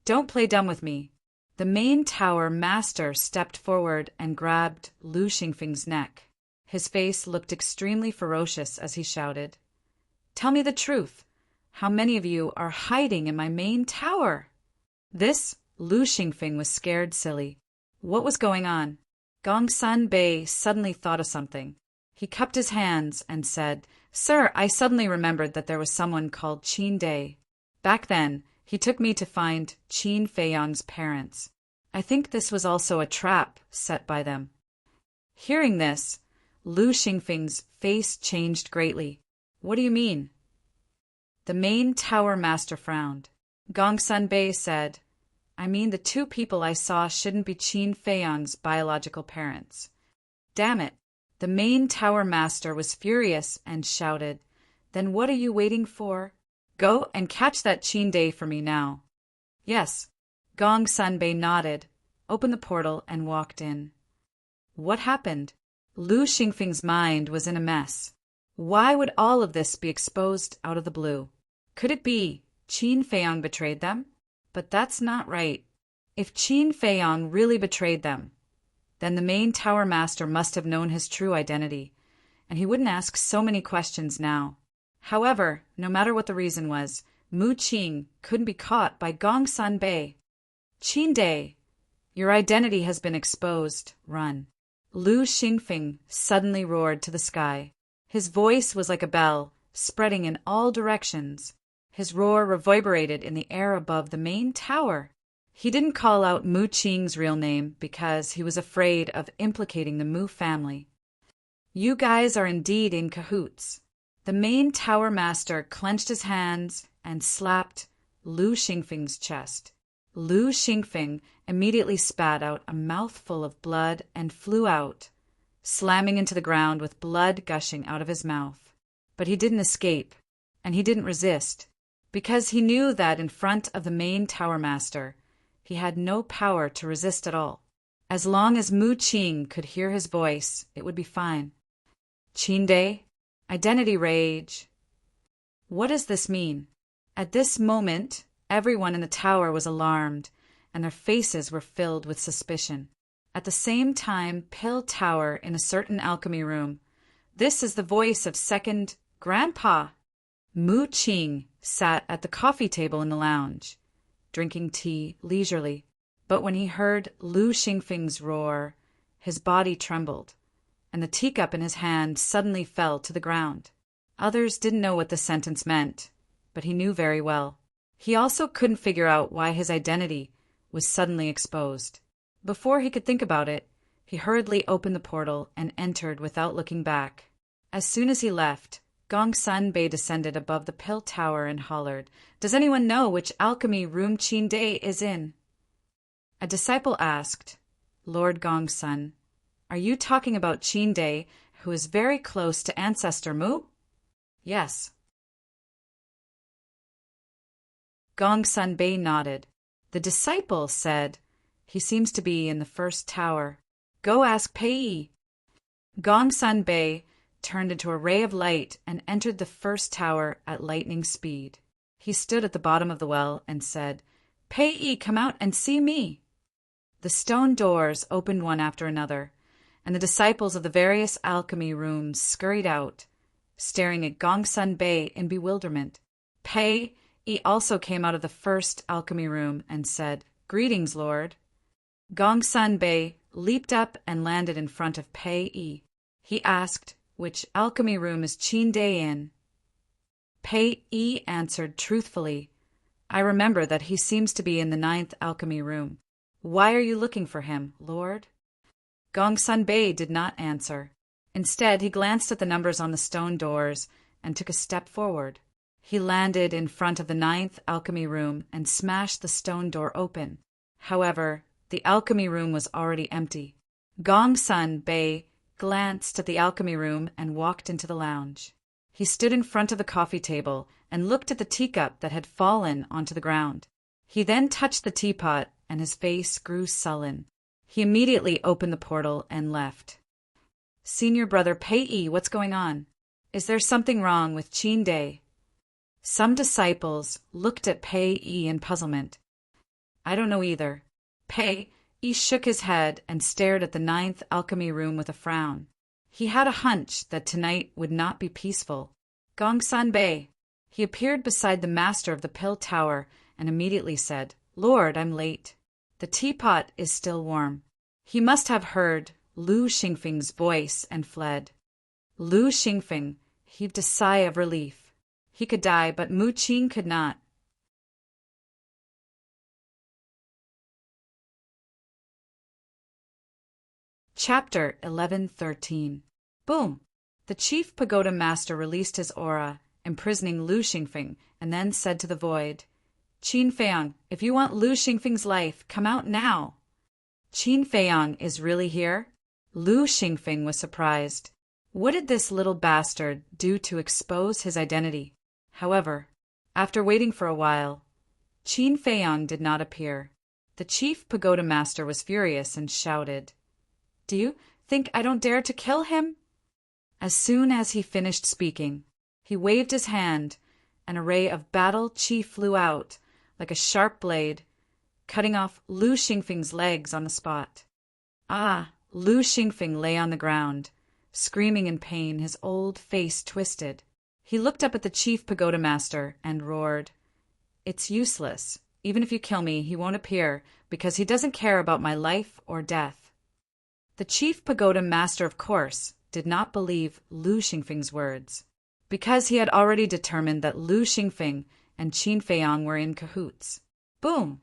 Don't play dumb with me. The main tower master stepped forward and grabbed Lu Xingfeng's neck. His face looked extremely ferocious as he shouted, Tell me the truth. How many of you are hiding in my main tower? Lu Xingfeng was scared silly. What was going on? Gongsun Bei suddenly thought of something. He cupped his hands and said, Sir, I suddenly remembered that there was someone called Qin Dai. Back then, he took me to find Qin Feiyang's parents. I think this was also a trap set by them. Hearing this, Lu Xingfeng's face changed greatly. What do you mean? The main tower master frowned. Gongsun Bei said, I mean the two people I saw shouldn't be Qin Feiyang's biological parents. Damn it. The main tower master was furious and shouted, Then what are you waiting for? Go and catch that Qin Dai for me now. Yes. Gongsun Bei nodded, opened the portal and walked in. What happened? Lu Xingfeng's mind was in a mess. Why would all of this be exposed out of the blue? Could it be Qin Feiyang betrayed them? But that's not right. If Qin Feiyang really betrayed them, then the main tower master must have known his true identity, and he wouldn't ask so many questions now. However, no matter what the reason was, Mu Qing couldn't be caught by Gongsun Bei. Qin Dai, your identity has been exposed. Run. Lu Xingfeng suddenly roared to the sky. His voice was like a bell, spreading in all directions. His roar reverberated in the air above the main tower. He didn't call out Mu Qing's real name because he was afraid of implicating the Mu family. You guys are indeed in cahoots. The main tower master clenched his hands and slapped Lu Xingfeng's chest. Lu Xingfeng immediately spat out a mouthful of blood and flew out, slamming into the ground with blood gushing out of his mouth. But he didn't escape, and he didn't resist, because he knew that in front of the main tower master, he had no power to resist at all. As long as Mu Qing could hear his voice, it would be fine. Qin Dai, identity rage. What does this mean? At this moment, everyone in the tower was alarmed, and their faces were filled with suspicion. At the same time, Pill Tower in a certain alchemy room. This is the voice of second Grandpa. Mu Qing sat at the coffee table in the lounge, drinking tea leisurely. But when he heard Lu Xingfeng's roar, his body trembled, and the teacup in his hand suddenly fell to the ground. Others didn't know what the sentence meant, but he knew very well. He also couldn't figure out why his identity was suddenly exposed. Before he could think about it, he hurriedly opened the portal and entered without looking back. As soon as he left, Gongsun Bei descended above the Pill Tower and hollered, Does anyone know which alchemy room Qin Dai is in? A disciple asked, Lord Gongsun, are you talking about Qin Dai, who is very close to Ancestor Mu? Yes. Gongsun Bei nodded. The disciple said, He seems to be in the first tower. Go ask Pei. Gongsun Bei turned into a ray of light and entered the first tower at lightning speed. He stood at the bottom of the well and said, Pei, come out and see me. The stone doors opened one after another, and the disciples of the various alchemy rooms scurried out, staring at Gongsun Bei in bewilderment. Pei also came out of the first alchemy room and said, Greetings, Lord. Gongsun Bei leaped up and landed in front of Pei Yi. He asked, "Which alchemy room is Qin Dai in?" Pei Yi answered truthfully, "I remember that he seems to be in the 9th alchemy room. Why are you looking for him, Lord?" Gongsun Bei did not answer. Instead, he glanced at the numbers on the stone doors and took a step forward. He landed in front of the 9th alchemy room and smashed the stone door open. However, the alchemy room was already empty. Gongsun Bei glanced at the alchemy room and walked into the lounge. He stood in front of the coffee table and looked at the teacup that had fallen onto the ground. He then touched the teapot and his face grew sullen. He immediately opened the portal and left. "Senior brother Pei Yi, what's going on? Is there something wrong with Qin Dai?" Some disciples looked at Pei Yi in puzzlement. "I don't know either." Pei Yi shook his head and stared at the 9th alchemy room with a frown. He had a hunch that tonight would not be peaceful. Gongsun Bei. He appeared beside the master of the Pill Tower and immediately said, "Lord, I'm late. The teapot is still warm." He must have heard Lu Xingfeng's voice and fled. Lu Xingfeng heaved a sigh of relief. He could die, but Mu Qin could not. Chapter 11:13. Boom! The chief pagoda master released his aura, imprisoning Lu Xingfeng, and then said to the void, "Qin Feiyang, if you want Lu Xingfeng's life, come out now." "Qin Feiyang is really here?" Lu Xingfeng was surprised. What did this little bastard do to expose his identity? However, after waiting for a while, Qin Feiyang did not appear. The chief pagoda master was furious and shouted, "Do you think I don't dare to kill him?" As soon as he finished speaking, he waved his hand, and a ray of battle chi flew out like a sharp blade, cutting off Lu Xingfeng's legs on the spot. Lu Xingfeng lay on the ground, screaming in pain, his old face twisted. He looked up at the chief pagoda master and roared, "It's useless. Even if you kill me, he won't appear because he doesn't care about my life or death." The chief pagoda master, of course, did not believe Lu Xingfeng's words, because he had already determined that Lu Xingfeng and Qin Feiyang were in cahoots. Boom!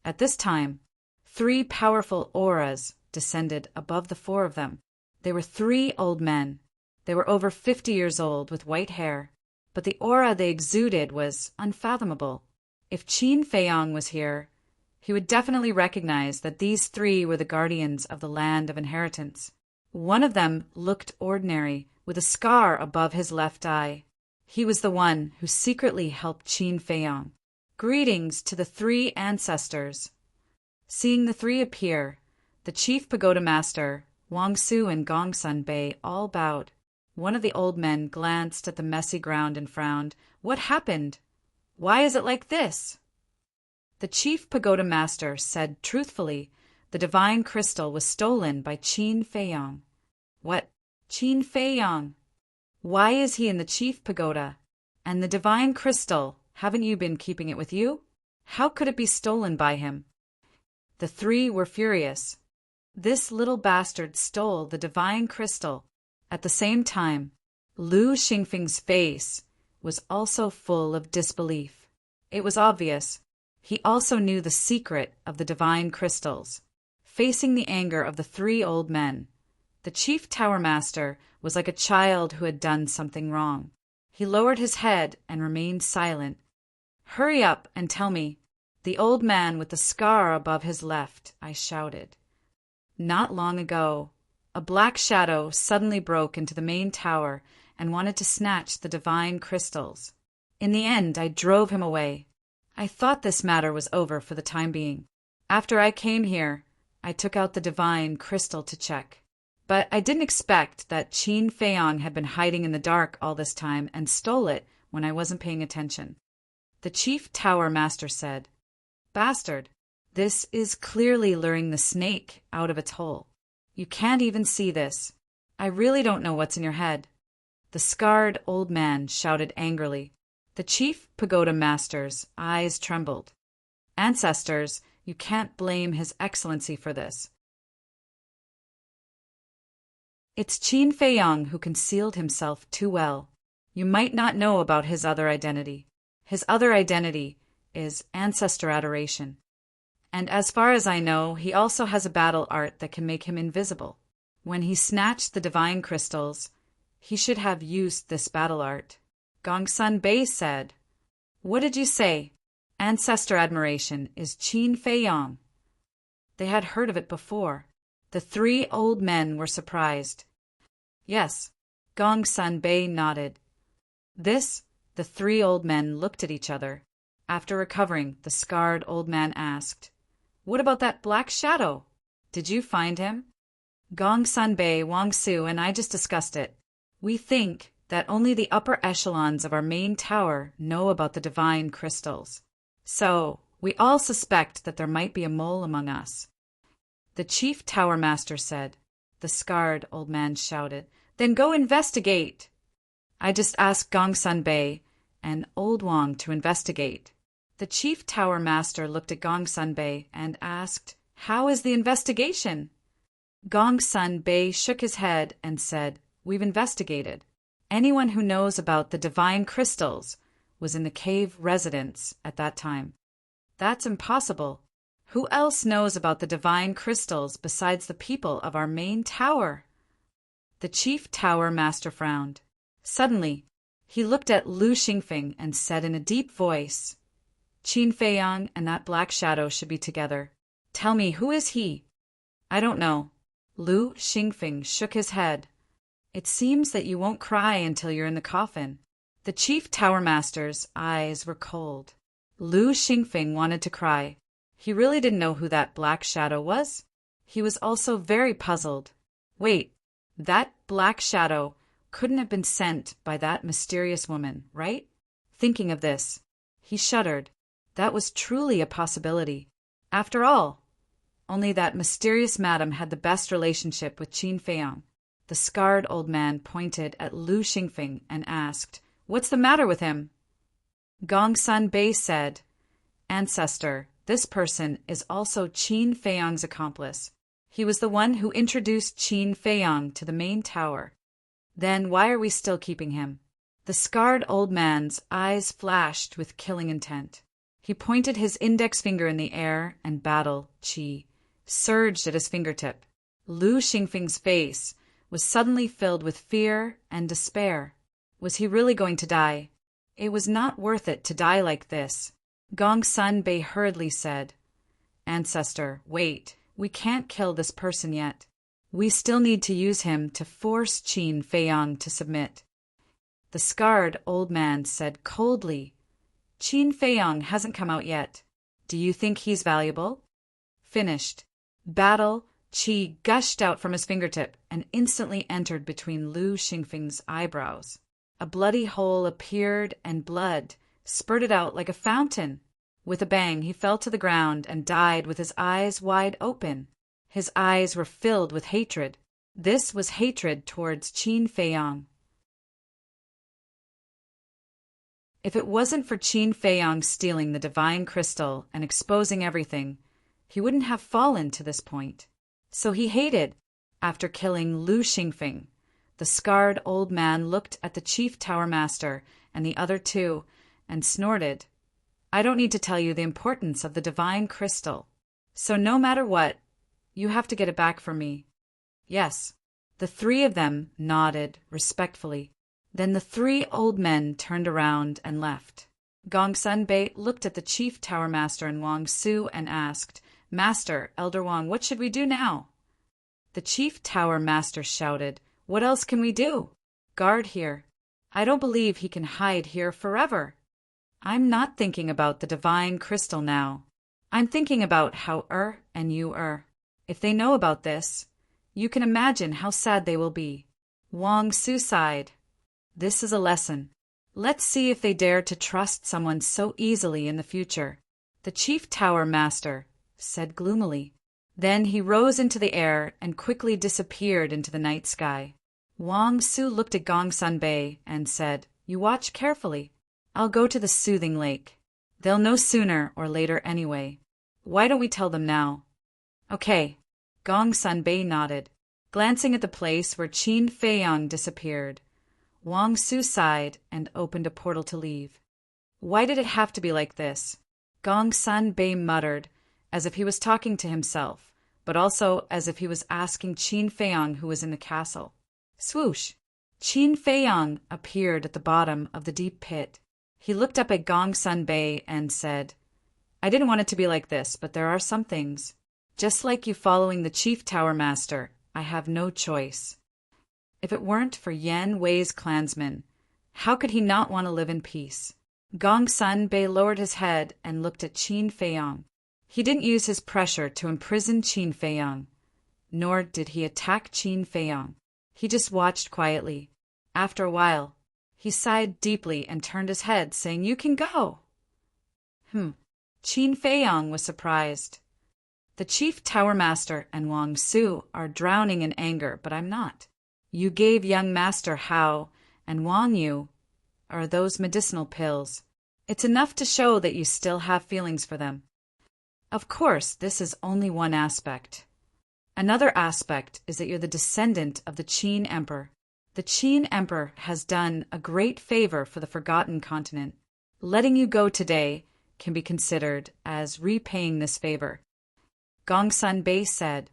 At this time, 3 powerful auras descended above the 4 of them. They were 3 old men. They were over 50 years old with white hair, but the aura they exuded was unfathomable. If Qin Feiyang was here, he would definitely recognize that these 3 were the guardians of the land of inheritance. One of them looked ordinary, with a scar above his left eye. He was the one who secretly helped Qin Feiyang. Greetings to the 3 ancestors. Seeing the 3 appear, the chief pagoda master, Wang Su, and Gongsun Bei all bowed. One of the old men glanced at the messy ground and frowned. "What happened? Why is it like this?" The chief pagoda master said truthfully, "The divine crystal was stolen by Qin Feiyang." "What? Qin Feiyang? Why is he in the chief pagoda? And the divine crystal, haven't you been keeping it with you? How could it be stolen by him?" The 3 were furious. This little bastard stole the divine crystal. At the same time, Lu Xingfeng's face was also full of disbelief. It was obvious. He also knew the secret of the divine crystals. Facing the anger of the 3 old men, the chief tower master was like a child who had done something wrong. He lowered his head and remained silent. "Hurry up and tell me, the old man with the scar above his left," I shouted. Not long ago, a black shadow suddenly broke into the main tower and wanted to snatch the divine crystals. In the end, I drove him away. I thought this matter was over for the time being. After I came here, I took out the divine crystal to check. But I didn't expect that Qin Feiyang had been hiding in the dark all this time and stole it when I wasn't paying attention. The chief tower master said, "Bastard, this is clearly luring the snake out of its hole. You can't even see this. I really don't know what's in your head." The scarred old man shouted angrily. The chief pagoda master's eyes trembled. "Ancestors, You can't blame His Excellency for this. It's Qin Feiyang who concealed himself too well. You might not know about his other identity. His other identity is ancestor adoration. And as far as I know, he also has a battle art that can make him invisible. When he snatched the divine crystals, he should have used this battle art. Gongsun Bei said, "What did you say? Ancestor admiration is Qin Feiyang." They had heard of it before. The three old men were surprised. Yes, Gongsun Bei nodded. The three old men looked at each other. After recovering, the scarred old man asked, "What about that black shadow? Did you find him?" Gongsun Bei, Wang Su, and I just discussed it. We think that only the upper echelons of our main tower know about the divine crystals. So, we all suspect that there might be a mole among us. The chief tower master said. The scarred old man shouted, "Then go investigate!" I just asked Gongsun Bei and Old Wang to investigate. The chief tower master looked at Gongsun Bei and asked, "How is the investigation?" Gongsun Bei shook his head and said, "We've investigated. Anyone who knows about the divine crystals was in the cave residence at that time." "That's impossible. Who else knows about the divine crystals besides the people of our main tower?" The chief tower master frowned. Suddenly, he looked at Lu Xingfeng and said in a deep voice, "Qin Feiyang and that black shadow should be together. Tell me, who is he?" "I don't know." Lu Xingfeng shook his head. "It seems that you won't cry until you're in the coffin." The chief tower master's eyes were cold. Lu Xingfeng wanted to cry. He really didn't know who that black shadow was. He was also very puzzled. Wait, that black shadow couldn't have been sent by that mysterious woman, right? Thinking of this, he shuddered. That was truly a possibility. After all, only that mysterious madam had the best relationship with Qin Feiyang. The scarred old man pointed at Lu Xingfeng and asked, "What's the matter with him?" Gongsun Bei said, "Ancestor, this person is also Qin Feiyang's accomplice. He was the one who introduced Qin Feiyang to the main tower. Then why are we still keeping him?" The scarred old man's eyes flashed with killing intent. He pointed his index finger in the air and battle, qi, surged at his fingertip. Lu Xingfeng's face was suddenly filled with fear and despair. Was he really going to die? It was not worth it to die like this. Gongsun Bei hurriedly said, "Ancestor, wait. We can't kill this person yet. We still need to use him to force Qin Feiyang to submit." The scarred old man said coldly, "Qin Feiyang hasn't come out yet. Do you think he's valuable?" Finished. Battle qi gushed out from his fingertip and instantly entered between Lu Xingfeng's eyebrows. A bloody hole appeared and blood spurted out like a fountain. With a bang, he fell to the ground and died with his eyes wide open. His eyes were filled with hatred. This was hatred towards Qin Feiyang. If it wasn't for Qin Feiyang stealing the divine crystal and exposing everything, he wouldn't have fallen to this point. So he hated, after killing Lu Xingfeng. The scarred old man looked at the chief tower master and the other two and snorted, "I don't need to tell you the importance of the divine crystal. So no matter what, you have to get it back for me." "Yes." The three of them nodded respectfully. Then the three old men turned around and left. Gongsun Bei looked at the chief tower master and Wang Su and asked, "Master, Elder Wang, what should we do now?" The chief tower master shouted, "What else can we do? Guard here. I don't believe he can hide here forever. I'm not thinking about the divine crystal now. I'm thinking about how and you If they know about this, you can imagine how sad they will be." Wang Su sighed. "This is a lesson. Let's see if they dare to trust someone so easily in the future." The chief tower master said gloomily. Then he rose into the air and quickly disappeared into the night sky. Wang Su looked at Gongsun Bei and said, "You watch carefully. I'll go to the soothing lake. They'll know sooner or later anyway." Why don't we tell them now? Okay. Gong Sunbei nodded, glancing at the place where Qin Feiyang disappeared. Wang Su sighed and opened a portal to leave. Why did it have to be like this? Gong Sunbei muttered, as if he was talking to himself, but also as if he was asking Qin Feiyang who was in the castle. Swoosh! Qin Feiyang appeared at the bottom of the deep pit. He looked up at Gong Sunbei and said, I didn't want it to be like this, but there are some things. Just like you following the chief tower master, I have no choice. If it weren't for Yan Wei's clansmen, how could he not want to live in peace? Gong Sunbei lowered his head and looked at Qin Feiyang. He didn't use his pressure to imprison Qin Feiyang, nor did he attack Qin Feiyang. He just watched quietly. After a while, he sighed deeply and turned his head, saying, You can go. Qin Feiyang was surprised. The chief tower master and Wang Su are drowning in anger, but I'm not. You gave young master Hao and Wang Yu those medicinal pills. It's enough to show that you still have feelings for them. Of course, this is only one aspect. Another aspect is that you're the descendant of the Qin Emperor. The Qin Emperor has done a great favor for the Forgotten Continent. Letting you go today can be considered as repaying this favor. Gong Sunbei said.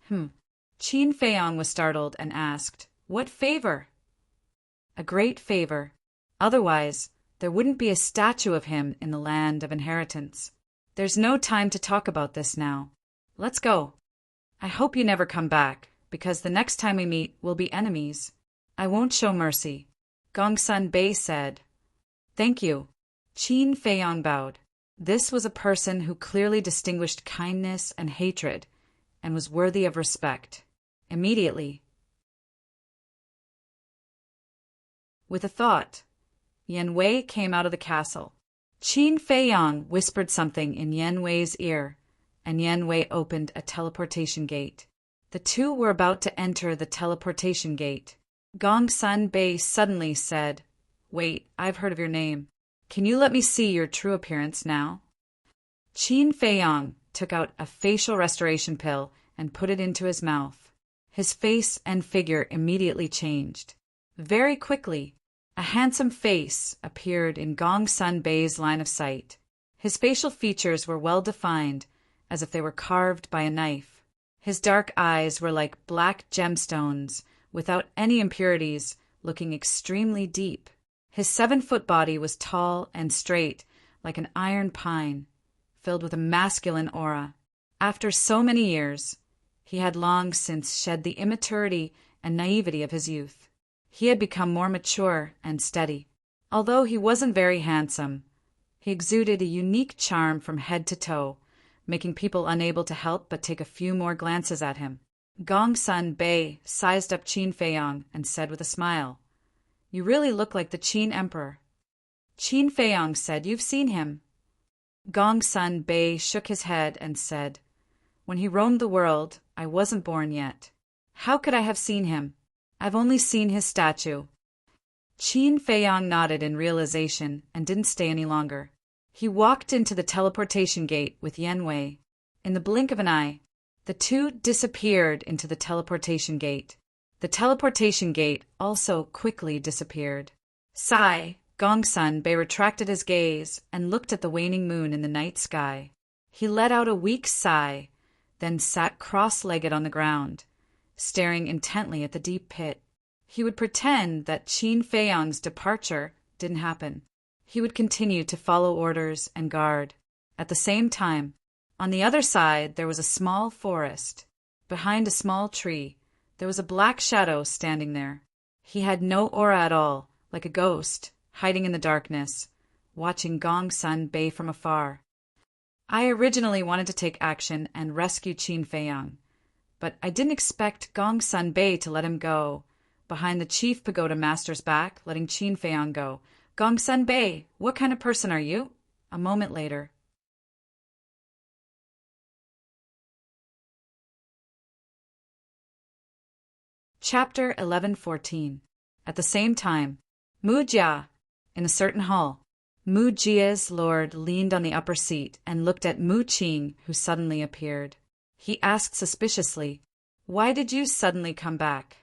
Qin Feiyang was startled and asked, What favor? A great favor. Otherwise, there wouldn't be a statue of him in the land of inheritance. There's no time to talk about this now. Let's go. I hope you never come back, because the next time we meet, we'll be enemies. I won't show mercy. Gong Sunbei said. Thank you. Qin Feiyang bowed. This was a person who clearly distinguished kindness and hatred, and was worthy of respect. Immediately, with a thought, Yan Wei came out of the castle. Qin Feiyang whispered something in Yan Wei's ear, and Yan Wei opened a teleportation gate. The two were about to enter the teleportation gate. Gong Sunbei suddenly said, Wait, I've heard of your name. Can you let me see your true appearance now? Qin Feiyang took out a facial restoration pill and put it into his mouth. His face and figure immediately changed. Very quickly, a handsome face appeared in Gong Sunbei's line of sight. His facial features were well defined, as if they were carved by a knife. His dark eyes were like black gemstones, without any impurities, looking extremely deep. His 7-foot body was tall and straight, like an iron pine, filled with a masculine aura. After so many years, he had long since shed the immaturity and naivety of his youth. He had become more mature and steady. Although he wasn't very handsome, he exuded a unique charm from head to toe, making people unable to help but take a few more glances at him. Gong Sunbei sized up Qin Feiyang and said with a smile, You really look like the Qin Emperor. Qin Feiyang said, You've seen him. Gong Sunbei shook his head and said, When he roamed the world, I wasn't born yet. How could I have seen him? I've only seen his statue. Qin Feiyang nodded in realization and didn't stay any longer. He walked into the teleportation gate with Yan Wei. In the blink of an eye, the two disappeared into the teleportation gate. The teleportation gate also quickly disappeared. Sigh, Gong Sunbei retracted his gaze and looked at the waning moon in the night sky. He let out a weak sigh, then sat cross-legged on the ground, staring intently at the deep pit. He would pretend that Qin Feiyang's departure didn't happen. He would continue to follow orders and guard. At the same time, on the other side there was a small forest. Behind a small tree, there was a black shadow standing there. He had no aura at all, like a ghost, hiding in the darkness, watching Gong Sunbei from afar. I originally wanted to take action and rescue Qin Feiyang, but I didn't expect Gong Sunbei to let him go. Behind the chief pagoda master's back, letting Qin Feiyang go. Gong Sunbei, what kind of person are you? A moment later. Chapter 11:14. At the same time, Mu Jia, in a certain hall. Mu Jia's lord leaned on the upper seat and looked at Mu Qing, who suddenly appeared. He asked suspiciously, "Why did you suddenly come back?"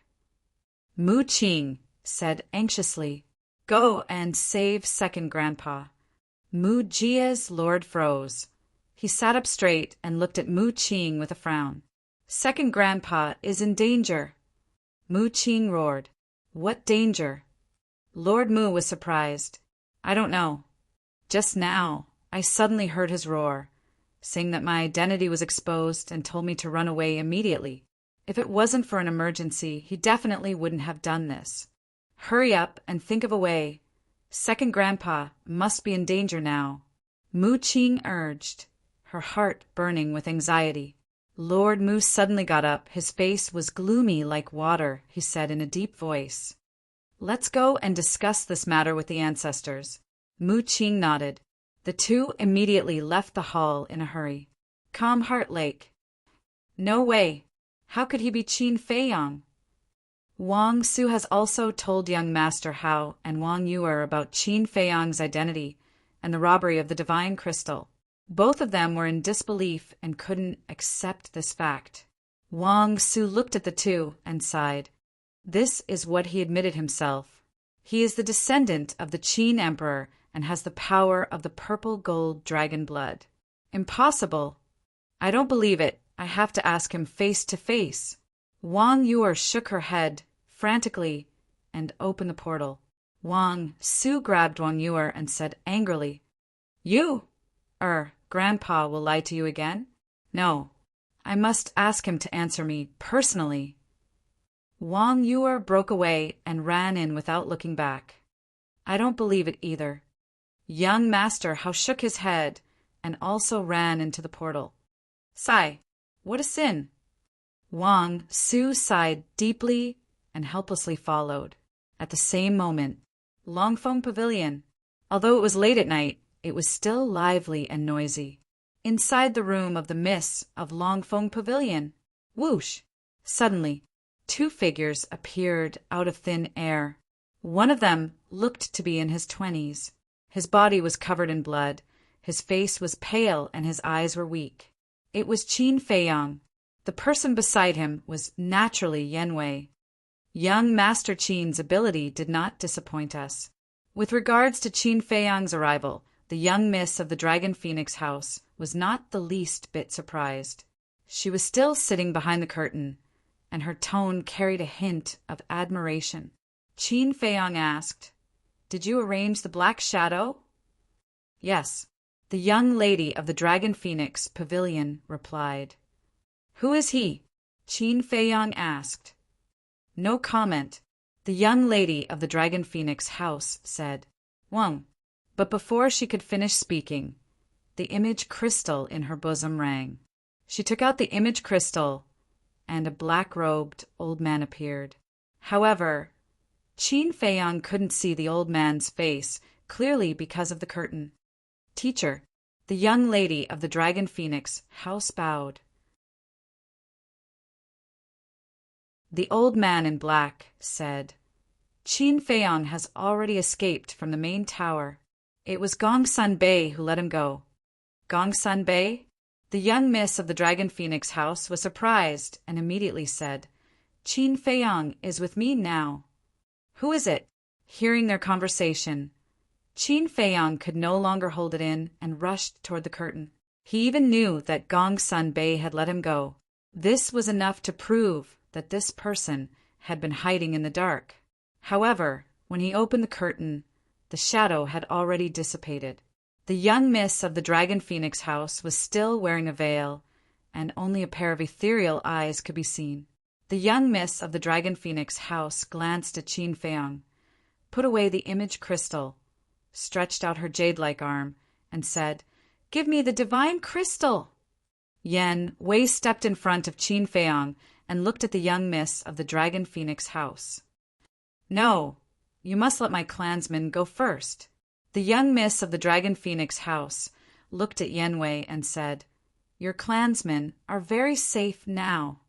Mu Qing said anxiously, "Go and save second grandpa." Mu Jia's lord froze. He sat up straight and looked at Mu Qing with a frown. "Second grandpa is in danger." Mu Qing roared. "What danger?" Lord Mu was surprised. "I don't know. Just now, I suddenly heard his roar, saying that my identity was exposed and told me to run away immediately. If it wasn't for an emergency, he definitely wouldn't have done this. Hurry up and think of a way. Second grandpa must be in danger now." Mu Qing urged, her heart burning with anxiety. Lord Mu suddenly got up. His face was gloomy like water. He said in a deep voice, "Let's go and discuss this matter with the ancestors." Mu Qing nodded. The two immediately left the hall in a hurry. Calm Heart Lake. No way. How could he be Qin Feiyang? Wang Su has also told young Master Hao and Wang Yuer about Qin Feiyang's identity and the robbery of the divine crystal. Both of them were in disbelief and couldn't accept this fact. Wang Su looked at the two and sighed. This is what he admitted himself. He is the descendant of the Qin Emperor and has the power of the purple gold dragon blood. Impossible. I don't believe it. I have to ask him face to face. Wang Yuer shook her head frantically and opened the portal. Wang Su grabbed Wang Yuer and said angrily, Grandpa will lie to you again? No, I must ask him to answer me personally." Wang Yuer broke away and ran in without looking back. "I don't believe it either." Young Master Hao shook his head and also ran into the portal. "Sigh, what a sin!" Wang Su sighed deeply and helplessly followed. At the same moment, Longfeng Pavilion. Although it was late at night, it was still lively and noisy. Inside the room of the Miss of Longfeng Pavilion, whoosh! Suddenly, two figures appeared out of thin air. One of them looked to be in his 20s. His body was covered in blood, his face was pale, and his eyes were weak. It was Qin Feiyang. The person beside him was naturally Yan Wei. Young Master Qin's ability did not disappoint us. With regards to Qin Feiyang's arrival, the young miss of the Dragon Phoenix house was not the least bit surprised. She was still sitting behind the curtain, and her tone carried a hint of admiration. Qin Feiyang asked, "Did you arrange the Black Shadow?" "Yes," the young lady of the Dragon Phoenix pavilion replied. "Who is he?" Qin Feiyang asked. "No comment," the young lady of the Dragon Phoenix house said. "Wang." But before she could finish speaking, the image crystal in her bosom rang. She took out the image crystal, and a black-robed old man appeared. However, Qin Feiyang couldn't see the old man's face clearly because of the curtain. "Teacher," the young lady of the Dragon Phoenix house bowed. The old man in black said, "Qin Feiyang has already escaped from the main tower. It was Gongsun Bei who let him go." "Gongsun Bei?" The young miss of the Dragon Phoenix house was surprised and immediately said, "Qin Feiyang is with me now." "Who is it?" Hearing their conversation, Qin Feiyang could no longer hold it in and rushed toward the curtain. He even knew that Gongsun Bei had let him go. This was enough to prove that this person had been hiding in the dark. However, when he opened the curtain, the shadow had already dissipated. The young miss of the Dragon Phoenix house was still wearing a veil, and only a pair of ethereal eyes could be seen. The young miss of the Dragon Phoenix house glanced at Qin Feiyang, put away the image crystal, stretched out her jade-like arm, and said, "Give me the divine crystal!" Yan Wei stepped in front of Qin Feiyang and looked at the young miss of the Dragon Phoenix house. "No, you must let my clansmen go first." The young miss of the Dragon Phoenix house looked at Yan Wei and said, "Your clansmen are very safe now."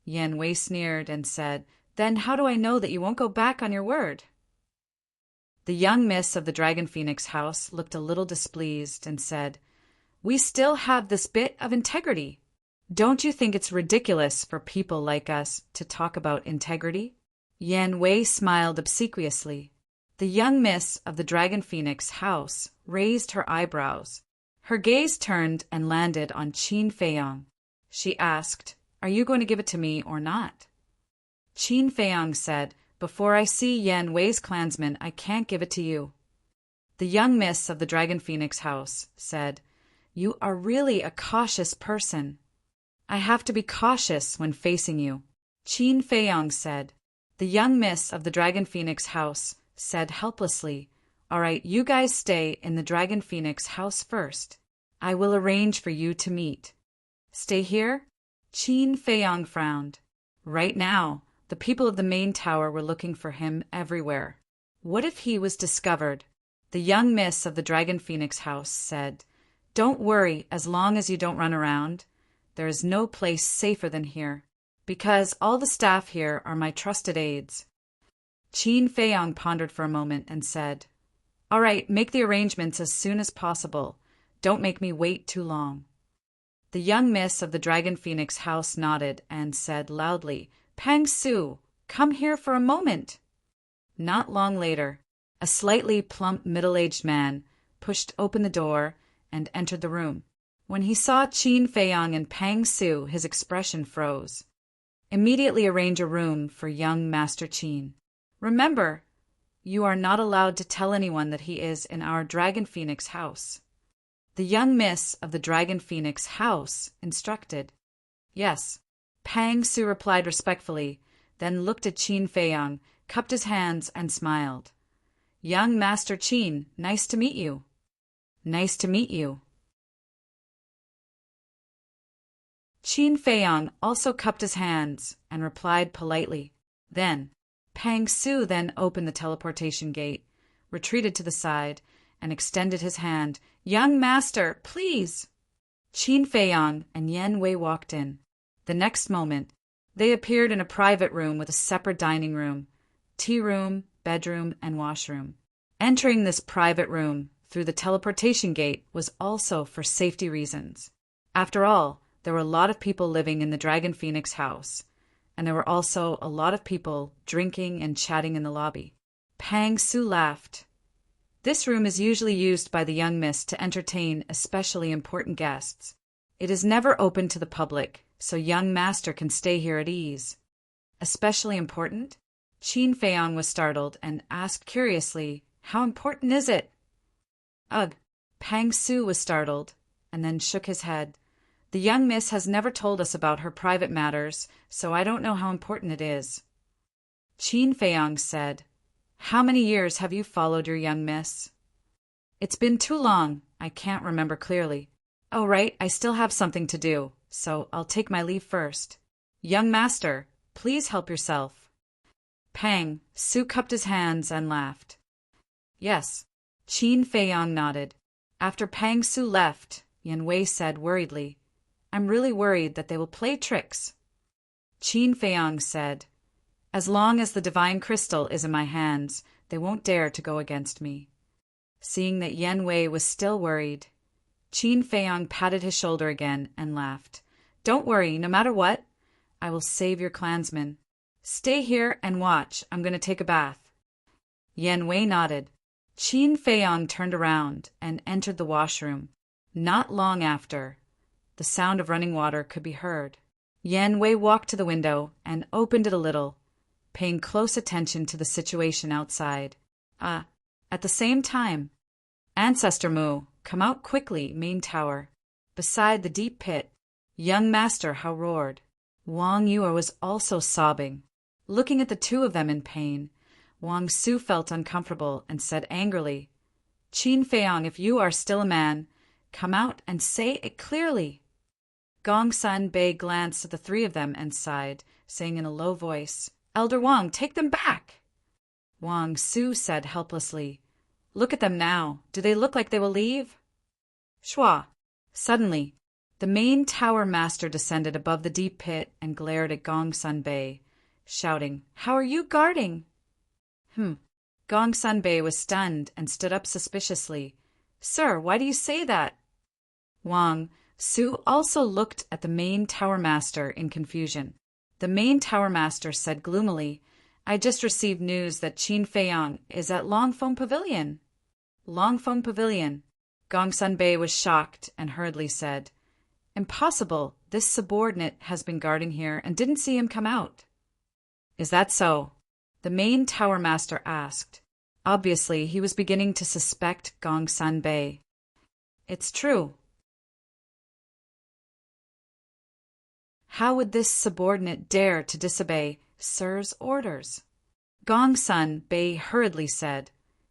Yan Wei sneered and said, "Then how do I know that you won't go back on your word?" The young miss of the Dragon Phoenix house looked a little displeased and said, "We still have this bit of integrity. Don't you think it's ridiculous for people like us to talk about integrity?" Yan Wei smiled obsequiously. The young miss of the Dragon Phoenix house raised her eyebrows. Her gaze turned and landed on Qin Feiyong. She asked, "Are you going to give it to me or not?" Qin Feiyong said, "Before I see Yan Wei's clansmen, I can't give it to you." The young miss of the Dragon Phoenix house said, "You are really a cautious person. I have to be cautious when facing you." Qin Feiyong said. The young miss of the Dragon Phoenix house said helplessly, "All right, you guys stay in the Dragon Phoenix house first. I will arrange for you to meet." "Stay here?" Qin Feiyong frowned. Right now, the people of the main tower were looking for him everywhere. What if he was discovered? The young miss of the Dragon Phoenix house said, "Don't worry as long as you don't run around. There is no place safer than here, because all the staff here are my trusted aides." Qin Feiyong pondered for a moment and said, "All right, make the arrangements as soon as possible. Don't make me wait too long." The young miss of the Dragon Phoenix house nodded and said loudly, "Pang Su, come here for a moment." Not long later, a slightly plump middle-aged man pushed open the door and entered the room. When he saw Qin Feiyong and Pang Su, his expression froze. "Immediately arrange a room for young Master Qin. Remember, you are not allowed to tell anyone that he is in our Dragon Phoenix house." The young miss of the Dragon Phoenix house instructed. "Yes." Pang Su replied respectfully, then looked at Qin Feiyong, cupped his hands, and smiled. "Young Master Qin, nice to meet you." "Nice to meet you." Qin Feiyong also cupped his hands and replied politely. Then, Pang Su then opened the teleportation gate, retreated to the side, and extended his hand. "Young master, please!" Qin Feiyong and Yan Wei walked in. The next moment, they appeared in a private room with a separate dining room, tea room, bedroom, and washroom. Entering this private room through the teleportation gate was also for safety reasons. After all, there were a lot of people living in the Dragon Phoenix house, and there were also a lot of people drinking and chatting in the lobby. Pang Su laughed. "This room is usually used by the young miss to entertain especially important guests. It is never open to the public, so young master can stay here at ease." "Especially important?" Qin Feiyong was startled and asked curiously, "How important is it?" "Ugh." Pang Su was startled and then shook his head. "The young miss has never told us about her private matters, so I don't know how important it is." Qin Feiyong said, "How many years have you followed your young miss?" "It's been too long. I can't remember clearly." "Oh, right, I still have something to do, so I'll take my leave first." "Young master, please help yourself." Pang Su cupped his hands and laughed. "Yes." Qin Feiyong nodded. After Pang Su left, Yan Wei said worriedly, "I'm really worried that they will play tricks." Qin Feiyong said, "As long as the divine crystal is in my hands, they won't dare to go against me." Seeing that Yan Wei was still worried, Qin Feiyong patted his shoulder again and laughed. "Don't worry, no matter what, I will save your clansmen. Stay here and watch. I'm going to take a bath." Yan Wei nodded. Qin Feiyong turned around and entered the washroom. Not long after, the sound of running water could be heard. Yan Wei walked to the window and opened it a little, paying close attention to the situation outside. At the same time, "Ancestor Mu, come out quickly, main tower." Beside the deep pit, young master Hao roared. Wang Yue was also sobbing. Looking at the two of them in pain, Wang Su felt uncomfortable and said angrily, "Qin Feiyong, if you are still a man, come out and say it clearly." Gong Sun Bei glanced at the three of them and sighed, saying in a low voice, "Elder Wang, take them back." Wang Su said helplessly, "Look at them now. Do they look like they will leave?" Shua. Suddenly, the main tower master descended above the deep pit and glared at Gong Sun Bei, shouting, "How are you guarding?" Gongsun Bei was stunned and stood up suspiciously. Sir, why do you say that? Wang Su also looked at the main tower master in confusion. The main tower master said gloomily, I just received news that Qin Feiyang is at Longfeng Pavilion. Longfeng Pavilion. Gongsun Bei was shocked and hurriedly said, Impossible. This subordinate has been guarding here and didn't see him come out. Is that so? The main tower master asked. Obviously, he was beginning to suspect Gongsun Bei. It's true. How would this subordinate dare to disobey Sir's orders? Gongsun Bei hurriedly said,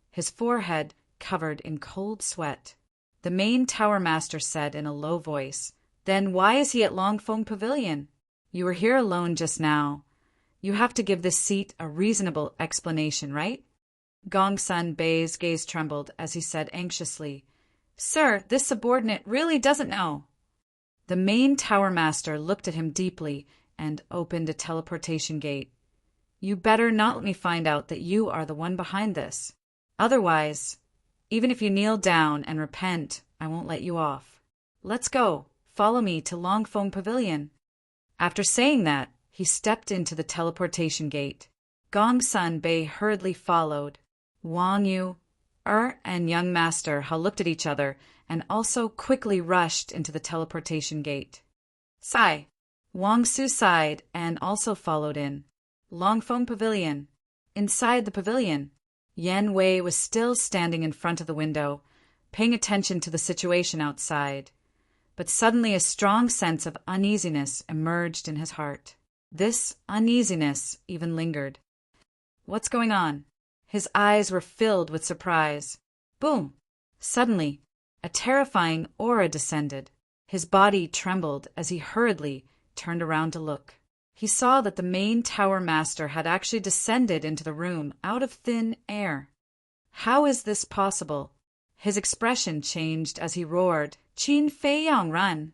his forehead covered in cold sweat. The main tower master said in a low voice, Then why is he at Longfeng Pavilion? You were here alone just now. You have to give this seat a reasonable explanation, right? Gongsun Bei's gaze trembled as he said anxiously, Sir, this subordinate really doesn't know. The main tower master looked at him deeply and opened a teleportation gate. You better not let me find out that you are the one behind this. Otherwise, even if you kneel down and repent, I won't let you off. Let's go. Follow me to Longfeng Pavilion. After saying that, he stepped into the teleportation gate. Gongsun Bei hurriedly followed. Wang Yu, and young master Hao looked at each other and also quickly rushed into the teleportation gate. Sigh. Wang Su sighed and also followed in. Longfeng Pavilion. Inside the pavilion, Yan Wei was still standing in front of the window, paying attention to the situation outside. But suddenly a strong sense of uneasiness emerged in his heart. This uneasiness even lingered. What's going on? His eyes were filled with surprise. Boom! Suddenly, a terrifying aura descended. His body trembled as he hurriedly turned around to look. He saw that the main tower master had actually descended into the room out of thin air. How is this possible? His expression changed as he roared, Qin Feiyang, run!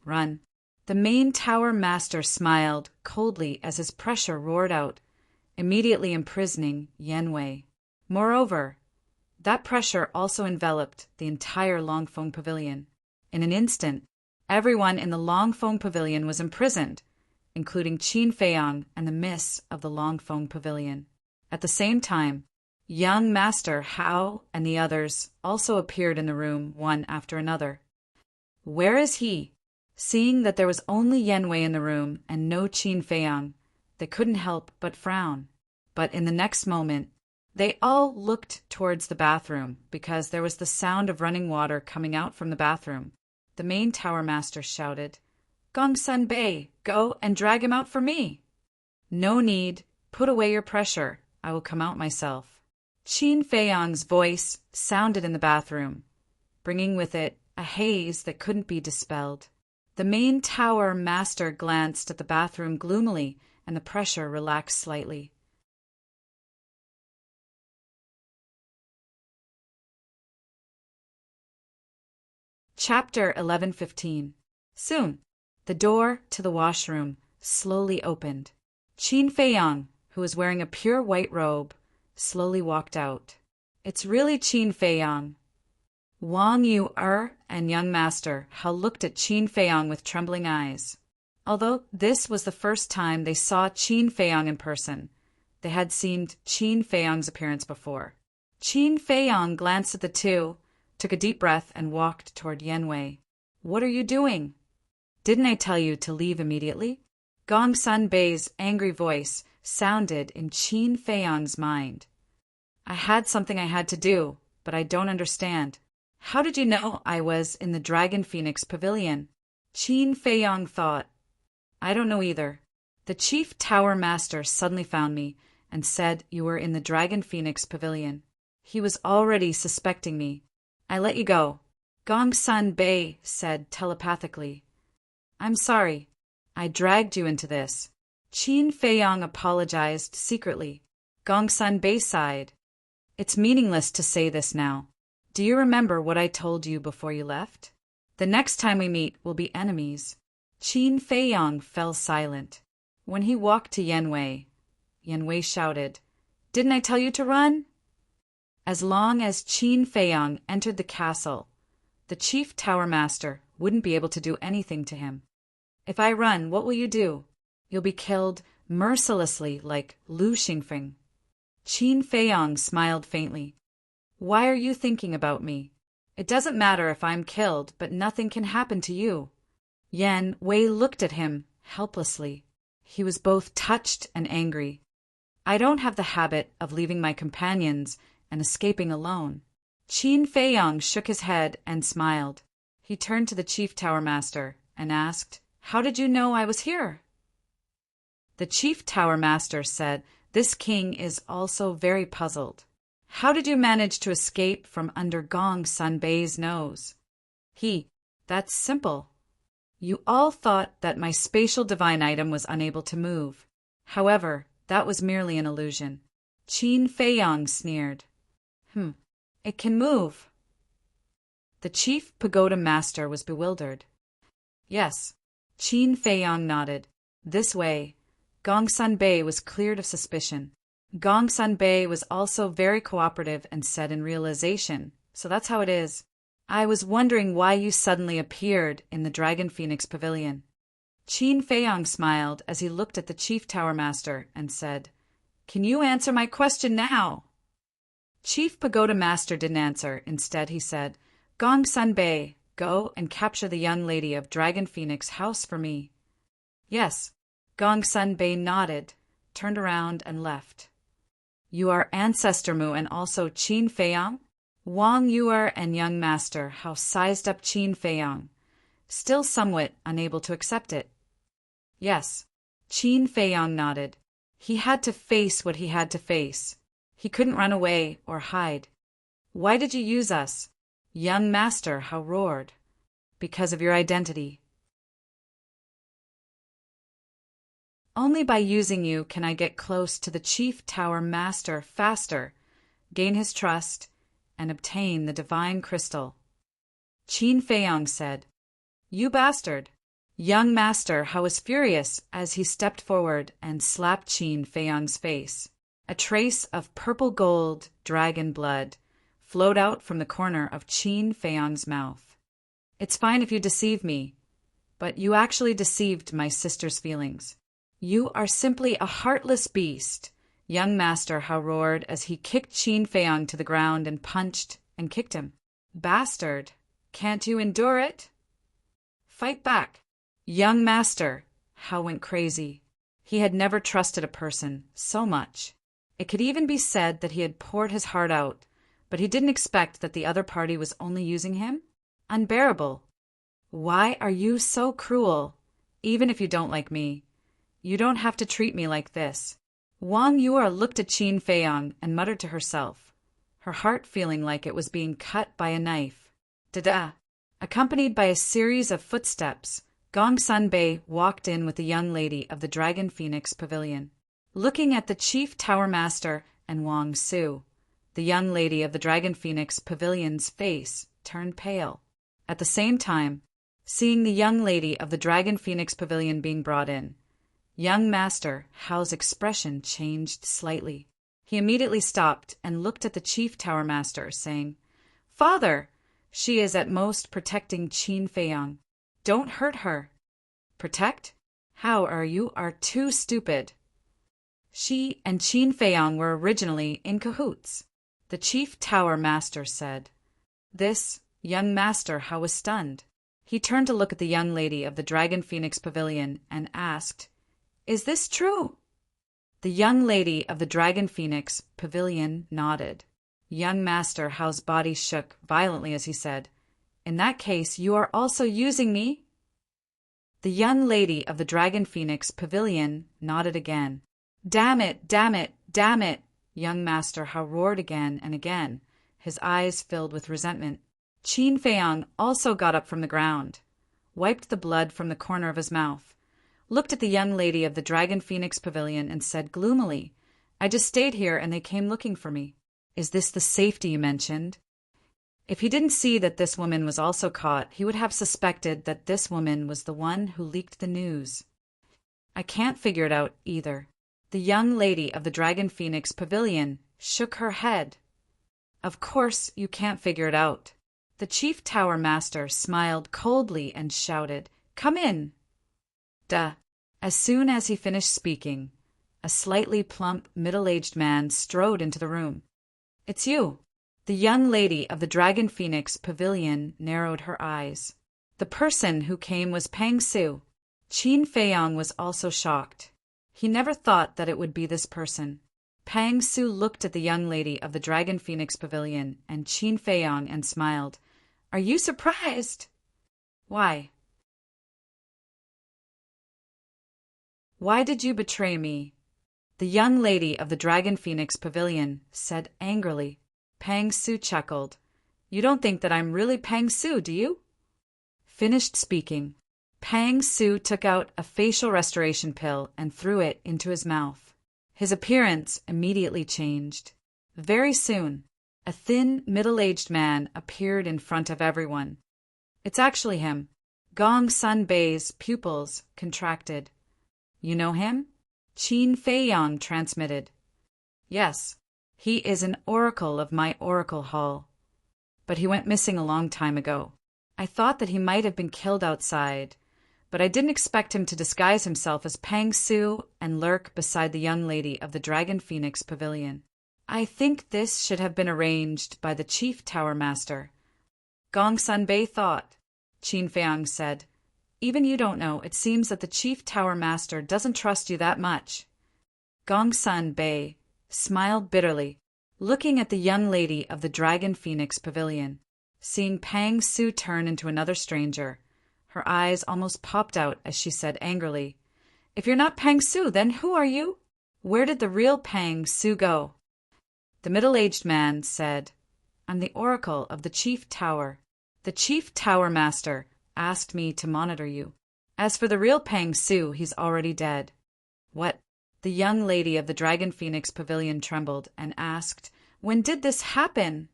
Run! The main tower master smiled coldly as his pressure roared out, immediately imprisoning Yan Wei. Moreover, that pressure also enveloped the entire Longfeng Pavilion. In an instant, everyone in the Longfeng Pavilion was imprisoned, including Qin Feiyang and the miss of the Longfeng Pavilion. At the same time, young Master Hao and the others also appeared in the room one after another. Where is he? Seeing that there was only Yan Wei in the room and no Qin Feiyang, they couldn't help but frown. But in the next moment, they all looked towards the bathroom because there was the sound of running water coming out from the bathroom. The main tower master shouted, Gongsun Bei, go and drag him out for me. No need. Put away your pressure. I will come out myself. Qin Feiyang's voice sounded in the bathroom, bringing with it a haze that couldn't be dispelled. The main tower master glanced at the bathroom gloomily, and the pressure relaxed slightly. Chapter 11:15. Soon, the door to the washroom slowly opened. Qin Feiyang, who was wearing a pure white robe, slowly walked out. It's really Qin Feiyang. Wang Yu and young master Hao looked at Qin Feiyang with trembling eyes. Although this was the first time they saw Qin Feiyang in person, they had seen Qin Feiyang's appearance before. Qin Feiyang glanced at the two, took a deep breath, and walked toward Yan Wei. What are you doing? Didn't I tell you to leave immediately? Gongsun Bei's angry voice sounded in Qin Feiyang's mind. I had something I had to do, but I don't understand. How did you know I was in the Dragon Phoenix Pavilion? Qin Feiyang thought. I don't know either. The chief tower master suddenly found me and said you were in the Dragon Phoenix Pavilion. He was already suspecting me. I let you go. Gongsun Bei said telepathically. I'm sorry. I dragged you into this. Qin Feiyang apologized secretly. Gongsun Bei sighed. It's meaningless to say this now. Do you remember what I told you before you left? The next time we meet, we'll be enemies. Qin Feiyang fell silent. When he walked to Yan Wei shouted, Didn't I tell you to run? As long as Qin Feiyang entered the castle, the chief tower master wouldn't be able to do anything to him. If I run, what will you do? You'll be killed mercilessly like Lu Xingfeng. Qin Feiyang smiled faintly. Why are you thinking about me? It doesn't matter if I'm killed, but nothing can happen to you. Yan Wei looked at him helplessly. He was both touched and angry. I don't have the habit of leaving my companions and escaping alone. Qin Feiyang shook his head and smiled. He turned to the chief tower master and asked, How did you know I was here? The chief tower master said, This king is also very puzzled. How did you manage to escape from under Gong Sanbei's nose? That's simple. You all thought that my spatial divine item was unable to move. However, that was merely an illusion. Qin Feiyang sneered. It can move. The chief pagoda master was bewildered. Yes, Qin Feiyang nodded. This way, Gong Sanbei was cleared of suspicion. Gong Sanbei was also very cooperative and said in realization, so that's how it is. I was wondering why you suddenly appeared in the Dragon Phoenix Pavilion. Qin Feiyang smiled as he looked at the chief tower master and said, Can you answer my question now? Chief pagoda master didn't answer. Instead, he said, Gong Sanbei, go and capture the young lady of Dragon Phoenix house for me. Yes. Gong Sanbei nodded, turned around and left. You are Ancestor Mu and also Qin Feiyang? Wang Yuer and young master how sized up Qin Feiyang, still somewhat unable to accept it. Yes. Qin Feiyang nodded. He had to face what he had to face. He couldn't run away or hide. Why did you use us? Young master how roared. Because of your identity. Only by using you can I get close to the chief tower master faster, gain his trust, and obtain the divine crystal. Qin Feiyang said, You bastard! Young master how was furious as he stepped forward and slapped Qin Feiyang's face. A trace of purple gold dragon blood flowed out from the corner of Qin Feiyang's mouth. It's fine if you deceive me, but you actually deceived my sister's feelings. You are simply a heartless beast, young master how roared as he kicked Qin Feiyang to the ground and punched and kicked him. Bastard, can't you endure it? Fight back. Young master how went crazy. He had never trusted a person so much. It could even be said that he had poured his heart out, but he didn't expect that the other party was only using him. Unbearable. Why are you so cruel? Even if you don't like me, you don't have to treat me like this. Wang Yuer looked at Qin Feiyang and muttered to herself, her heart feeling like it was being cut by a knife. Da-da! Accompanied by a series of footsteps, Gong Sanbei walked in with the young lady of the Dragon Phoenix Pavilion. Looking at the chief tower master and Wang Su, the young lady of the Dragon Phoenix Pavilion's face turned pale. At the same time, seeing the young lady of the Dragon Phoenix Pavilion being brought in, young master Hao's expression changed slightly. He immediately stopped and looked at the chief tower master, saying, Father, she is at most protecting Qin Feiyang. Don't hurt her. Protect? How you are too stupid. She and Qin Feiyang were originally in cahoots, the chief tower master said. This young master Hao was stunned. He turned to look at the young lady of the Dragon Phoenix Pavilion and asked, Is this true? The young lady of the Dragon Phoenix Pavilion nodded. Young master Hao's body shook violently as he said, In that case, you are also using me? The young lady of the Dragon Phoenix Pavilion nodded again. Damn it, damn it, damn it! Young master Hao roared again and again, his eyes filled with resentment. Qin Feiyang also got up from the ground, wiped the blood from the corner of his mouth, looked at the young lady of the Dragon Phoenix Pavilion and said gloomily, I just stayed here and they came looking for me. Is this the safety you mentioned? If he didn't see that this woman was also caught, he would have suspected that this woman was the one who leaked the news. I can't figure it out either. The young lady of the Dragon Phoenix Pavilion shook her head. Of course you can't figure it out. The chief tower master smiled coldly and shouted, "Come in!" Duh. As soon as he finished speaking, a slightly plump, middle-aged man strode into the room. "It's you." The young lady of the Dragon Phoenix Pavilion narrowed her eyes. The person who came was Pang Su. Qin Feiyong was also shocked. He never thought that it would be this person. Pang Su looked at the young lady of the Dragon Phoenix Pavilion and Qin Feiyong and smiled. "Are you surprised?" "Why?" "Why did you betray me?" The young lady of the Dragon Phoenix Pavilion said angrily. Pang Su chuckled. "You don't think that I'm really Pang Su, do you?" Finished speaking, Pang Su took out a facial restoration pill and threw it into his mouth. His appearance immediately changed. Very soon, a thin, middle-aged man appeared in front of everyone. "It's actually him." Gong Sun Bei's pupils contracted. "You know him?" Qin Feiyong transmitted. "Yes, he is an oracle of my oracle hall. But he went missing a long time ago. I thought that he might have been killed outside, but I didn't expect him to disguise himself as Pang Su and lurk beside the young lady of the Dragon Phoenix Pavilion. I think this should have been arranged by the Chief Tower Master." Gong Sun Bei thought. Qin Feiyong said, "Even you don't know. It seems that the Chief Tower Master doesn't trust you that much." Gong Sun Bei smiled bitterly, looking at the young lady of the Dragon Phoenix Pavilion. Seeing Pang Su turn into another stranger, her eyes almost popped out as she said angrily, "If you're not Pang Su, then who are you? Where did the real Pang Su go?" The middle-aged man said, "I'm the oracle of the Chief Tower. The Chief Tower Master asked me to monitor you. As for the real Pang Su, he's already dead." "What?" The young lady of the Dragon Phoenix Pavilion trembled and asked, "When did this happen?"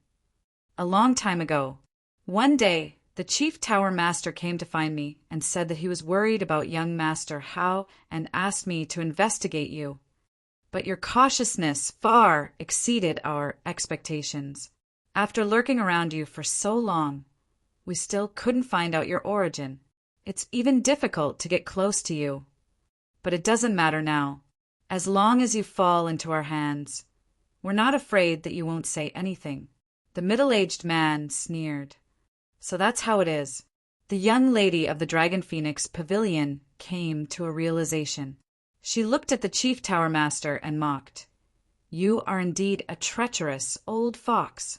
"A long time ago. One day, the Chief Tower Master came to find me and said that he was worried about young Master Hao and asked me to investigate you. But your cautiousness far exceeded our expectations. After lurking around you for so long, we still couldn't find out your origin. It's even difficult to get close to you. But it doesn't matter now. As long as you fall into our hands, we're not afraid that you won't say anything." The middle-aged man sneered. "So that's how it is." The young lady of the Dragon Phoenix Pavilion came to a realization. She looked at the Chief Tower Master and mocked. "You are indeed a treacherous old fox.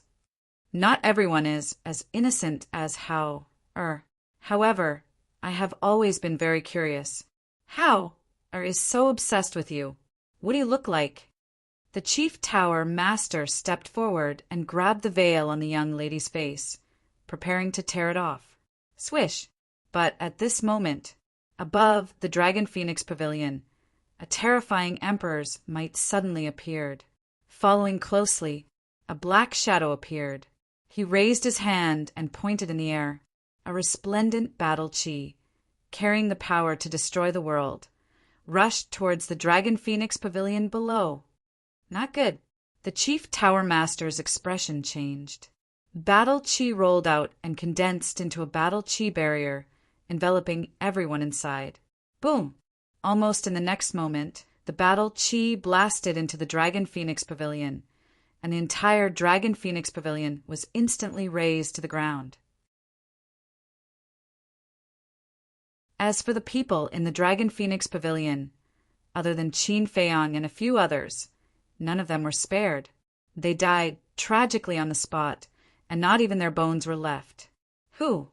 Not everyone is as innocent as Hao. However, I have always been very curious. Hao is so obsessed with you. What do you look like?" The Chief Tower Master stepped forward and grabbed the veil on the young lady's face, preparing to tear it off. Swish! But at this moment, above the Dragon Phoenix Pavilion, a terrifying emperor's might suddenly appeared. Following closely, a black shadow appeared. He raised his hand and pointed in the air. A resplendent battle chi, carrying the power to destroy the world, rushed towards the Dragon Phoenix Pavilion below. Not good. The Chief Tower Master's expression changed. Battle chi rolled out and condensed into a battle chi barrier, enveloping everyone inside. Boom! Almost in the next moment, the battle chi blasted into the Dragon Phoenix Pavilion, and the entire Dragon Phoenix Pavilion was instantly razed to the ground. As for the people in the Dragon Phoenix Pavilion, other than Qin Feiyong and a few others, none of them were spared. They died tragically on the spot, and not even their bones were left. Who?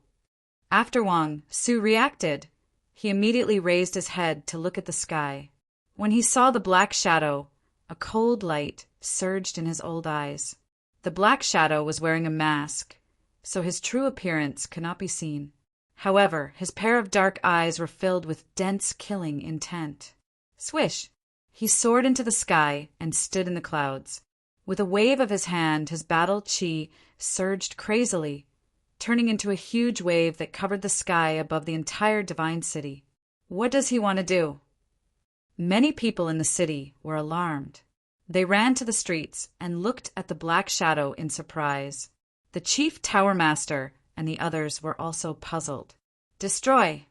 After Wang Su reacted, he immediately raised his head to look at the sky. When he saw the black shadow, a cold light surged in his old eyes. The black shadow was wearing a mask, so his true appearance could not be seen. However, his pair of dark eyes were filled with dense killing intent. Swish! He soared into the sky and stood in the clouds. With a wave of his hand, his battle chi surged crazily, turning into a huge wave that covered the sky above the entire divine city. What does he want to do? Many people in the city were alarmed. They ran to the streets and looked at the black shadow in surprise. The chief tower master and the others were also puzzled. Destroy!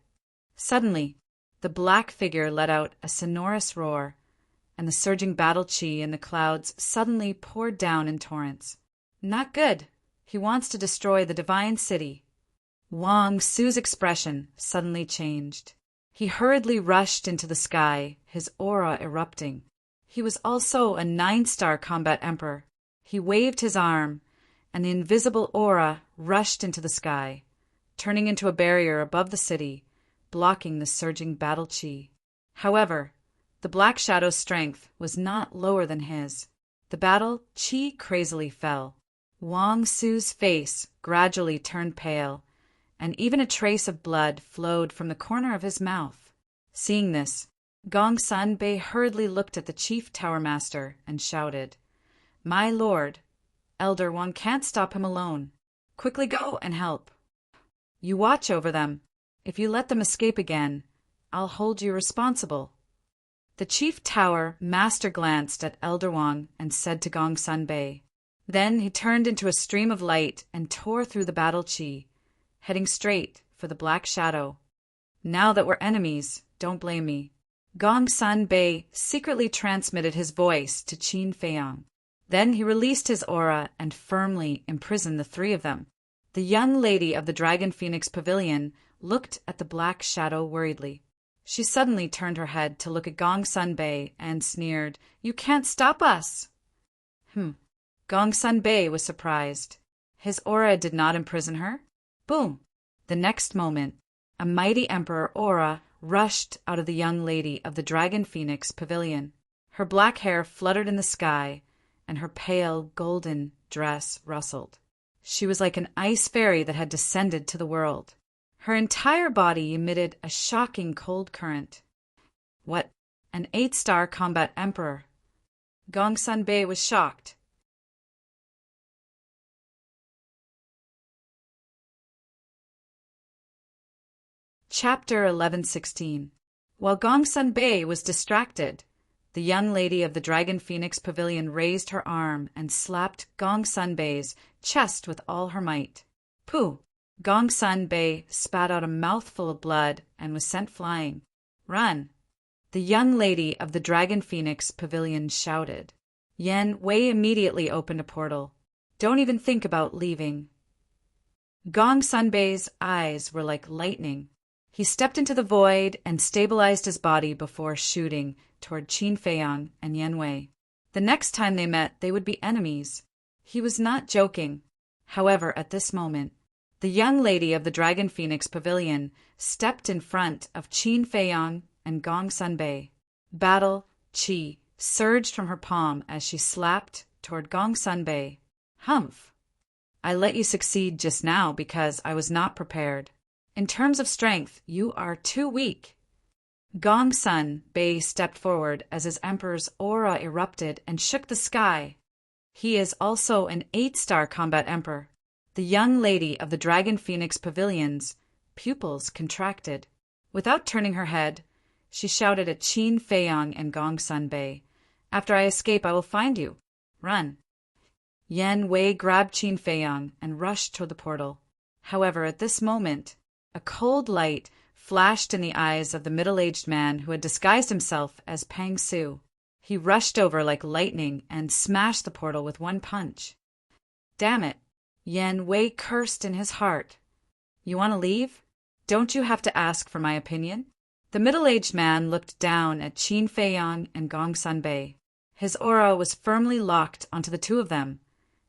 Suddenly, the black figure let out a sonorous roar, and the surging battle chi in the clouds suddenly poured down in torrents. Not good. He wants to destroy the divine city. Wang Su's expression suddenly changed. He hurriedly rushed into the sky, his aura erupting. He was also a 9-star combat emperor. He waved his arm, and the invisible aura rushed into the sky, turning into a barrier above the city, blocking the surging battle chi. However, the Black Shadow's strength was not lower than his. The battle chi crazily fell. Wang Su's face gradually turned pale, and even a trace of blood flowed from the corner of his mouth. Seeing this, Gongsun Bei hurriedly looked at the chief tower master and shouted, "My lord, Elder Wang can't stop him alone. Quickly go and help. You watch over them. If you let them escape again, I'll hold you responsible." The chief tower master glanced at Elder Wang and said to Gongsun Bei. Then he turned into a stream of light and tore through the battle chi, heading straight for the Black Shadow. "Now that we're enemies, don't blame me." Gongsun Bei secretly transmitted his voice to Qin Feiyang. Then he released his aura and firmly imprisoned the three of them. The young lady of the Dragon Phoenix Pavilion looked at the Black Shadow worriedly. She suddenly turned her head to look at Gongsun Bei and sneered, "You can't stop us!" Gongsun Bei was surprised. His aura did not imprison her. Boom! The next moment, a mighty emperor aura rushed out of the young lady of the Dragon Phoenix Pavilion. Her black hair fluttered in the sky, and her pale golden dress rustled. She was like an ice fairy that had descended to the world. Her entire body emitted a shocking cold current. What? An 8-star combat emperor? Gongsun Bei was shocked. Chapter 1116. While Gongsun Bei was distracted, the young lady of the Dragon Phoenix Pavilion raised her arm and slapped Gongsun Bei's chest with all her might. Pooh! Gongsun Bei spat out a mouthful of blood and was sent flying. "Run!" The young lady of the Dragon Phoenix Pavilion shouted. Yan Wei immediately opened a portal. "Don't even think about leaving." Gongsun Bei's eyes were like lightning. He stepped into the void and stabilized his body before shooting toward Qin Feiyang and Yan Wei. The next time they met, they would be enemies. He was not joking. However, at this moment, the young lady of the Dragon Phoenix Pavilion stepped in front of Qin Feiyang and Gongsun Bei. Battle chi surged from her palm as she slapped toward Gongsun Bei. "Humph! I let you succeed just now because I was not prepared. In terms of strength, you are too weak." Gongsun Bei stepped forward as his emperor's aura erupted and shook the sky. He is also an 8-star combat emperor. The young lady of the Dragon Phoenix Pavilion's pupils contracted. Without turning her head, she shouted at Qin Feiyang and Gongsun Bei, "After I escape, I will find you. Run!" Yan Wei grabbed Qin Feiyang and rushed toward the portal. However, at this moment, a cold light flashed in the eyes of the middle-aged man who had disguised himself as Pang Su. He rushed over like lightning and smashed the portal with one punch. "Damn it!" Yan Wei cursed in his heart. "You want to leave? Don't you have to ask for my opinion?" The middle-aged man looked down at Qin Feiyang and Gongsun Bei. His aura was firmly locked onto the two of them,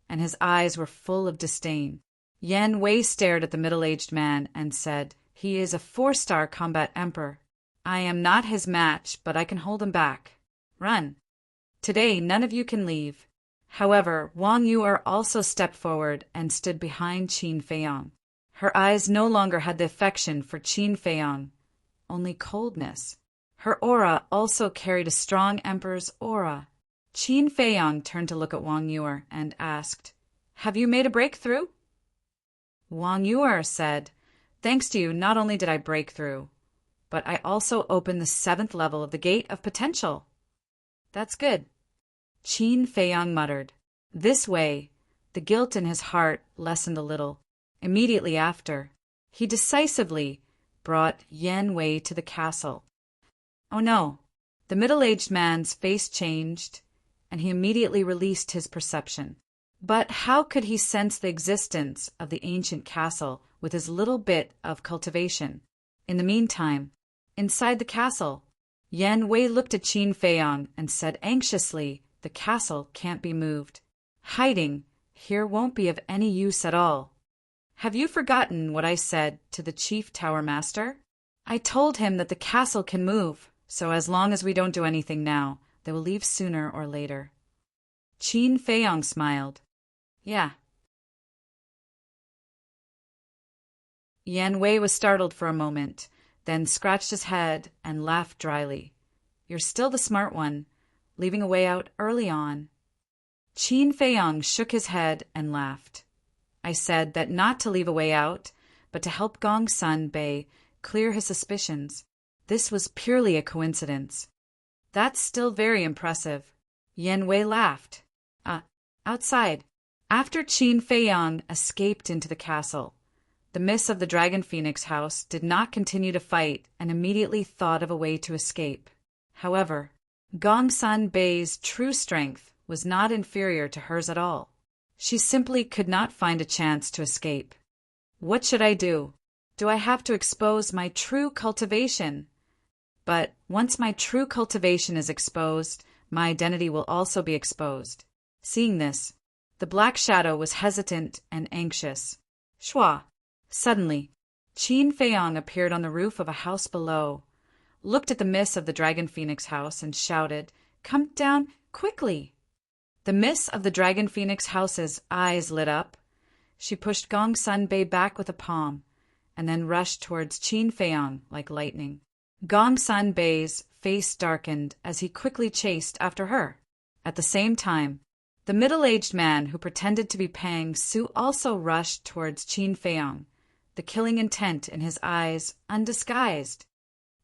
and his eyes were full of disdain. Yan Wei stared at the middle-aged man and said, "He is a 4-star combat emperor. I am not his match, but I can hold him back. Run. Today none of you can leave." However, Wang Yu'er also stepped forward and stood behind Qin Feiyang. Her eyes no longer had the affection for Qin Feiyang, only coldness. Her aura also carried a strong emperor's aura. Qin Feiyang turned to look at Wang Yu'er and asked, "Have you made a breakthrough?" Wang Yu'er said, "Thanks to you, not only did I break through, but I also opened the 7th level of the Gate of Potential." "That's good." Qin Feiyang muttered. This way. The guilt in his heart lessened a little. Immediately after, he decisively brought Yan Wei to the castle. Oh no! The middle-aged man's face changed, and he immediately released his perception. But how could he sense the existence of the ancient castle with his little bit of cultivation? In the meantime, inside the castle, Yan Wei looked at Qin Feiyang and said anxiously, the castle can't be moved. Hiding here won't be of any use at all. Have you forgotten what I said to the chief tower master? I told him that the castle can move, so as long as we don't do anything now, they will leave sooner or later. Qin Feiyang smiled. Yeah. Yan Wei was startled for a moment, then scratched his head and laughed dryly. You're still the smart one, leaving a way out early on. Qin Feiyang shook his head and laughed. I said that not to leave a way out, but to help Gongsun Bei clear his suspicions. This was purely a coincidence. That's still very impressive. Yan Wei laughed. Outside. After Qin Feiyang escaped into the castle, the miss of the Dragon Phoenix house did not continue to fight and immediately thought of a way to escape. However, Gongsun Bei's true strength was not inferior to hers at all. She simply could not find a chance to escape. What should I do? Do I have to expose my true cultivation? But once my true cultivation is exposed, my identity will also be exposed. Seeing this, the Black Shadow was hesitant and anxious. Shua! Suddenly, Qin Feiyang appeared on the roof of a house below, looked at the miss of the Dragon Phoenix house, and shouted, Come down quickly! The miss of the Dragon Phoenix house's eyes lit up. She pushed Gongsun Bei back with a palm, and then rushed towards Qin Feiyang like lightning. Gongsun Bei's face darkened as he quickly chased after her. At the same time, the middle-aged man who pretended to be Pang Su also rushed towards Qin Feiyang, the killing intent in his eyes undisguised.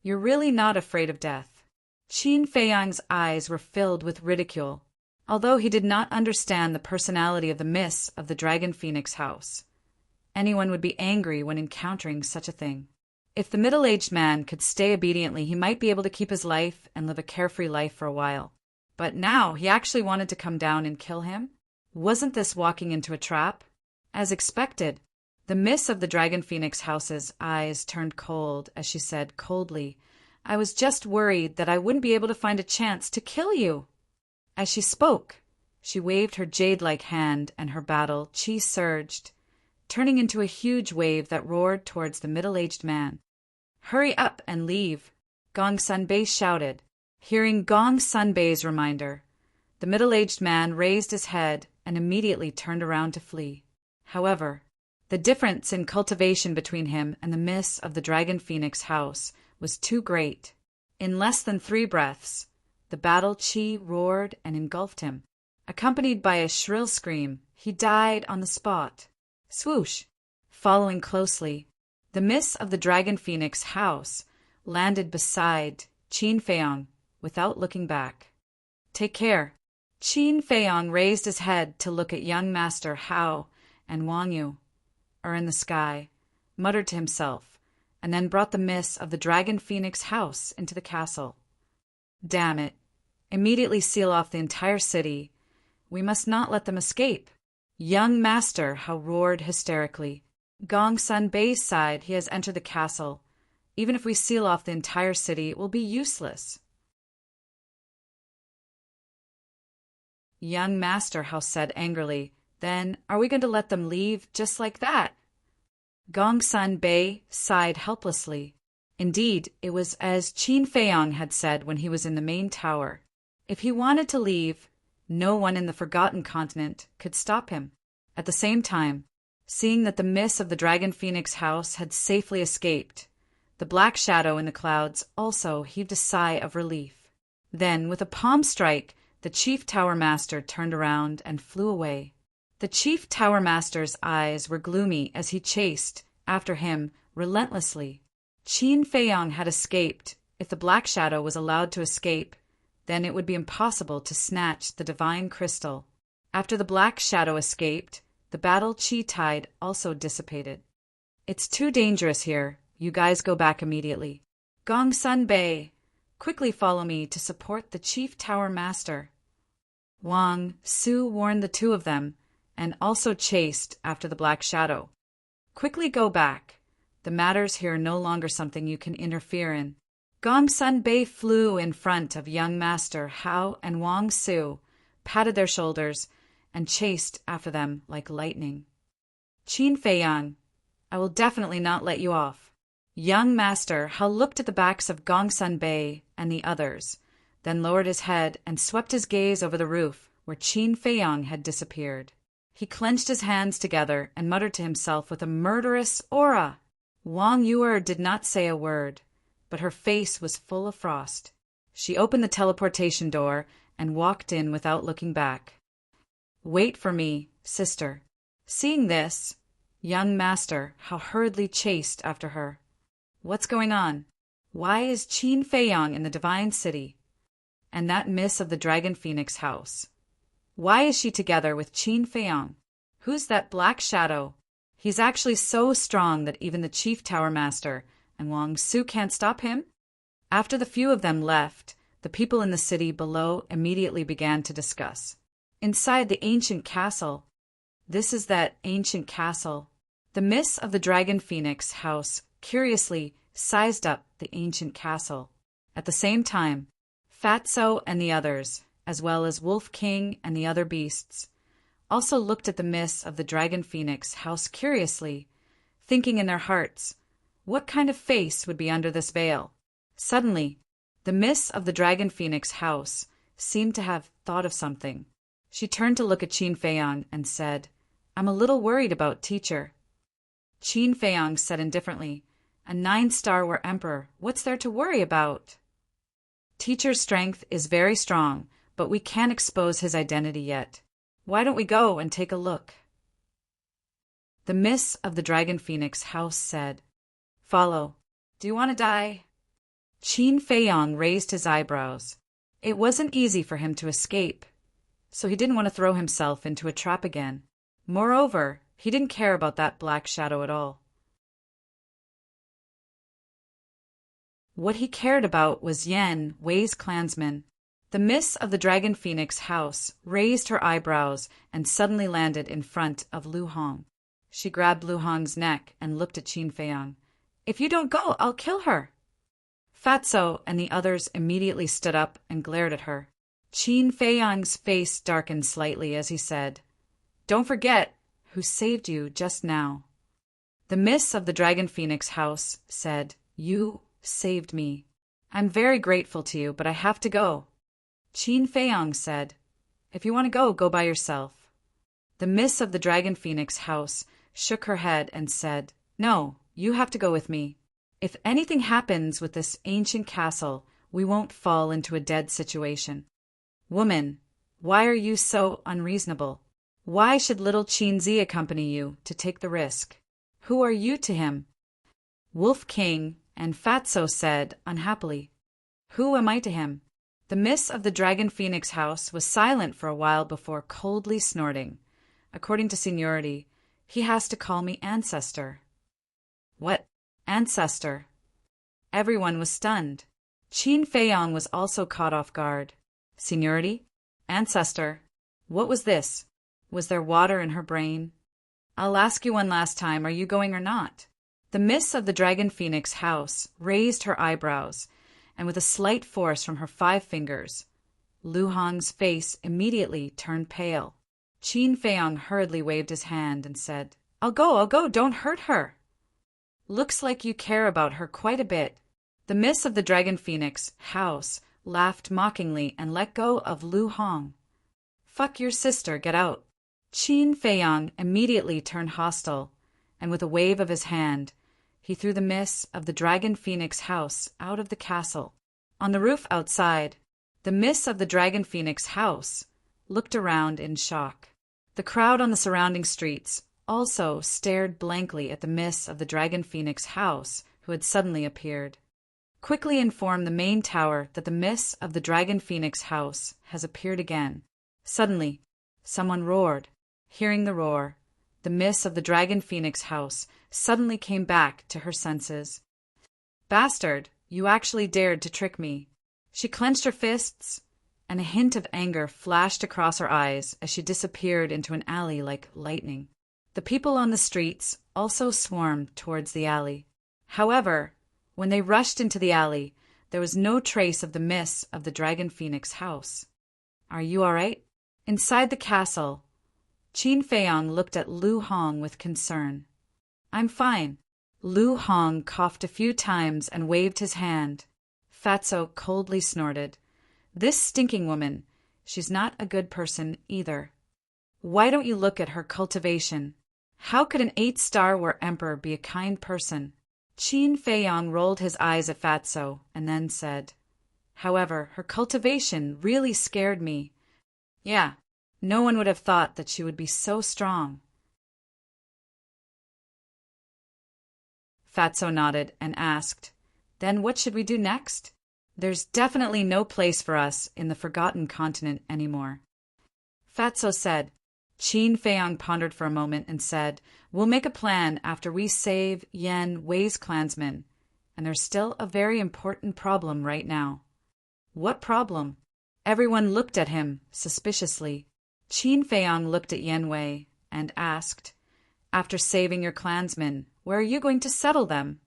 You're really not afraid of death. Qin Feiyang's eyes were filled with ridicule, although he did not understand the personality of the miss of the Dragon Phoenix house. Anyone would be angry when encountering such a thing. If the middle-aged man could stay obediently, he might be able to keep his life and live a carefree life for a while. But now he actually wanted to come down and kill him? Wasn't this walking into a trap? As expected, the miss of the Dragon Phoenix house's eyes turned cold as she said coldly, I was just worried that I wouldn't be able to find a chance to kill you. As she spoke, she waved her jade-like hand and her battle chi surged, turning into a huge wave that roared towards the middle-aged man. Hurry up and leave, Gongsun Bei shouted. Hearing Gongsun Bei's reminder, the middle-aged man raised his head and immediately turned around to flee. However, the difference in cultivation between him and the miss of the Dragon Phoenix house was too great. In less than 3 breaths, the battle chi roared and engulfed him. Accompanied by a shrill scream, he died on the spot. Swoosh! Following closely, the miss of the Dragon Phoenix house landed beside Qin Feiyang without looking back. Take care. Qin Feiyang raised his head to look at young Master Hao and Wang Yu, in the sky, muttered to himself, and then brought the miss of the Dragon Phoenix house into the castle. Damn it. Immediately seal off the entire city. We must not let them escape. Young Master Hao roared hysterically. Gongsun Bei's side, he has entered the castle. Even if we seal off the entire city, it will be useless. Young Master Hao said angrily, Then are we going to let them leave just like that? Gongsun Bei sighed helplessly. Indeed, it was as Qin Feiyang had said when he was in the main tower. If he wanted to leave, no one in the Forgotten Continent could stop him. At the same time, seeing that the miss of the Dragon Phoenix house had safely escaped, the Black Shadow in the clouds also heaved a sigh of relief. Then, with a palm strike, the Chief Tower Master turned around and flew away. The Chief Tower Master's eyes were gloomy as he chased after him relentlessly. Qin Feiyang had escaped. If the Black Shadow was allowed to escape, then it would be impossible to snatch the divine crystal. After the black shadow escaped, the battle chi tide also dissipated. It's too dangerous here. You guys go back immediately. Gong Sun Bei, quickly follow me to support the Chief Tower Master. Wang Su warned the two of them, and also chased after the black shadow. Quickly go back. The matters here are no longer something you can interfere in. Gong Sun Bei flew in front of young Master Hao and Wang Su, patted their shoulders, and chased after them like lightning. Qin Feiyang, I will definitely not let you off. Young Master Hao looked at the backs of Gong Sun Bei and the others, then lowered his head and swept his gaze over the roof where Qin Feiyang had disappeared. He clenched his hands together and muttered to himself with a murderous aura. Wang Yuer did not say a word, but her face was full of frost. She opened the teleportation door and walked in without looking back. Wait for me, sister. Seeing this, young Master Hao hurriedly chased after her. What's going on? Why is Qin Feiyang in the Divine City? And that miss of the Dragon Phoenix house? Why is she together with Qin Feiyang? Who's that black shadow? He's actually so strong that even the Chief Tower Master and Wang Su can't stop him? After the few of them left, the people in the city below immediately began to discuss. Inside the ancient castle. This is that ancient castle. The miss of the Dragon Phoenix house curiously sized up the ancient castle. At the same time, Fatso and the others, as well as Wolf King and the other beasts, also looked at the miss of the Dragon Phoenix house curiously, thinking in their hearts, what kind of face would be under this veil? Suddenly, the miss of the Dragon Phoenix house seemed to have thought of something. She turned to look at Qin Feiyang and said, I'm a little worried about teacher. Qin Feiyang said indifferently, a 9-star war emperor, what's there to worry about? Teacher's strength is very strong, but we can't expose his identity yet. Why don't we go and take a look? The miss of the Dragon Phoenix house said, Follow. Do you want to die? Qin Feiyang raised his eyebrows. It wasn't easy for him to escape, so he didn't want to throw himself into a trap again. Moreover, he didn't care about that black shadow at all. What he cared about was Yan Wei's clansmen. The miss of the Dragon Phoenix house raised her eyebrows and suddenly landed in front of Lu Hong. She grabbed Lu Hong's neck and looked at Qin Feiyang. If you don't go, I'll kill her. Fatso and the others immediately stood up and glared at her. Qin Feiyang's face darkened slightly as he said, Don't forget who saved you just now. The miss of the Dragon Phoenix house said, You saved me. I'm very grateful to you, but I have to go. Qin Feiyang said, If you want to go, go by yourself. The miss of the Dragon Phoenix house shook her head and said, No, you have to go with me. If anything happens with this ancient castle, we won't fall into a dead situation. Woman, why are you so unreasonable? Why should little Qin Zi accompany you to take the risk? Who are you to him? Wolf King and Fatso said unhappily, Who am I to him? The miss of the Dragon Phoenix house was silent for a while before coldly snorting. According to seniority, he has to call me ancestor. What? Ancestor? Everyone was stunned. Qin Feiyang was also caught off guard. Seniority? Ancestor? What was this? Was there water in her brain? I'll ask you one last time, are you going or not? The miss of the Dragon Phoenix house raised her eyebrows, and with a slight force from her 5 fingers, Lu Hong's face immediately turned pale. Qin Feiyang hurriedly waved his hand and said, I'll go, don't hurt her. Looks like you care about her quite a bit. The miss of the Dragon Phoenix house laughed mockingly and let go of Lu Hong. Fuck your sister, get out. Qin Feiyang immediately turned hostile, and with a wave of his hand, he threw the miss of the Dragon Phoenix house out of the castle. On the roof outside, the miss of the Dragon Phoenix house looked around in shock. The crowd on the surrounding streets also stared blankly at the miss of the Dragon Phoenix house who had suddenly appeared. Quickly inform the main tower that the miss of the Dragon Phoenix house has appeared again. Suddenly, someone roared. Hearing the roar, the miss of the Dragon Phoenix house suddenly came back to her senses. Bastard, you actually dared to trick me. She clenched her fists, and a hint of anger flashed across her eyes as she disappeared into an alley like lightning. The people on the streets also swarmed towards the alley. However, when they rushed into the alley, there was no trace of the miss of the Dragon Phoenix house. Are you all right? Inside the castle, Qin Feiyang looked at Lu Hong with concern. I'm fine. Lu Hong coughed a few times and waved his hand. Fatso coldly snorted. This stinking woman, she's not a good person either. Why don't you look at her cultivation? How could an 8-star war emperor be a kind person? Qin Feiyang rolled his eyes at Fatso and then said, However, her cultivation really scared me. Yeah, no one would have thought that she would be so strong. Fatso nodded and asked, Then what should we do next? There's definitely no place for us in the Forgotten Continent anymore. Fatso said. Qin Feiyang pondered for a moment and said, We'll make a plan after we save Yan Wei's clansmen. And there's still a very important problem right now. What problem? Everyone looked at him suspiciously. Qin Feiyang looked at Yan Wei and asked, After saving your clansmen, where are you going to settle them?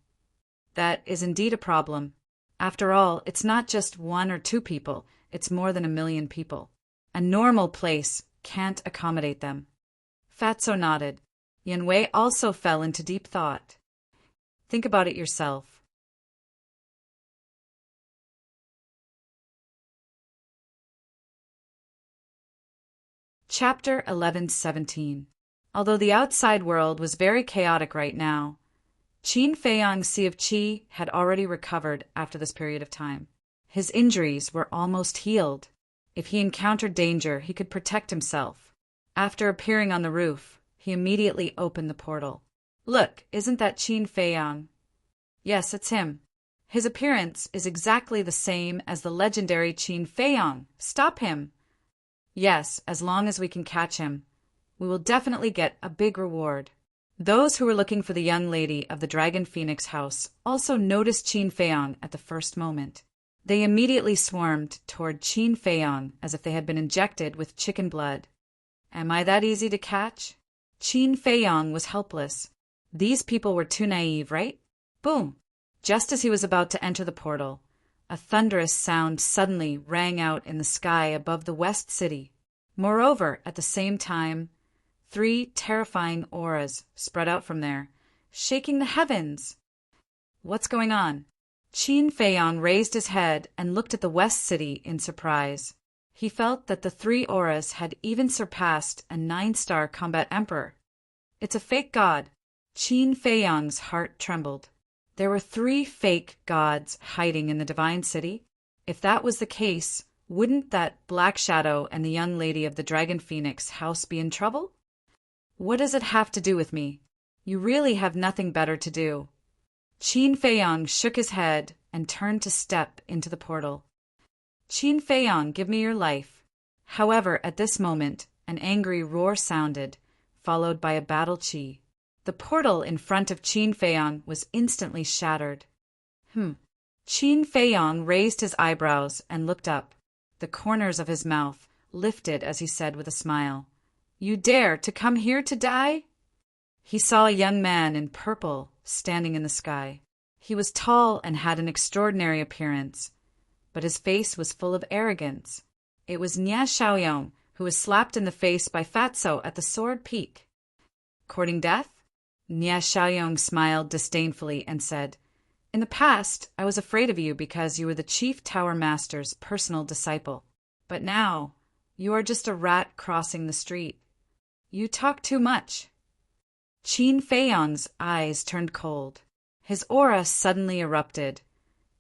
That is indeed a problem. After all, it's not just 1 or 2 people, it's more than 1 million people. A normal place can't accommodate them. Fatso nodded. Yan Wei also fell into deep thought. Think about it yourself. Chapter 11-17. Although the outside world was very chaotic right now, Qin Feiyang's Sea of Qi had already recovered after this period of time. His injuries were almost healed. If he encountered danger, he could protect himself. After appearing on the roof, he immediately opened the portal. Look, isn't that Qin Feiyang? Yes, it's him. His appearance is exactly the same as the legendary Qin Feiyang. Stop him! Yes, as long as we can catch him. We will definitely get a big reward. Those who were looking for the young lady of the Dragon Phoenix house also noticed Qin Feiyang at the first moment. They immediately swarmed toward Qin Feiyang as if they had been injected with chicken blood. Am I that easy to catch? Qin Feiyang was helpless. These people were too naive, right? Boom! Just as he was about to enter the portal, a thunderous sound suddenly rang out in the sky above the West City. Moreover, at the same time, 3 terrifying auras spread out from there, shaking the heavens. What's going on? Qin Feiyang raised his head and looked at the West City in surprise. He felt that the 3 auras had even surpassed a 9-star combat emperor. It's a fake god. Qin Feiyang's heart trembled. There were 3 fake gods hiding in the Divine City. If that was the case, wouldn't that Black Shadow and the young lady of the Dragon Phoenix house be in trouble? What does it have to do with me? You really have nothing better to do. Qin Feiyang shook his head and turned to step into the portal. Qin Feiyang, give me your life. However, at this moment, an angry roar sounded, followed by a battle chi. The portal in front of Qin Feiyang was instantly shattered. Qin Feiyang raised his eyebrows and looked up. The corners of his mouth lifted as he said with a smile, You dare to come here to die? He saw a young man in purple standing in the sky. He was tall and had an extraordinary appearance, but his face was full of arrogance. It was Nia Xiaoyong, who was slapped in the face by Fatso at the Sword Peak. Courting death? Nia Xiaoyong smiled disdainfully and said, In the past, I was afraid of you because you were the Chief Tower Master's personal disciple. But now, you are just a rat crossing the street. You talk too much. Qin Feiyang's eyes turned cold. His aura suddenly erupted,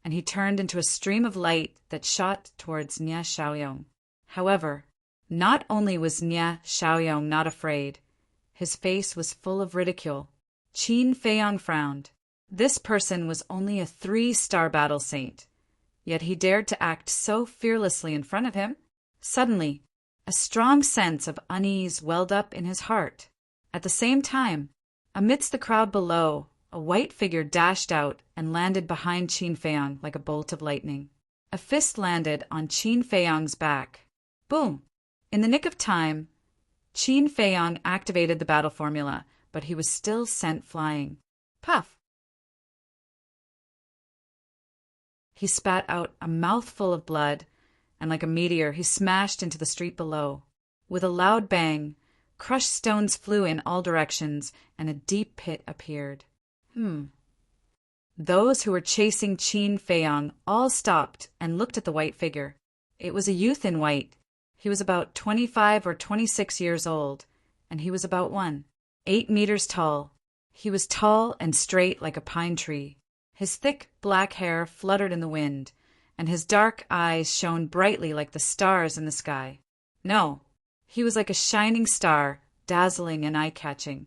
and he turned into a stream of light that shot towards Nia Xiaoyong. However, not only was Nia Xiaoyong not afraid, his face was full of ridicule. Qin Feiyang frowned. This person was only a 3-star battle saint, yet he dared to act so fearlessly in front of him. Suddenly, a strong sense of unease welled up in his heart. At the same time, amidst the crowd below, a white figure dashed out and landed behind Qin Feiyang like a bolt of lightning. A fist landed on Qin Feiyang's back. Boom! In the nick of time, Qin Feiyang activated the battle formula, but he was still sent flying. Puff! He spat out a mouthful of blood, and like a meteor he smashed into the street below. With a loud bang, crushed stones flew in all directions, and a deep pit appeared. Those who were chasing Qin Feiyang all stopped and looked at the white figure. It was a youth in white. He was about 25 or 26 years old, and he was about 8 meters tall. He was tall and straight like a pine tree. His thick black hair fluttered in the wind, and his dark eyes shone brightly like the stars in the sky. No, he was like a shining star, dazzling and eye-catching.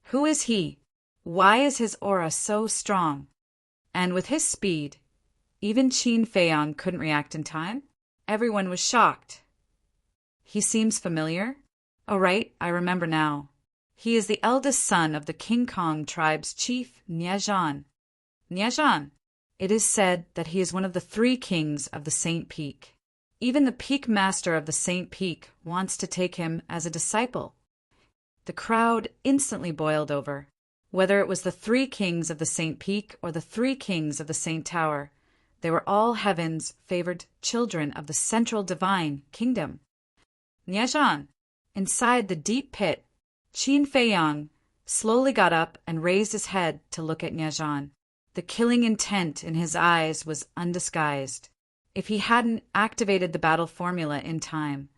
Who is he? Why is his aura so strong? And with his speed, even Qin Feiyang couldn't react in time. Everyone was shocked. He seems familiar. Oh, right, I remember now. He is the eldest son of the King Kong tribe's chief, Niezhan. Niezhan. It is said that he is one of the 3 kings of the Saint Peak. Even the peak master of the Saint Peak wants to take him as a disciple. The crowd instantly boiled over. Whether it was the 3 kings of the Saint Peak or the 3 kings of the Saint Tower, they were all heaven's favored children of the central divine kingdom. Niezhan. Inside the deep pit, Qin Feiyang slowly got up and raised his head to look at Niezhan. The killing intent in his eyes was undisguised. If he hadn't activated the battle formula in time,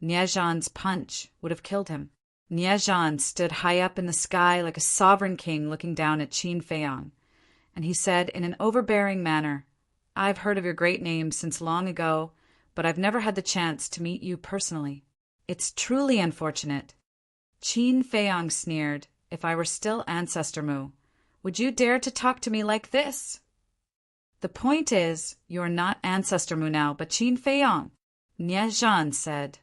Niezhan's punch would have killed him. Niezhan stood high up in the sky like a sovereign king looking down at Qin Feiyang, and he said in an overbearing manner, "I've heard of your great name since long ago, but I've never had the chance to meet you personally. It's truly unfortunate." Qin Feiyang sneered, "If I were still Ancestor Mu, would you dare to talk to me like this?" "The point is, you're not Ancestor Mu now, but Qin Feiyang," Niezhan said.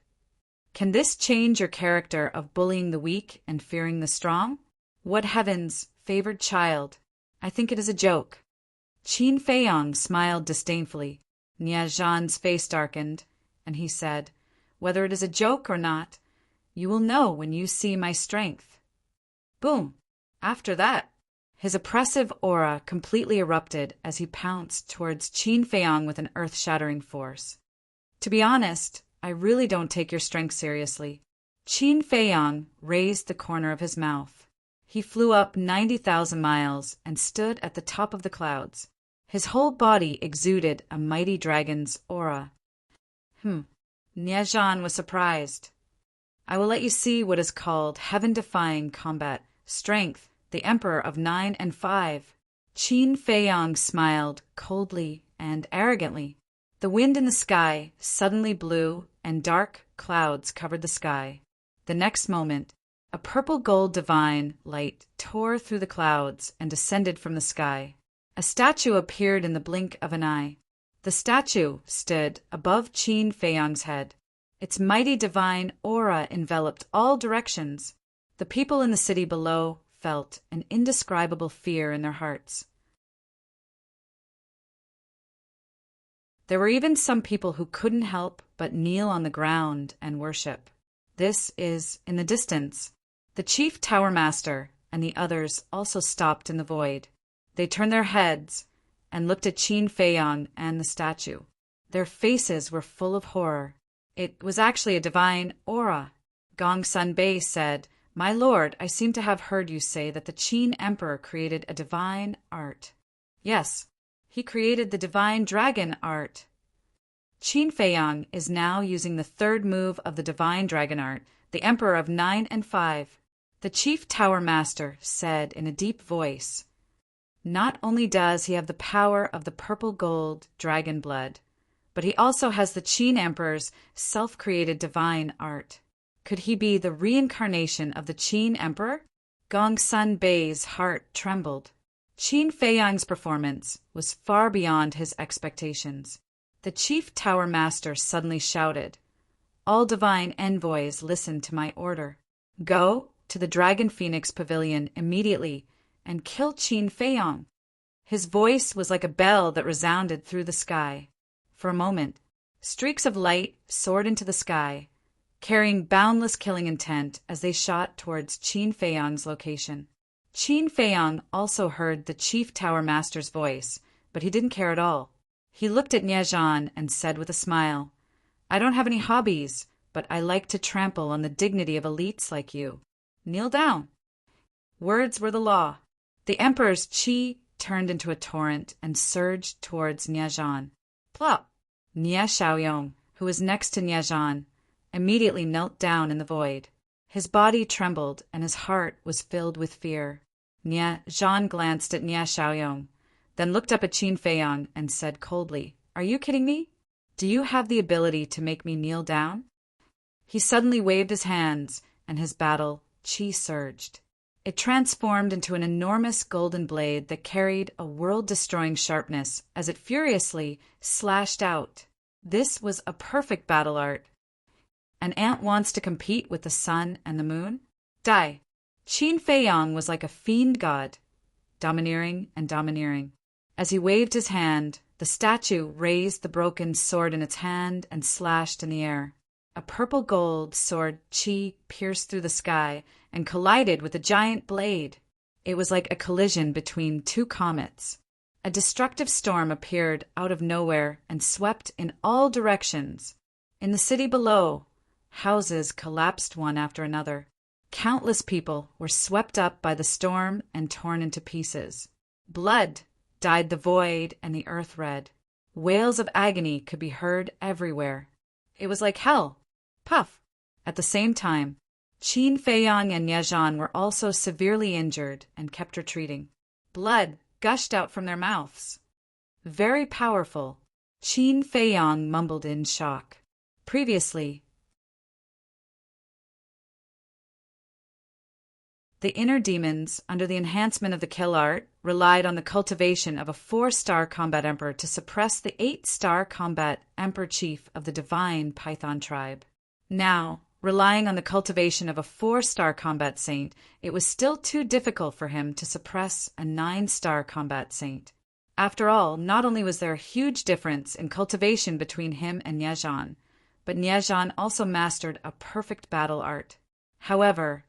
"Can this change your character of bullying the weak and fearing the strong? What heaven's favored child? I think it is a joke." Qin Feiyang smiled disdainfully. Niezhan's face darkened, and he said, "Whether it is a joke or not, you will know when you see my strength." Boom! After that, his oppressive aura completely erupted as he pounced towards Qin Feiyang with an earth-shattering force. "To be honest, I really don't take your strength seriously." Qin Feiyang raised the corner of his mouth. He flew up 90,000 miles and stood at the top of the clouds. His whole body exuded a mighty dragon's aura. Niezhan was surprised. "I will let you see what is called heaven-defying combat strength, the Emperor of 9 and 5. Qin Feiyang smiled coldly and arrogantly. The wind in the sky suddenly blew, and dark clouds covered the sky. The next moment, a purple-gold divine light tore through the clouds and descended from the sky. A statue appeared in the blink of an eye. The statue stood above Qin Feiyang's head. Its mighty divine aura enveloped all directions. The people in the city below felt an indescribable fear in their hearts. There were even some people who couldn't help but kneel on the ground and worship. This is in the distance. The chief tower master and the others also stopped in the void. They turned their heads and looked at Qin Feiyang and the statue. Their faces were full of horror. It was actually a divine aura. Gongsun Bei said, "My lord, I seem to have heard you say that the Qin Emperor created a divine art." "Yes, he created the divine dragon art." Qin Feiyang is now using the 3rd move of the divine dragon art, the Emperor of 9 and 5. The chief tower master said in a deep voice, "Not only does he have the power of the purple gold dragon blood, but he also has the Qin Emperor's self-created divine art. Could he be the reincarnation of the Qin Emperor?" Gongsun Bei's heart trembled. Qin Feiyang's performance was far beyond his expectations. The chief tower master suddenly shouted, "All divine envoys, listen to my order. Go to the Dragon Phoenix Pavilion immediately and kill Qin Feiyang." His voice was like a bell that resounded through the sky. For a moment, streaks of light soared into the sky, carrying boundless killing intent as they shot towards Qin Feiyang's location. Qin Feiyang also heard the chief tower master's voice, but he didn't care at all. He looked at Niezhan and said with a smile, "I don't have any hobbies, but I like to trample on the dignity of elites like you. Kneel down." Words were the law. The emperor's qi turned into a torrent and surged towards Niezhan. Plop! Nie Xiaoyong, who was next to Niezhan, immediately knelt down in the void. His body trembled and his heart was filled with fear. Niezhan glanced at Nie Xiaoyong, then looked up at Qin Feiyang and said coldly, "Are you kidding me? Do you have the ability to make me kneel down?" He suddenly waved his hands, and his battle qi surged. It transformed into an enormous golden blade that carried a world-destroying sharpness as it furiously slashed out. This was a perfect battle art. An ant wants to compete with the sun and the moon? Die. Qin Feiyang was like a fiend god, domineering and domineering. As he waved his hand, the statue raised the broken sword in its hand and slashed in the air. A purple-gold sword qi pierced through the sky and collided with a giant blade. It was like a collision between two comets. A destructive storm appeared out of nowhere and swept in all directions. In the city below, houses collapsed one after another. Countless people were swept up by the storm and torn into pieces. Blood dyed the void and the earth red. Wails of agony could be heard everywhere. It was like hell. Puff! At the same time, Qin Feiyang and Niezhan were also severely injured and kept retreating. Blood gushed out from their mouths. Very powerful, Qin Feiyang mumbled in shock. Previously, the inner demons, under the enhancement of the kill art, relied on the cultivation of a 4-star combat emperor to suppress the 8-star combat emperor chief of the divine Python tribe. Now, relying on the cultivation of a 4-star combat saint, it was still too difficult for him to suppress a 9-star combat saint. After all, not only was there a huge difference in cultivation between him and Niezhan, but Niezhan also mastered a perfect battle art. However,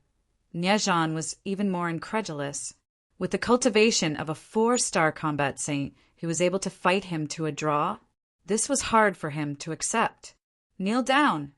Niezhan was even more incredulous. With the cultivation of a 4-star combat saint who was able to fight him to a draw, this was hard for him to accept. "Kneel down!"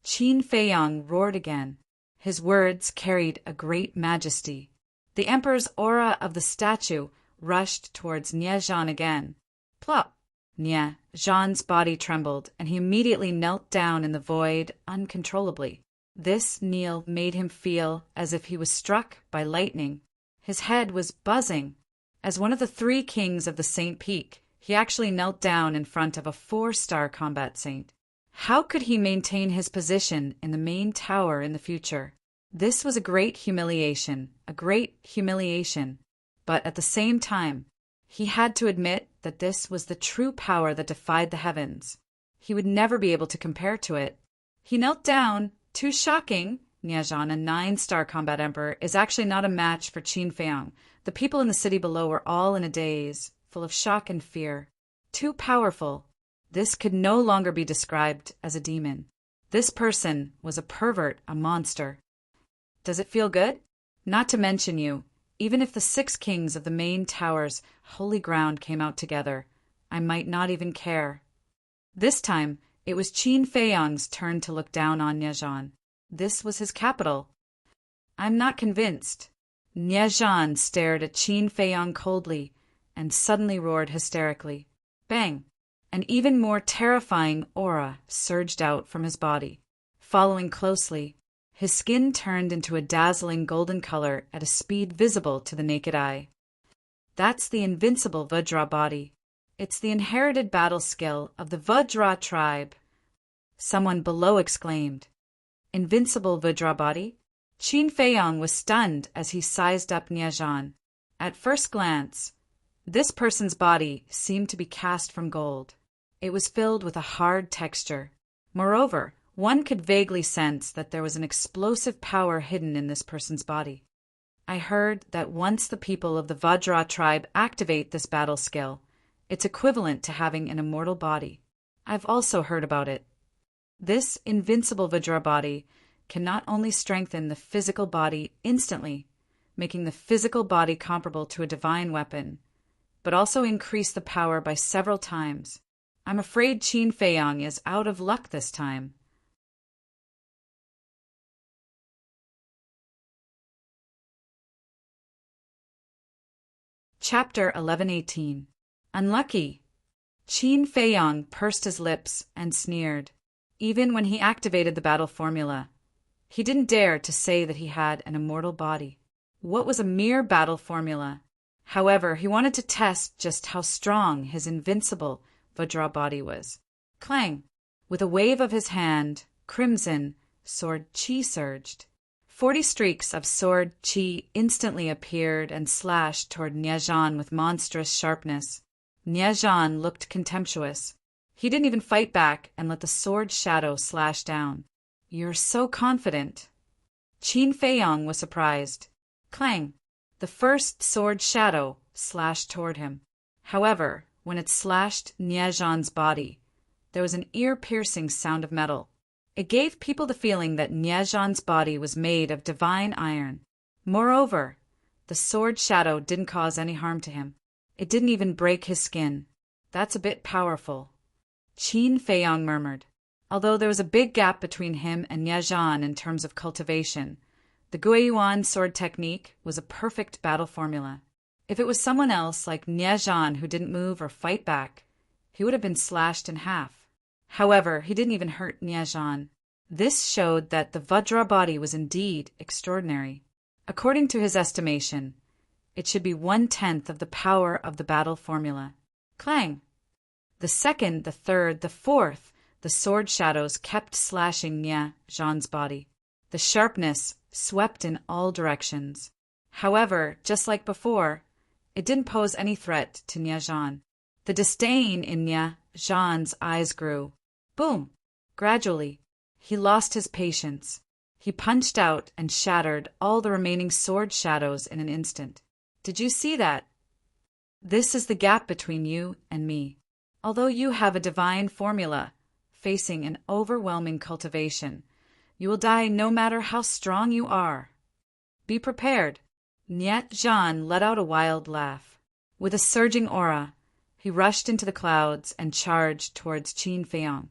Qin Feiyang roared again. His words carried a great majesty. The emperor's aura of the statue rushed towards Niezhan again. Plop! Niezhan's body trembled, and he immediately knelt down in the void uncontrollably. This kneel made him feel as if he was struck by lightning. His head was buzzing. As one of the 3 kings of the Saint Peak, he actually knelt down in front of a 4-star combat saint. How could he maintain his position in the main tower in the future? This was a great humiliation, but at the same time, he had to admit that this was the true power that defied the heavens. He would never be able to compare to it. He knelt down. Too shocking. Niezhan, a 9-star combat emperor, is actually not a match for Qin Feiyang. The people in the city below were all in a daze, full of shock and fear. Too powerful. This could no longer be described as a demon. This person was a pervert, a monster. Does it feel good? Not to mention you. Even if the 6 kings of the main tower's holy ground came out together, I might not even care. This time, it was Qin Feiyang's turn to look down on Niezhan. This was his capital. I'm not convinced. Niezhan stared at Qin Feiyang coldly and suddenly roared hysterically. Bang! An even more terrifying aura surged out from his body. Following closely, his skin turned into a dazzling golden color at a speed visible to the naked eye. That's the invincible Vajra body. It's the inherited battle skill of the Vajra tribe. Someone below exclaimed. Invincible Vajra body? Qin Feiyang was stunned as he sized up Niezhan. At first glance, this person's body seemed to be cast from gold. It was filled with a hard texture. Moreover, one could vaguely sense that there was an explosive power hidden in this person's body. I heard that once the people of the Vajra tribe activate this battle skill, it's equivalent to having an immortal body. I've also heard about it. This invincible Vajra body can not only strengthen the physical body instantly, making the physical body comparable to a divine weapon, but also increase the power by several times. I'm afraid Qin Feiyang is out of luck this time. Chapter 1118. Unlucky. Qin Feiyang pursed his lips and sneered. Even when he activated the battle formula, he didn't dare to say that he had an immortal body. What was a mere battle formula? However, he wanted to test just how strong his invincible Vajra body was. Clang! With a wave of his hand, crimson sword chi surged. 40 streaks of sword chi instantly appeared and slashed toward Niezhan with monstrous sharpness. Niezhan looked contemptuous. He didn't even fight back and let the sword shadow slash down. You're so confident. Qin Feiyang was surprised. Clang! The first sword shadow slashed toward him. However, when it slashed Niezhan's body, there was an ear-piercing sound of metal. It gave people the feeling that Niezhan's body was made of divine iron. Moreover, the sword shadow didn't cause any harm to him. It didn't even break his skin. That's a bit powerful. Qin Feiyang murmured. Although there was a big gap between him and Niezhan in terms of cultivation, the Guiyuan sword technique was a perfect battle formula. If it was someone else like Niezhan who didn't move or fight back, he would have been slashed in half. However, he didn't even hurt Niezhan. This showed that the Vajra body was indeed extraordinary. According to his estimation, it should be 1/10 of the power of the battle formula. Clang! The second, the third, the fourth, the sword shadows kept slashing Niezhan's body. The sharpness swept in all directions. However, just like before, it didn't pose any threat to Niezhan. The disdain in Niezhan's eyes grew. Boom! Gradually, he lost his patience. He punched out and shattered all the remaining sword shadows in an instant. Did you see that? This is the gap between you and me. Although you have a divine formula, facing an overwhelming cultivation, you will die no matter how strong you are. Be prepared. Niezhan let out a wild laugh. With a surging aura, he rushed into the clouds and charged towards Qin Feiyang.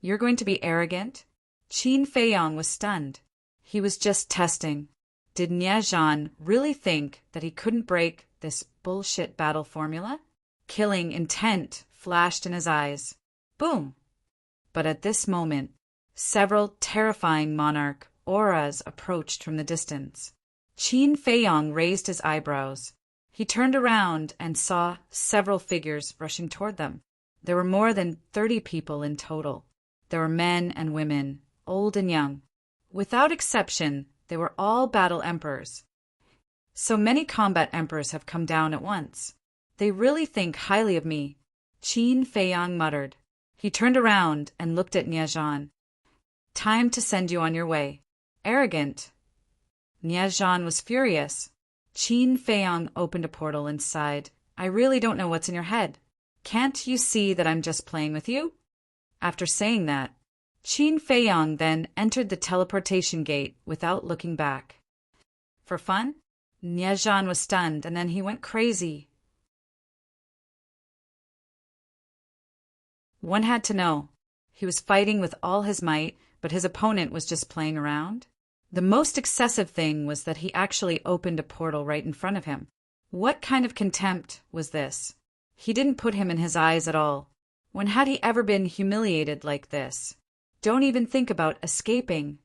You're going to be arrogant? Qin Feiyang was stunned. He was just testing. Did Niezhan really think that he couldn't break this bullshit battle formula? Killing intent flashed in his eyes. Boom! But at this moment, several terrifying monarch auras approached from the distance. Qin Feiyang raised his eyebrows. He turned around and saw several figures rushing toward them. There were more than 30 people in total. There were men and women, old and young. Without exception, they were all battle emperors. So many combat emperors have come down at once. They really think highly of me, Qin Feiyang muttered. He turned around and looked at Niezhan. Time to send you on your way. Arrogant. Niezhan was furious. Qin Feiyang opened a portal and sighed. I really don't know what's in your head. Can't you see that I'm just playing with you? After saying that, Qin Feiyang then entered the teleportation gate without looking back. For fun? Niezhan was stunned, and then he went crazy. One had to know. He was fighting with all his might, but his opponent was just playing around. The most excessive thing was that he actually opened a portal right in front of him. What kind of contempt was this? He didn't put him in his eyes at all. When had he ever been humiliated like this? Don't even think about escaping.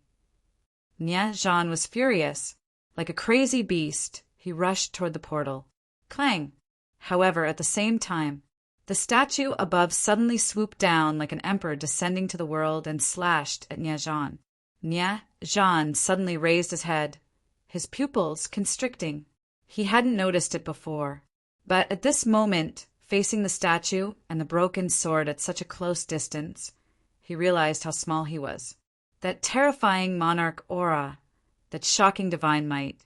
Niezhan was furious. Like a crazy beast, he rushed toward the portal. Clang! However, at the same time, the statue above suddenly swooped down like an emperor descending to the world and slashed at Niezhan. Niezhan suddenly raised his head, his pupils constricting. He hadn't noticed it before. But at this moment, facing the statue and the broken sword at such a close distance, he realized how small he was. That terrifying monarch aura, that shocking divine might,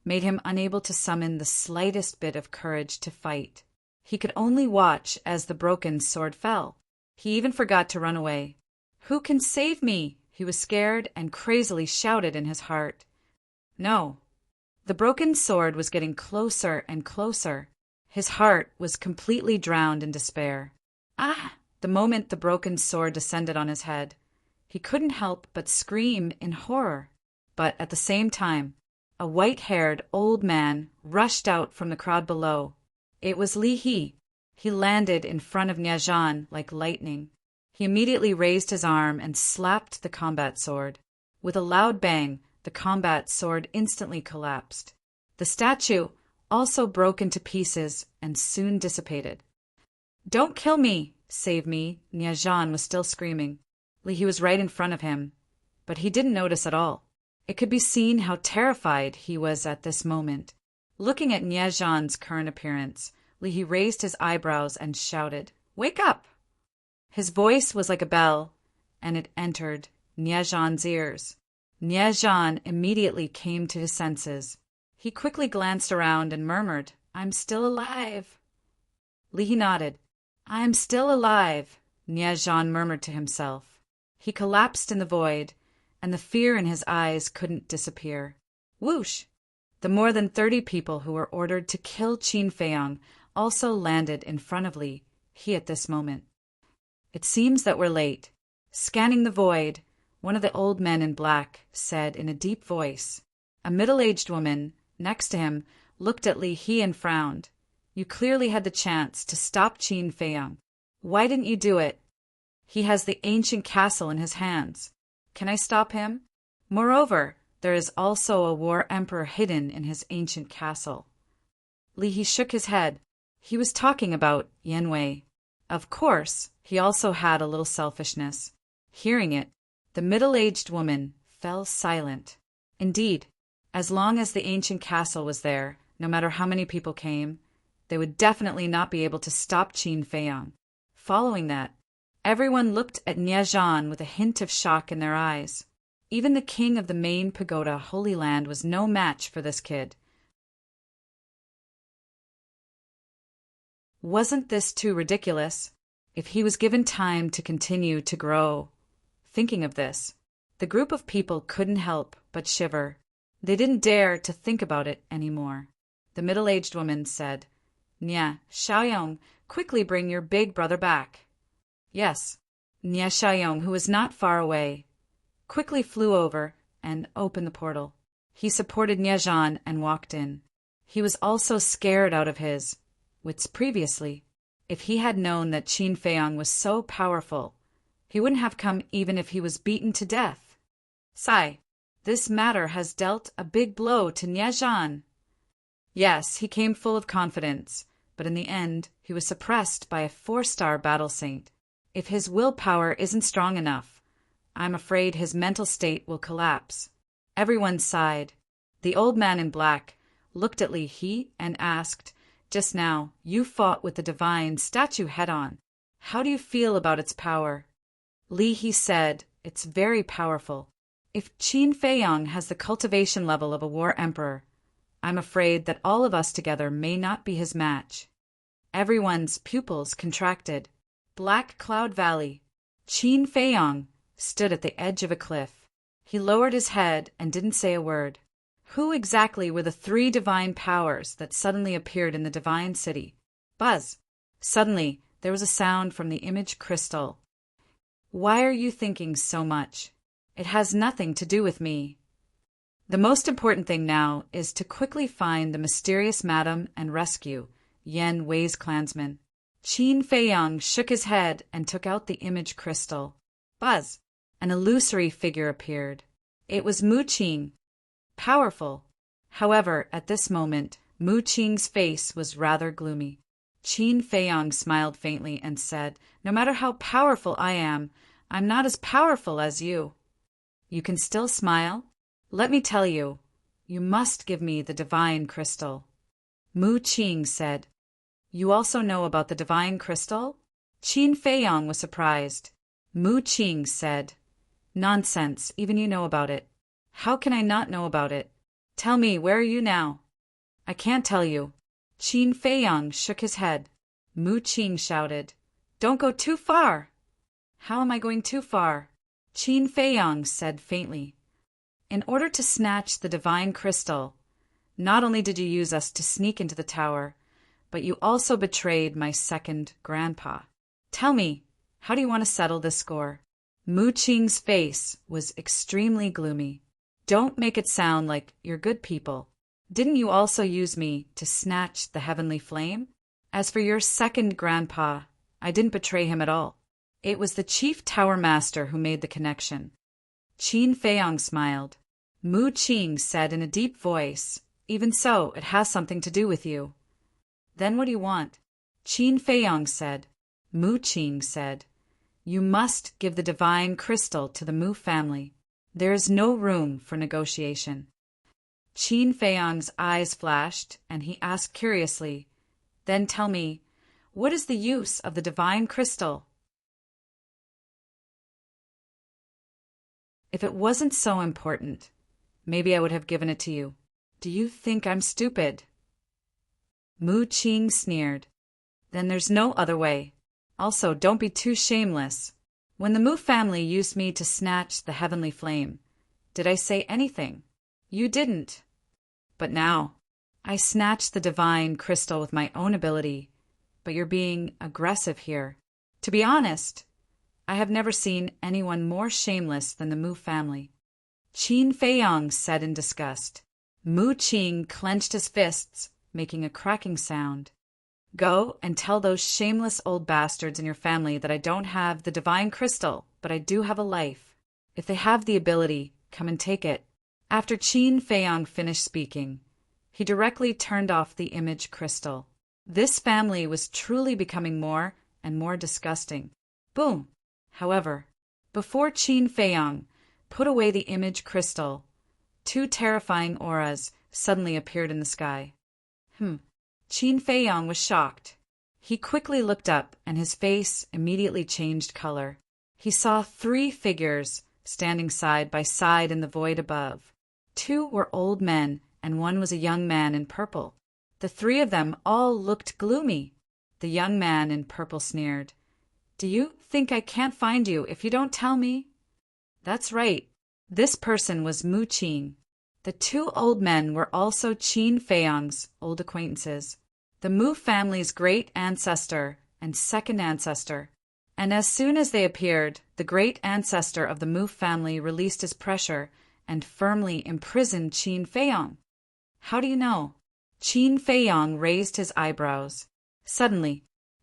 made him unable to summon the slightest bit of courage to fight. He could only watch as the broken sword fell. He even forgot to run away. "Who can save me?" He was scared and crazily shouted in his heart. No. The broken sword was getting closer and closer. His heart was completely drowned in despair. Ah! The moment the broken sword descended on his head, he couldn't help but scream in horror. But at the same time, a white-haired old man rushed out from the crowd below. It was Li He. He landed in front of Niajan like lightning. He immediately raised his arm and slapped the combat sword. With a loud bang, the combat sword instantly collapsed. The statue also broke into pieces and soon dissipated. "Don't kill me! Save me!" Niajan was still screaming. Li He was right in front of him, but he didn't notice at all. It could be seen how terrified he was at this moment. Looking at Niajan's current appearance, Li He raised his eyebrows and shouted, "Wake up!" His voice was like a bell, and it entered Niajan's ears. Niajan immediately came to his senses. He quickly glanced around and murmured, "I'm still alive." Li He nodded. "I'm still alive," Niajan murmured to himself. He collapsed in the void, and the fear in his eyes couldn't disappear. Whoosh! The more than 30 people who were ordered to kill Qin Feiyang also landed in front of Li He at this moment. "It seems that we're late." Scanning the void, one of the old men in black said in a deep voice. A middle-aged woman next to him looked at Li He and frowned. "You clearly had the chance to stop Qin Feiyang. Why didn't you do it? He has the ancient castle in his hands. Can I stop him? Moreover, there is also a war emperor hidden in his ancient castle." Li He shook his head. He was talking about Yen Wei. Of course, he also had a little selfishness. Hearing it, the middle-aged woman fell silent. Indeed, as long as the ancient castle was there, no matter how many people came, they would definitely not be able to stop Qin Feiyang. Following that, everyone looked at Niajan with a hint of shock in their eyes. Even the king of the main pagoda Holy Land was no match for this kid. Wasn't this too ridiculous? If he was given time to continue to grow. Thinking of this, the group of people couldn't help but shiver. They didn't dare to think about it anymore. The middle-aged woman said, "Nya, Xiaoyong, quickly bring your big brother back." Yes, Nya Xiaoyong, who was not far away, quickly flew over and opened the portal. He supported Niajan and walked in. He was also scared out of his wits previously. If he had known that Qin Feiyang was so powerful, he wouldn't have come even if he was beaten to death. "Sai, this matter has dealt a big blow to Niajan." Yes, he came full of confidence, but in the end, he was suppressed by a 4-star battle saint. If his willpower isn't strong enough, I'm afraid his mental state will collapse. Everyone sighed. The old man in black looked at Li He and asked, "Just now, you fought with the divine statue head-on. How do you feel about its power?" Li He said, "It's very powerful. If Qin Feiyang has the cultivation level of a war emperor, I'm afraid that all of us together may not be his match." Everyone's pupils contracted. Black Cloud Valley. Qin Feiyang stood at the edge of a cliff. He lowered his head and didn't say a word. Who exactly were the 3 divine powers that suddenly appeared in the divine city? Buzz! Suddenly, there was a sound from the image crystal. "Why are you thinking so much? It has nothing to do with me. The most important thing now is to quickly find the mysterious madam and rescue Yen Wei's clansmen." Qin Feiyang shook his head and took out the image crystal. Buzz! An illusory figure appeared. It was Mu Qing. Powerful. However, at this moment, Mu Qing's face was rather gloomy. Qin Feiyang smiled faintly and said, "No matter how powerful I am, I'm not as powerful as you." "You can still smile? Let me tell you, you must give me the divine crystal." Mu Qing said. You also know about the divine crystal? Qin Feiyong was surprised. Mu Qing said, Nonsense, even you know about it. How can I not know about it? Tell me, where are you now? I can't tell you. Qin Feiyong shook his head. Mu Qing shouted, Don't go too far! How am I going too far? Qin Feiyong said faintly. In order to snatch the divine crystal, not only did you use us to sneak into the tower, but you also betrayed my second grandpa. Tell me, how do you want to settle this score? Mu Qing's face was extremely gloomy. Don't make it sound like you're good people. Didn't you also use me to snatch the heavenly flame? As for your second grandpa, I didn't betray him at all. It was the chief tower master who made the connection. Qin Feiyong smiled. Mu Qing said in a deep voice, Even so, it has something to do with you. Then what do you want? Qin Feiyong said. Mu Qing said, You must give the divine crystal to the Mu family. There is no room for negotiation. Qin Feiyong's eyes flashed, and he asked curiously, Then tell me, what is the use of the divine crystal? If it wasn't so important, maybe I would have given it to you. Do you think I'm stupid? Mu Qing sneered. Then there's no other way. Also, don't be too shameless. When the Mu family used me to snatch the heavenly flame, did I say anything? You didn't. But now, I snatched the divine crystal with my own ability, but you're being aggressive here. To be honest, I have never seen anyone more shameless than the Mu family. Qin Feiyong said in disgust. Mu Qing clenched his fists, making a cracking sound. Go and tell those shameless old bastards in your family that I don't have the divine crystal, but I do have a life. If they have the ability, come and take it. After Qin Feiyong finished speaking, he directly turned off the image crystal. This family was truly becoming more and more disgusting. Boom! However, before Qin Feiyong put away the image crystal, two terrifying auras suddenly appeared in the sky. Qin Feiyong was shocked. He quickly looked up, and his face immediately changed color. He saw 3 figures standing side by side in the void above. 2 were old men, and 1 was a young man in purple. The 3 of them all looked gloomy. The young man in purple sneered. Do you think I can't find you if you don't tell me? That's right. This person was Mu Qing. The 2 old men were also Qin Feiyong's old acquaintances, the Mu family's great ancestor and second ancestor. And as soon as they appeared, the great ancestor of the Mu family released his pressure and firmly imprisoned Qin Feiyong. How do you know? Qin Feiyong raised his eyebrows.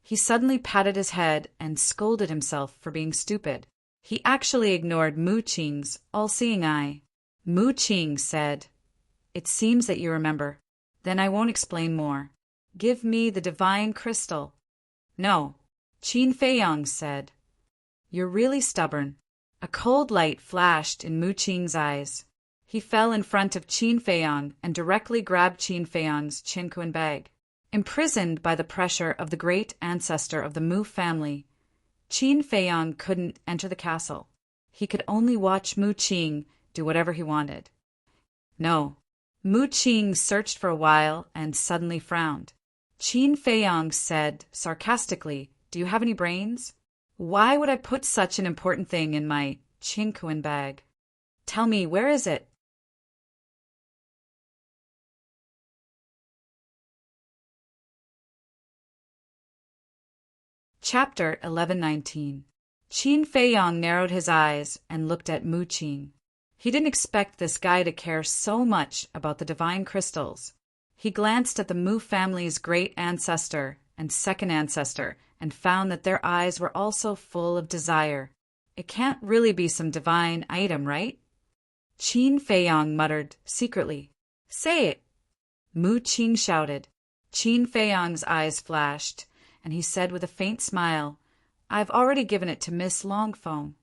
He suddenly patted his head and scolded himself for being stupid. He actually ignored Mu Qing's all-seeing eye. Mu Qing said, It seems that you remember. Then I won't explain more. Give me the divine crystal. No, Qin Feiyong said. You're really stubborn. A cold light flashed in Mu Qing's eyes. He fell in front of Qin Feiyong and directly grabbed Qin Feiyong's chinkuan bag. Imprisoned by the pressure of the great ancestor of the Mu family, Qin Feiyong couldn't enter the castle. He could only watch Mu Qing do whatever he wanted. No. Mu Qing searched for a while and suddenly frowned. Qin Feiyong said sarcastically, Do you have any brains? Why would I put such an important thing in my chinkuan bag? Tell me, where is it? Chapter 1119. Qin Feiyong narrowed his eyes and looked at Mu Qing. He didn't expect this guy to care so much about the divine crystals. He glanced at the Mu family's great ancestor and second ancestor and found that their eyes were also full of desire. It can't really be some divine item, right? Qin Feiyong muttered secretly. Say it! Mu Qing shouted. Qin Feiyong's eyes flashed, and he said with a faint smile, I've already given it to Miss Longphone.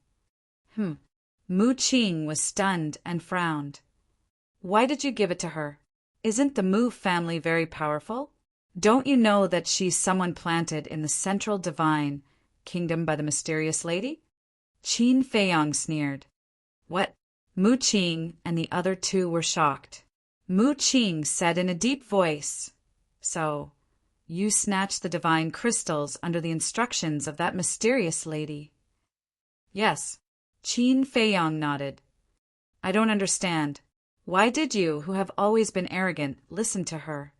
Mu Qing was stunned and frowned. Why did you give it to her? Isn't the Mu family very powerful? Don't you know that she's someone planted in the central divine kingdom by the mysterious lady? Qin Feiyang sneered. What? Mu Qing and the other two were shocked. Mu Qing said in a deep voice, So, you snatched the divine crystals under the instructions of that mysterious lady. Yes. Qin Feiyang nodded. I don't understand. Why did you, who have always been arrogant, listen to her?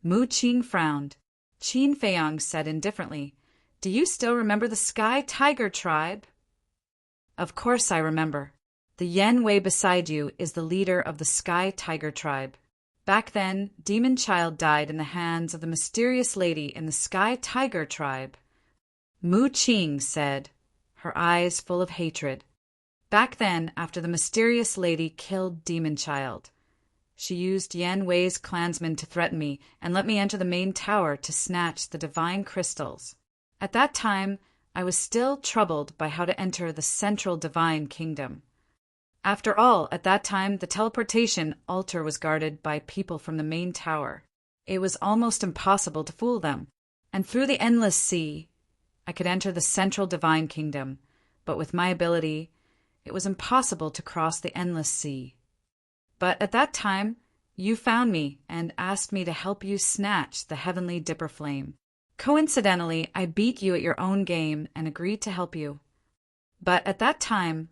Mu Qing frowned. Qin Feiyang said indifferently, Do you still remember the Sky Tiger tribe? Of course I remember. The Yen Wei beside you is the leader of the Sky Tiger tribe. Back then, Demon Child died in the hands of the mysterious lady in the Sky Tiger tribe. Mu Qing said, her eyes full of hatred. Back then, after the mysterious lady killed Demon Child, she used Yen Wei's clansmen to threaten me and let me enter the main tower to snatch the divine crystals. At that time, I was still troubled by how to enter the central divine kingdom. After all, at that time, the teleportation altar was guarded by people from the main tower. It was almost impossible to fool them. And through the endless sea, I could enter the central divine kingdom, but with my ability, it was impossible to cross the endless sea. But at that time, you found me and asked me to help you snatch the heavenly dipper flame. Coincidentally, I beat you at your own game and agreed to help you. But at that time,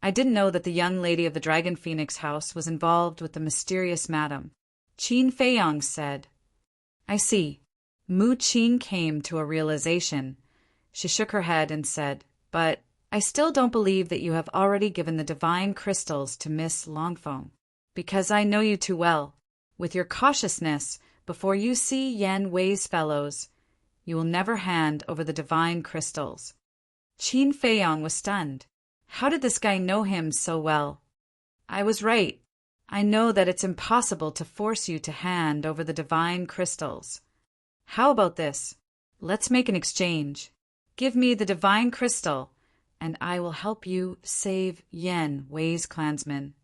I didn't know that the young lady of the Dragon Phoenix house was involved with the mysterious madam. Qin Feiyang said. I see. Mu Qing came to a realization. She shook her head and said, But I still don't believe that you have already given the divine crystals to Miss Longfeng, because I know you too well. With your cautiousness, before you see Yen Wei's fellows, you will never hand over the divine crystals. Qin Feiyang was stunned. How did this guy know him so well? I was right. I know that it's impossible to force you to hand over the divine crystals. How about this? Let's make an exchange. Give me the divine crystal, and I will help you save Yen Wei's clansmen.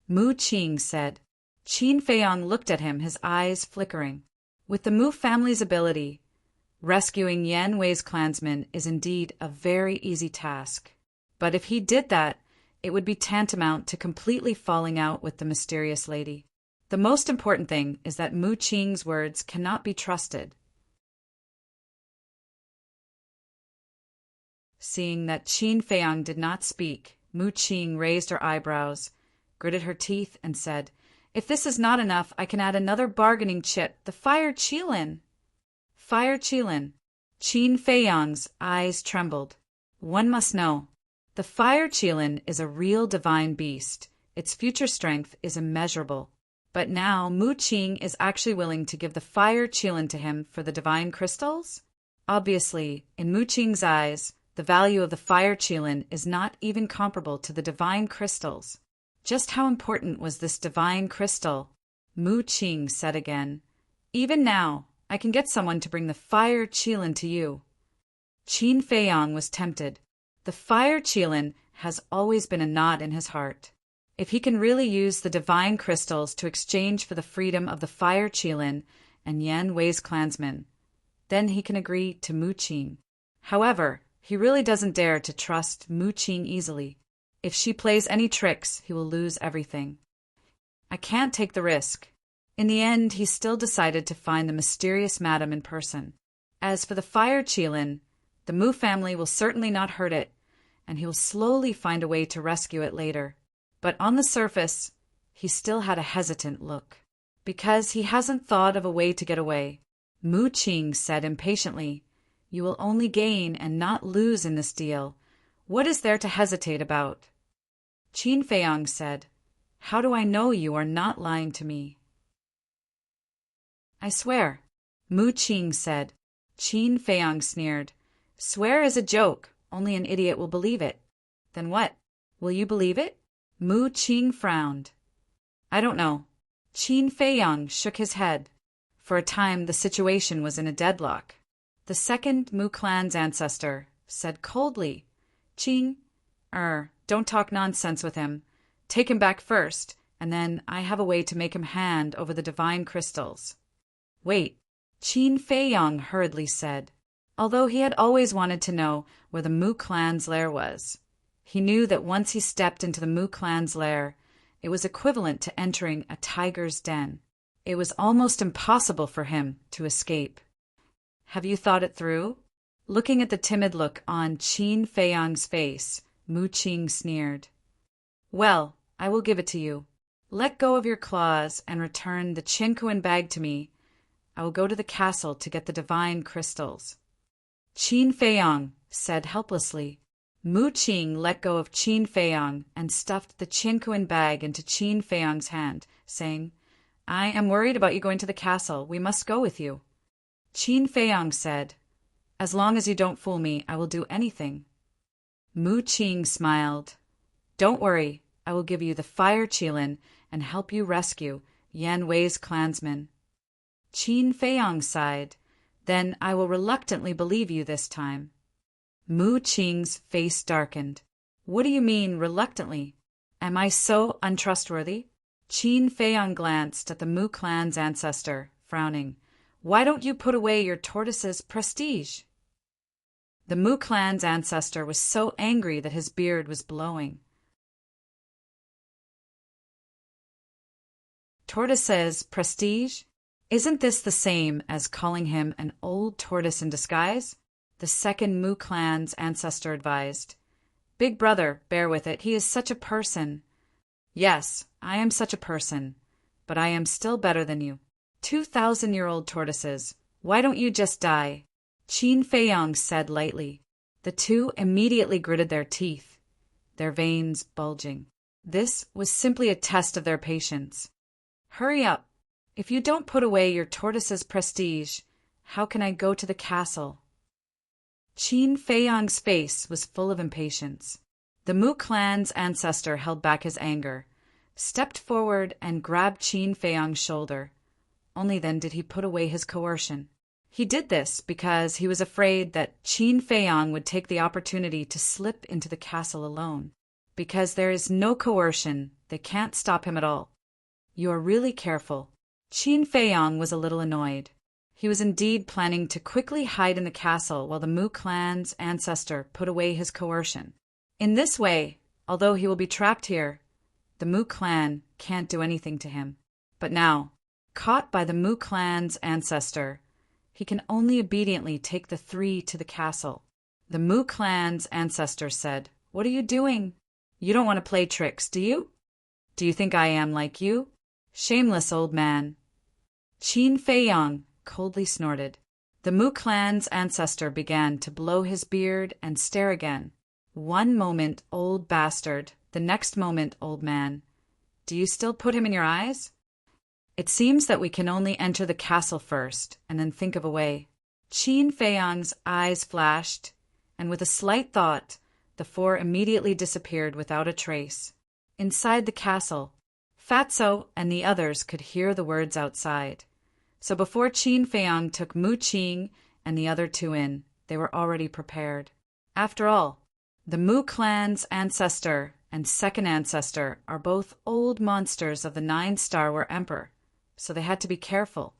Mu Qing said. Qin Feiyang looked at him, his eyes flickering. With the Mu family's ability, rescuing Yen Wei's clansmen is indeed a very easy task. But if he did that, it would be tantamount to completely falling out with the mysterious lady. The most important thing is that Mu Qing's words cannot be trusted. Seeing that Qin Feiyang did not speak, Mu Qing raised her eyebrows, gritted her teeth, and said, If this is not enough, I can add another bargaining chip, the Fire Qilin. Fire Qilin. Qin Feiyang's eyes trembled. One must know. The Fire Qilin is a real divine beast. Its future strength is immeasurable. But now Mu Qing is actually willing to give the Fire Qilin to him for the divine crystals? Obviously, in Mu Qing's eyes, the value of the Fire Qilin is not even comparable to the divine crystals. Just how important was this divine crystal? Mu Qing said again. Even now, I can get someone to bring the Fire Qilin to you. Qin Feiyang was tempted. The Fire Qilin has always been a knot in his heart. If he can really use the divine crystals to exchange for the freedom of the Fire Qilin and Yen Wei's clansmen, then he can agree to Mu Qing. However, he really doesn't dare to trust Mu Qing easily. If she plays any tricks, he will lose everything. I can't take the risk. In the end, he still decided to find the mysterious madam in person. As for the Fire Qilin, the Mu family will certainly not hurt it, and he will slowly find a way to rescue it later. But on the surface, he still had a hesitant look. Because he hasn't thought of a way to get away. Mu Qing said impatiently, You will only gain and not lose in this deal. What is there to hesitate about? Qin Feiyang said, How do I know you are not lying to me? I swear. Mu Qing said. Qin Feiyang sneered. Swear is a joke. Only an idiot will believe it. Then what? Will you believe it? Mu Qing frowned. I don't know. Qin Feiyang shook his head. For a time, the situation was in a deadlock. The second Mu clan's ancestor said coldly, Qing, don't talk nonsense with him. Take him back first, and then I have a way to make him hand over the divine crystals. Wait, Qin Feiyang hurriedly said. Although he had always wanted to know where the Mu clan's lair was, he knew that once he stepped into the Mu clan's lair, it was equivalent to entering a tiger's den. It was almost impossible for him to escape. Have you thought it through? Looking at the timid look on Qin Feiyang's face, Mu Qing sneered. Well, I will give it to you. Let go of your claws and return the Qinkuan bag to me. I will go to the castle to get the divine crystals. Qin Feiyang said helplessly. Mu Qing let go of Qin Feiyang and stuffed the Qinkuan bag into Qin Feiyang's hand, saying, I am worried about you going to the castle. We must go with you. Qin Feiyang said, As long as you don't fool me, I will do anything. Mu Qing smiled. Don't worry, I will give you the fire Qilin and help you rescue Yan Wei's clansmen. Qin Feiyang sighed. Then I will reluctantly believe you this time. Mu Qing's face darkened. What do you mean, reluctantly? Am I so untrustworthy? Qin Feiyang glanced at the Mu clan's ancestor, frowning. Why don't you put away your tortoise's prestige? The Mu clan's ancestor was so angry that his beard was blowing. Tortoise's prestige? Isn't this the same as calling him an old tortoise in disguise? The second Mu clan's ancestor advised. Big brother, bear with it, he is such a person. Yes, I am such a person, but I am still better than you. 2,000-year-old tortoises, why don't you just die? Qin Feiyang said lightly. The two immediately gritted their teeth, their veins bulging. This was simply a test of their patience. Hurry up. If you don't put away your tortoise's prestige, how can I go to the castle? Qin Feiyang's face was full of impatience. The Mu clan's ancestor held back his anger, stepped forward and grabbed Qin Feiyang's shoulder. Only then did he put away his coercion. He did this because he was afraid that Qin Feiyang would take the opportunity to slip into the castle alone. Because there is no coercion, they can't stop him at all. You are really careful. Qin Feiyang was a little annoyed. He was indeed planning to quickly hide in the castle while the Mu clan's ancestor put away his coercion. In this way, although he will be trapped here, the Mu clan can't do anything to him. But now, caught by the Mu clan's ancestor, he can only obediently take the three to the castle. The Mu clan's ancestor said, What are you doing? You don't want to play tricks, do you? Do you think I am like you? Shameless old man. Qin Feiyang coldly snorted. The Mu clan's ancestor began to blow his beard and stare again. One moment, old bastard. The next moment, old man. Do you still put him in your eyes? It seems that we can only enter the castle first, and then think of a way. Qin Feiyang's eyes flashed, and with a slight thought, the four immediately disappeared without a trace. Inside the castle, Fatso and the others could hear the words outside. So before Qin Feiyang took Mu Qing and the other two in, they were already prepared. After all, the Mu clan's ancestor and second ancestor are both old monsters of the 9-star War Emperor, so they had to be careful.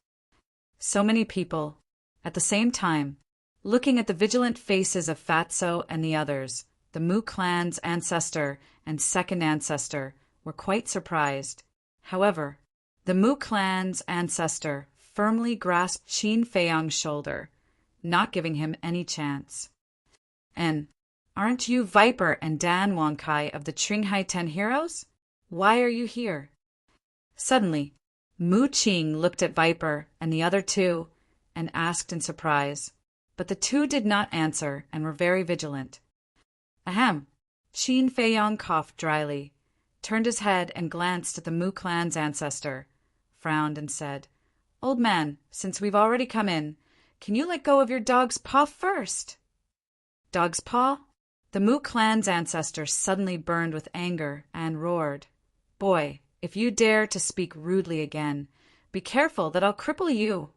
So many people, at the same time, looking at the vigilant faces of Fatso and the others, the Mu clan's ancestor and second ancestor were quite surprised. However, the Mu clan's ancestor firmly grasped Qin Feiyang's shoulder, not giving him any chance. And aren't you Viper and Dan Wangkai of the Qinghai 10 heroes? Why are you here? Suddenly, Mu Qing looked at Viper and the other two and asked in surprise, but the two did not answer and were very vigilant. Ahem! Qin Feiyang coughed dryly, turned his head and glanced at the Mu clan's ancestor, frowned and said, Old man, since we've already come in, can you let go of your dog's paw first? Dog's paw? The Mu clan's ancestor suddenly burned with anger and roared, Boy, if you dare to speak rudely again, be careful that I'll cripple you.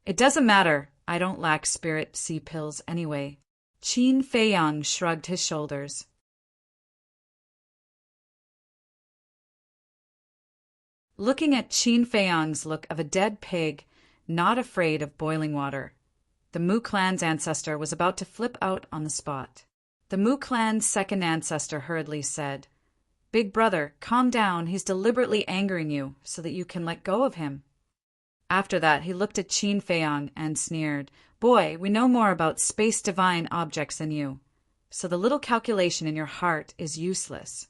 It doesn't matter, I don't lack spirit sea pills anyway. Qin Feiyang shrugged his shoulders. Looking at Qin Feiyang's look of a dead pig, not afraid of boiling water. The Mu clan's ancestor was about to flip out on the spot. The Mu clan's second ancestor hurriedly said, "Big brother, calm down, he's deliberately angering you so that you can let go of him." After that, he looked at Qin Feiyang and sneered, "Boy, we know more about space divine objects than you, so the little calculation in your heart is useless."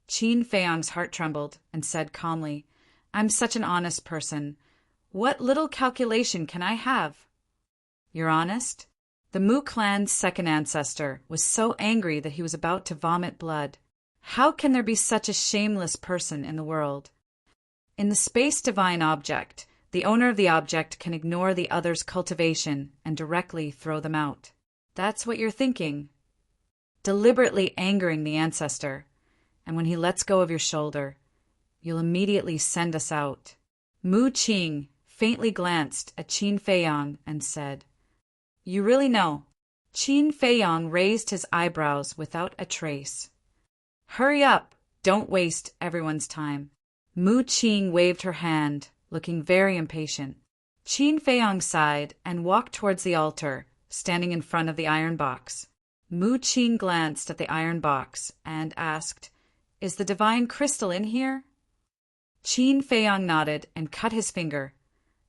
Qin Feiyang's heart trembled and said calmly, "I'm such an honest person. What little calculation can I have?" "You're honest?" The Mu clan's second ancestor was so angry that he was about to vomit blood. How can there be such a shameless person in the world? In the space divine object, the owner of the object can ignore the other's cultivation and directly throw them out. That's what you're thinking. Deliberately angering the ancestor, and when he lets go of your shoulder, you'll immediately send us out. Mu Qing faintly glanced at Qin Feiyang and said, "You really know?" Qin Feiyang raised his eyebrows without a trace. "Hurry up! Don't waste everyone's time." Mu Qing waved her hand, looking very impatient. Qin Feiyang sighed and walked towards the altar, standing in front of the iron box. Mu Qing glanced at the iron box and asked, "Is the divine crystal in here?" Qin Feiyang nodded and cut his finger.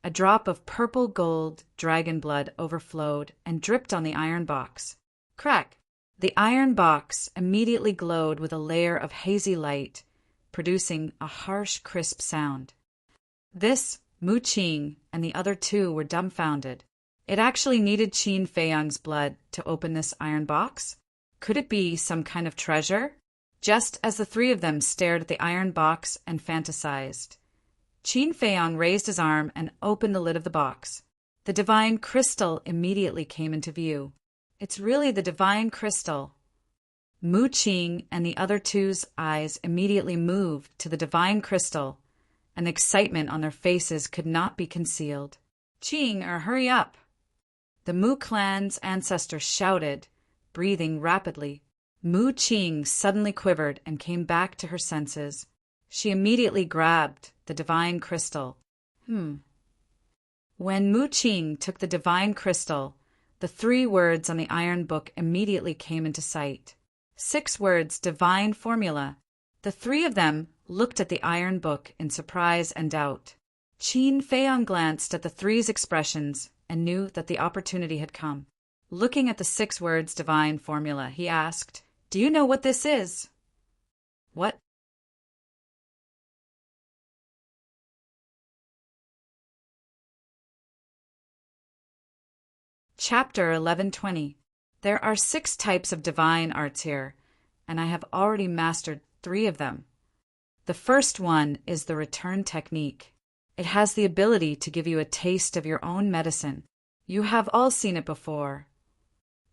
A drop of purple gold dragon blood overflowed and dripped on the iron box. Crack! The iron box immediately glowed with a layer of hazy light, producing a harsh, crisp sound. This, Mu Qing and the other two were dumbfounded. It actually needed Qin Feiyang's blood to open this iron box? Could it be some kind of treasure? Just as the three of them stared at the iron box and fantasized, Qin Feiyang raised his arm and opened the lid of the box. The divine crystal immediately came into view. It's really the divine crystal. Mu Qing and the other two's eyes immediately moved to the divine crystal, and the excitement on their faces could not be concealed. "Qing, hurry up!" The Mu clan's ancestor shouted, breathing rapidly. Mu Qing suddenly quivered and came back to her senses. She immediately grabbed the divine crystal. When Mu Qing took the divine crystal, the 3 words on the iron book immediately came into sight. 6 words, divine formula. The 3 of them looked at the iron book in surprise and doubt. Qin Feiyang glanced at the 3's expressions and knew that the opportunity had come. Looking at the 6 words divine formula, he asked, "Do you know what this is?" "What?" Chapter 1120. There are 6 types of divine arts here, and I have already mastered 3 of them. The first one is the return technique. It has the ability to give you a taste of your own medicine. You have all seen it before.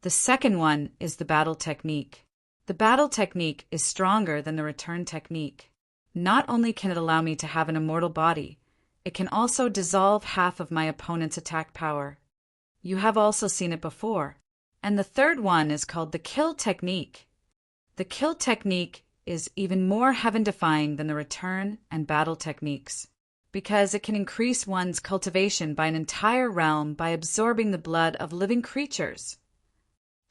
The second one is the battle technique. The battle technique is stronger than the return technique. Not only can it allow me to have an immortal body, it can also dissolve half of my opponent's attack power. You have also seen it before. And the third one is called the kill technique. The kill technique is even more heaven-defying than the return and battle techniques, because it can increase one's cultivation by an entire realm by absorbing the blood of living creatures.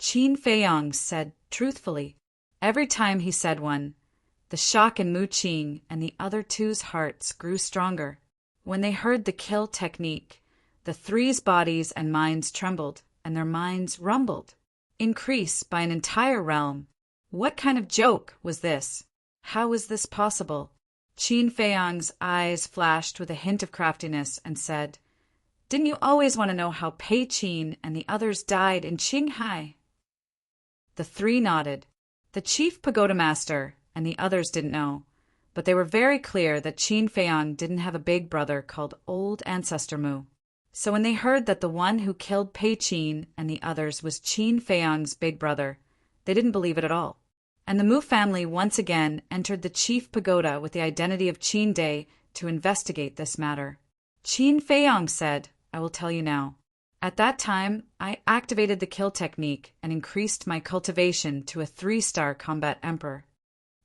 Qin Feiyang said truthfully. Every time he said one, the shock in Mu Qing and the other two's hearts grew stronger. When they heard the kill technique, the 3's bodies and minds trembled, and their minds rumbled. Increase by an entire realm. What kind of joke was this? How was this possible? Qin Feiyang's eyes flashed with a hint of craftiness and said, "Didn't you always want to know how Pei Qin and the others died in Qinghai?" The 3 nodded. The chief pagoda master and the others didn't know, but they were very clear that Qin Feiyang didn't have a big brother called Old Ancestor Mu. So when they heard that the one who killed Pei Qin and the others was Qin Feiyang's big brother, they didn't believe it at all. And the Mu family once again entered the chief pagoda with the identity of Qin Day to investigate this matter. Qin Feiyang said, "I will tell you now. At that time, I activated the kill technique and increased my cultivation to a 3-star combat emperor."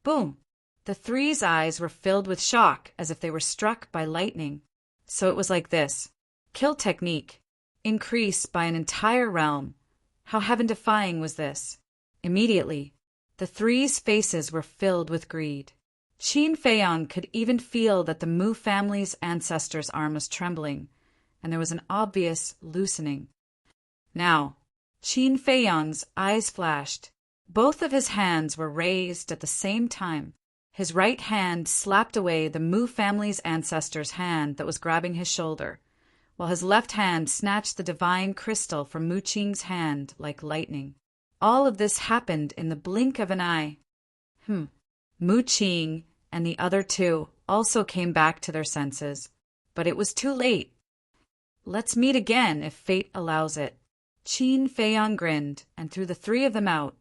Boom! The 3's eyes were filled with shock as if they were struck by lightning. So it was like this. kill technique, increase by an entire realm. How heaven-defying was this? Immediately, the three's faces were filled with greed. Qin Feiyang could even feel that the Mu family's ancestor's arm was trembling, and there was an obvious loosening. Now, Qin Feiyang's eyes flashed. Both of his hands were raised at the same time. His right hand slapped away the Mu family's ancestor's hand that was grabbing his shoulder, while his left hand snatched the divine crystal from Mu Qing's hand like lightning. All of this happened in the blink of an eye. Mu Qing and the other two also came back to their senses, but it was too late. Let's meet again if fate allows it. Qin Feiyang grinned and threw the three of them out.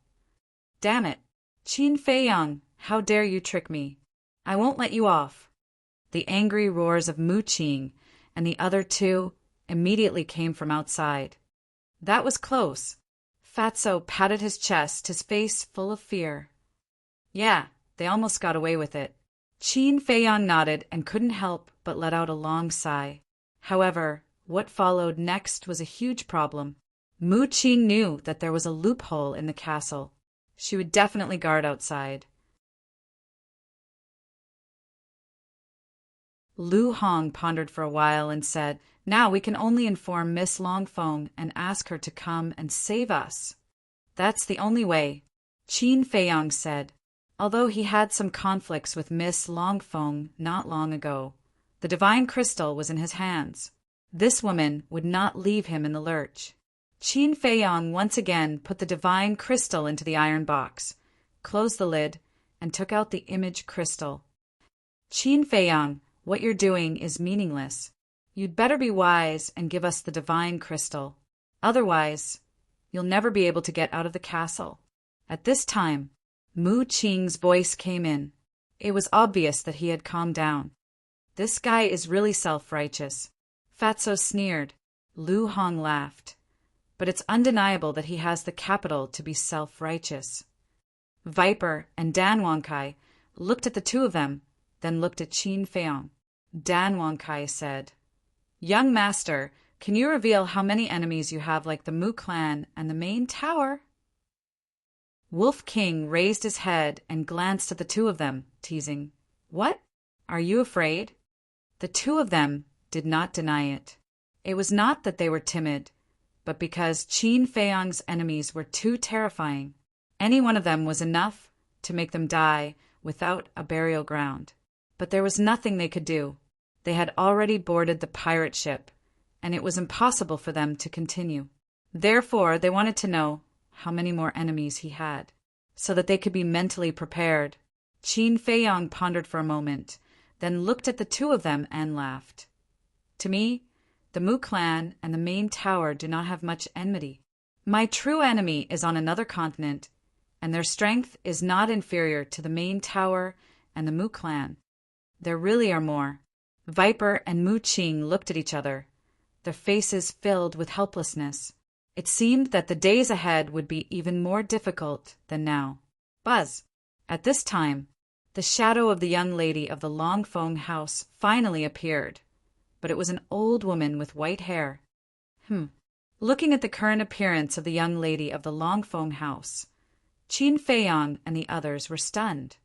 Damn it, Qin Feiyang, how dare you trick me? I won't let you off. The angry roars of Mu Qing and the other two immediately came from outside. That was close. Fatso patted his chest, his face full of fear. Yeah, they almost got away with it. Qin Feiyang nodded and couldn't help but let out a long sigh. However, what followed next was a huge problem. Mu Qing knew that there was a loophole in the castle. She would definitely guard outside. Lu Hong pondered for a while and said, "Now we can only inform Miss Longfeng and ask her to come and save us. That's the only way," Qin Feiyang said. Although he had some conflicts with Miss Longfeng not long ago, the divine crystal was in his hands. This woman would not leave him in the lurch. Qin Feiyang once again put the divine crystal into the iron box, closed the lid, and took out the image crystal. "Qin Feiyang, what you're doing is meaningless. You'd better be wise and give us the divine crystal. Otherwise, you'll never be able to get out of the castle." At this time, Mu Qing's voice came in. It was obvious that he had calmed down. This guy is really self-righteous. Fatso sneered. Lu Hong laughed. But it's undeniable that he has the capital to be self-righteous. Viper and Dan Wangkai looked at the two of them, then looked at Qin Feiyang. Dan Wangkai said, "Young master, can you reveal how many enemies you have like the Mu clan and the main tower?" Wolf King raised his head and glanced at the two of them, teasing, "What? Are you afraid?" The two of them did not deny it. It was not that they were timid, but because Qin Feiyang's enemies were too terrifying. Any one of them was enough to make them die without a burial ground. But there was nothing they could do. They had already boarded the pirate ship, and it was impossible for them to continue. Therefore, they wanted to know how many more enemies he had, so that they could be mentally prepared. Qin Feiyang pondered for a moment, then looked at the two of them and laughed. "To me, the Mu clan and the main tower do not have much enmity. My true enemy is on another continent, and their strength is not inferior to the main tower and the Mu clan. There really are more." Viper and Mu Qing looked at each other, their faces filled with helplessness. It seemed that the days ahead would be even more difficult than now. Buzz! At this time, the shadow of the young lady of the Longfeng house finally appeared, but it was an old woman with white hair. Looking at the current appearance of the young lady of the Longfeng house, Qin Feiyang and the others were stunned.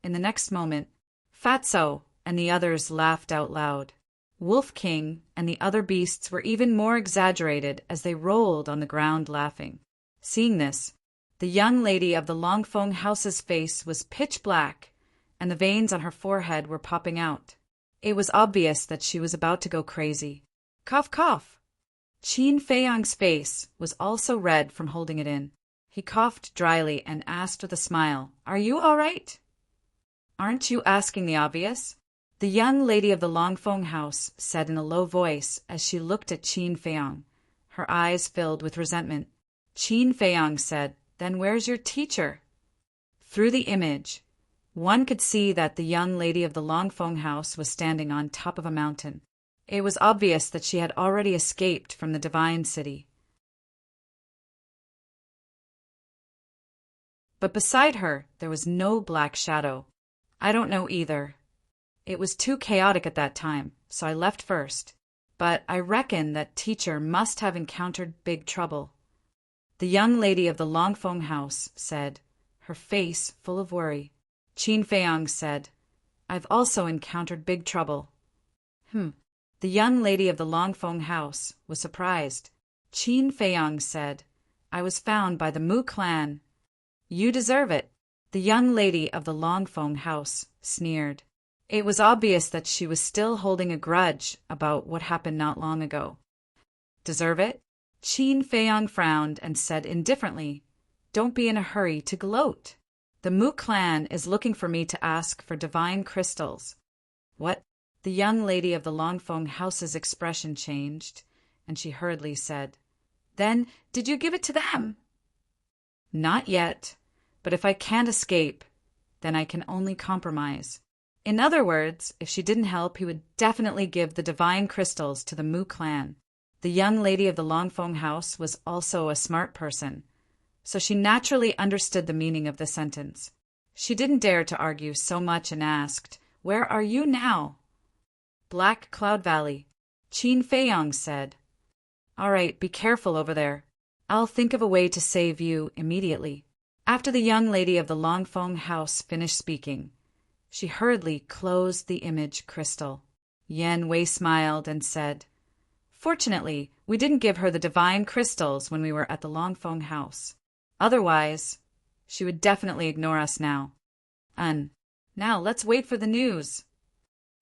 In the next moment, Fatso and the others laughed out loud. Wolf King and the other beasts were even more exaggerated as they rolled on the ground laughing. Seeing this, the young lady of the Longfeng house's face was pitch black, and the veins on her forehead were popping out. It was obvious that she was about to go crazy. Cough, cough! Qin Feiyang's face was also red from holding it in. He coughed dryly and asked with a smile, "Are you all right?" "Aren't you asking the obvious?" the young lady of the Longfeng house said in a low voice as she looked at Qin Feiyang, her eyes filled with resentment. Qin Feiyang said, "Then where's your teacher?" Through the image, one could see that the young lady of the Longfeng house was standing on top of a mountain. It was obvious that she had already escaped from the Divine City. But beside her, there was no black shadow. "I don't know either. It was too chaotic at that time, so I left first. but I reckon that teacher must have encountered big trouble." The young lady of the Longfeng house said, her face full of worry. Qin Feiyang said, "I've also encountered big trouble." The young lady of the Longfeng house was surprised. Qin Feiyang said, "I was found by the Mu clan." "You deserve it," the young lady of the Longfeng house sneered. It was obvious that she was still holding a grudge about what happened not long ago. "Deserve it?" Qin Feiyang frowned and said indifferently, "Don't be in a hurry to gloat. The Mu clan is looking for me to ask for divine crystals." "What?" The young lady of the Longfeng house's expression changed, and she hurriedly said, "Then did you give it to them?" "Not yet, but if I can't escape, then I can only compromise." In other words, if she didn't help, he would definitely give the divine crystals to the Mu clan. The young lady of the Longfeng house was also a smart person, so she naturally understood the meaning of the sentence. She didn't dare to argue so much and asked, "Where are you now?" "Black Cloud Valley," Qin Feiyang said. "All right, be careful over there. I'll think of a way to save you immediately." After the young lady of the Longfeng house finished speaking, she hurriedly closed the image crystal. Yan Wei smiled and said, "Fortunately, we didn't give her the divine crystals when we were at the Longfeng house. Otherwise, she would definitely ignore us now. Now let's wait for the news.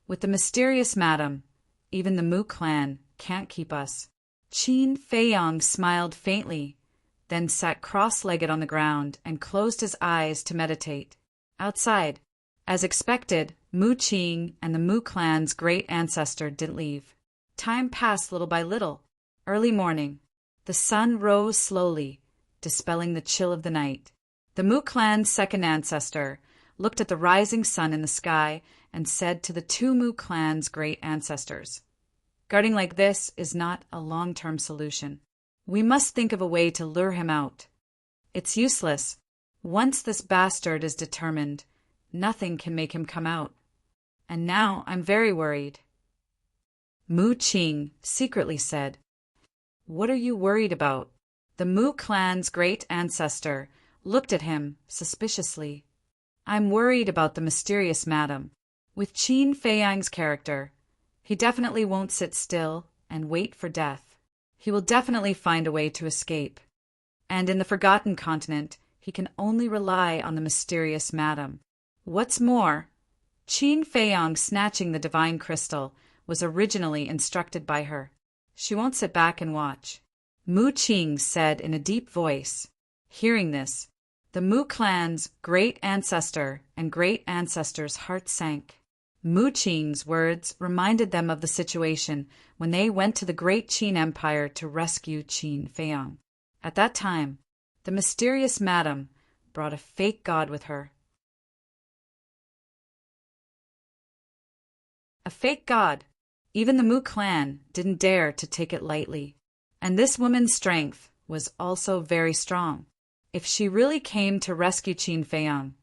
With the mysterious madam, even the Mu clan can't keep us." Qin Feiyang smiled faintly, then sat cross-legged on the ground and closed his eyes to meditate. Outside, as expected, Mu Qing and the Mu clan's great ancestor didn't leave. Time passed little by little. Early morning. The sun rose slowly, dispelling the chill of the night. The Mu clan's second ancestor looked at the rising sun in the sky and said to the two Mu clan's great ancestors, "Guarding like this is not a long-term solution. We must think of a way to lure him out. It's useless. Once this bastard is determined, nothing can make him come out. And now I'm very worried." Mu Qing secretly said, "What are you worried about?" The Mu clan's great ancestor looked at him suspiciously. "I'm worried about the mysterious madam. With Qin Feiyang's character, he definitely won't sit still and wait for death. He will definitely find a way to escape. And in the Forgotten Continent, he can only rely on the mysterious madam. What's more, Qin Feiyang snatching the divine crystal was originally instructed by her. She won't sit back and watch." Mu Qing said in a deep voice. Hearing this, the Mu clan's great ancestor and great ancestor's heart sank. Mu Qing's words reminded them of the situation when they went to the great Qin Empire to rescue Qin Feiyang. At that time, the mysterious madam brought a fake god with her. A fake god. Even the Mu clan didn't dare to take it lightly. And this woman's strength was also very strong. If she really came to rescue Qin Feiyang,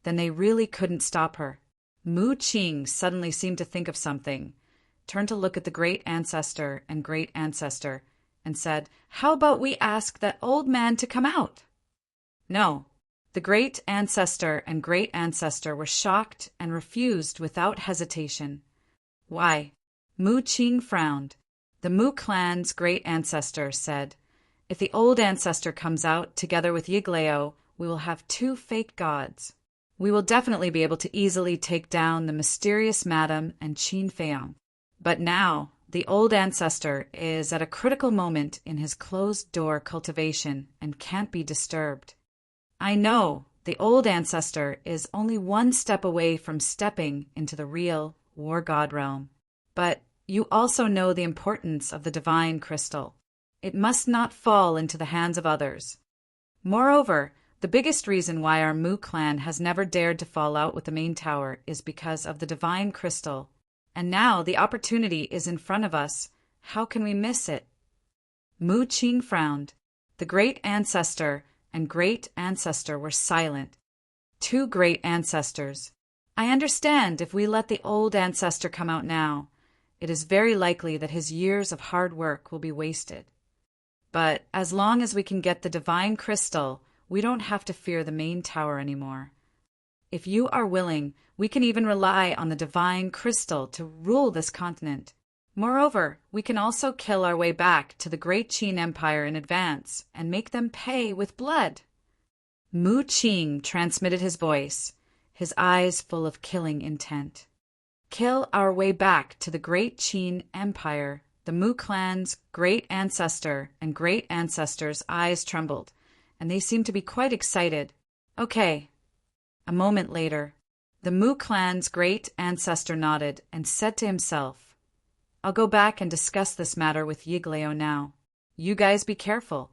then they really couldn't stop her. Mu Qing suddenly seemed to think of something, turned to look at the great ancestor and great ancestor, and said, "How about we ask that old man to come out?" No. The great ancestor and great ancestor were shocked and refused without hesitation. Why? Mu Qing frowned. The Mu clan's great ancestor said, "If the old ancestor comes out together with Yiglao, we will have two fake gods. We will definitely be able to easily take down the mysterious madam and Qin Feiyang. But now, the old ancestor is at a critical moment in his closed-door cultivation and can't be disturbed. I know the old ancestor is only one step away from stepping into the real war god realm. But you also know the importance of the divine crystal. It must not fall into the hands of others. Moreover, the biggest reason why our Mu clan has never dared to fall out with the main tower is because of the divine crystal. And now the opportunity is in front of us. How can we miss it?" Mu Qing frowned. The great ancestor and great ancestor were silent. Two great ancestors. "I understand if we let the old ancestor come out now. it is very likely that his years of hard work will be wasted. But as long as we can get the divine crystal, we don't have to fear the main tower anymore. If you are willing, we can even rely on the divine crystal to rule this continent. Moreover, we can also kill our way back to the great Qin Empire in advance and make them pay with blood. Mu Qing transmitted his voice, his eyes full of killing intent. Kill our way back to the great Qin Empire. The Mu clan's great ancestor and great ancestor's eyes trembled, and they seemed to be quite excited. Okay. A moment later, the Mu clan's great ancestor nodded and said to himself, I'll go back and discuss this matter with Yigleo now. You guys be careful.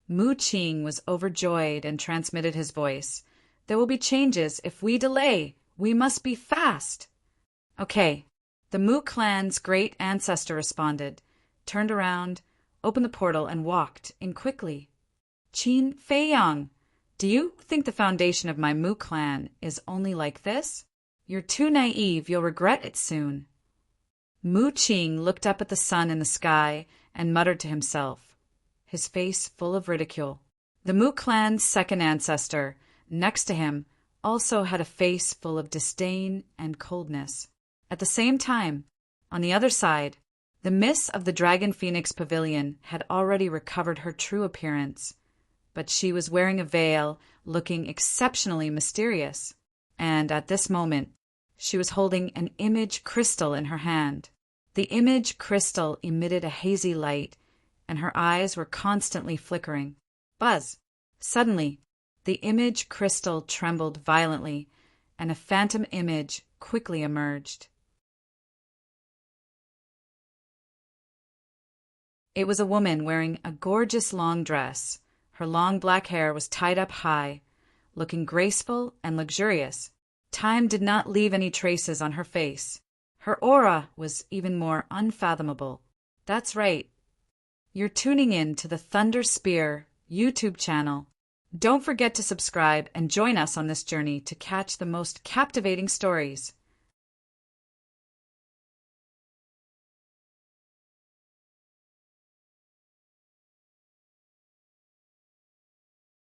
Mu Qing was overjoyed and transmitted his voice. There will be changes if we delay. We must be fast. Okay. The Mu clan's great ancestor responded, turned around, opened the portal, and walked in quickly. Qin Feiyang, do you think the foundation of my Mu clan is only like this? You're too naive. You'll regret it soon. Mu Qing looked up at the sun in the sky and muttered to himself, his face full of ridicule. The Mu clan's second ancestor, next to him, also had a face full of disdain and coldness. At the same time, on the other side, the Miss of the Dragon Phoenix Pavilion had already recovered her true appearance, but she was wearing a veil, looking exceptionally mysterious, and at this moment, she was holding an image crystal in her hand. The image crystal emitted a hazy light, and her eyes were constantly flickering. Buzz! Suddenly, the image crystal trembled violently, and a phantom image quickly emerged. It was a woman wearing a gorgeous long dress. Her long black hair was tied up high, looking graceful and luxurious. Time did not leave any traces on her face. Her aura was even more unfathomable. That's right. You're tuning in to the Thunder Spear YouTube channel. Don't forget to subscribe and join us on this journey to catch the most captivating stories.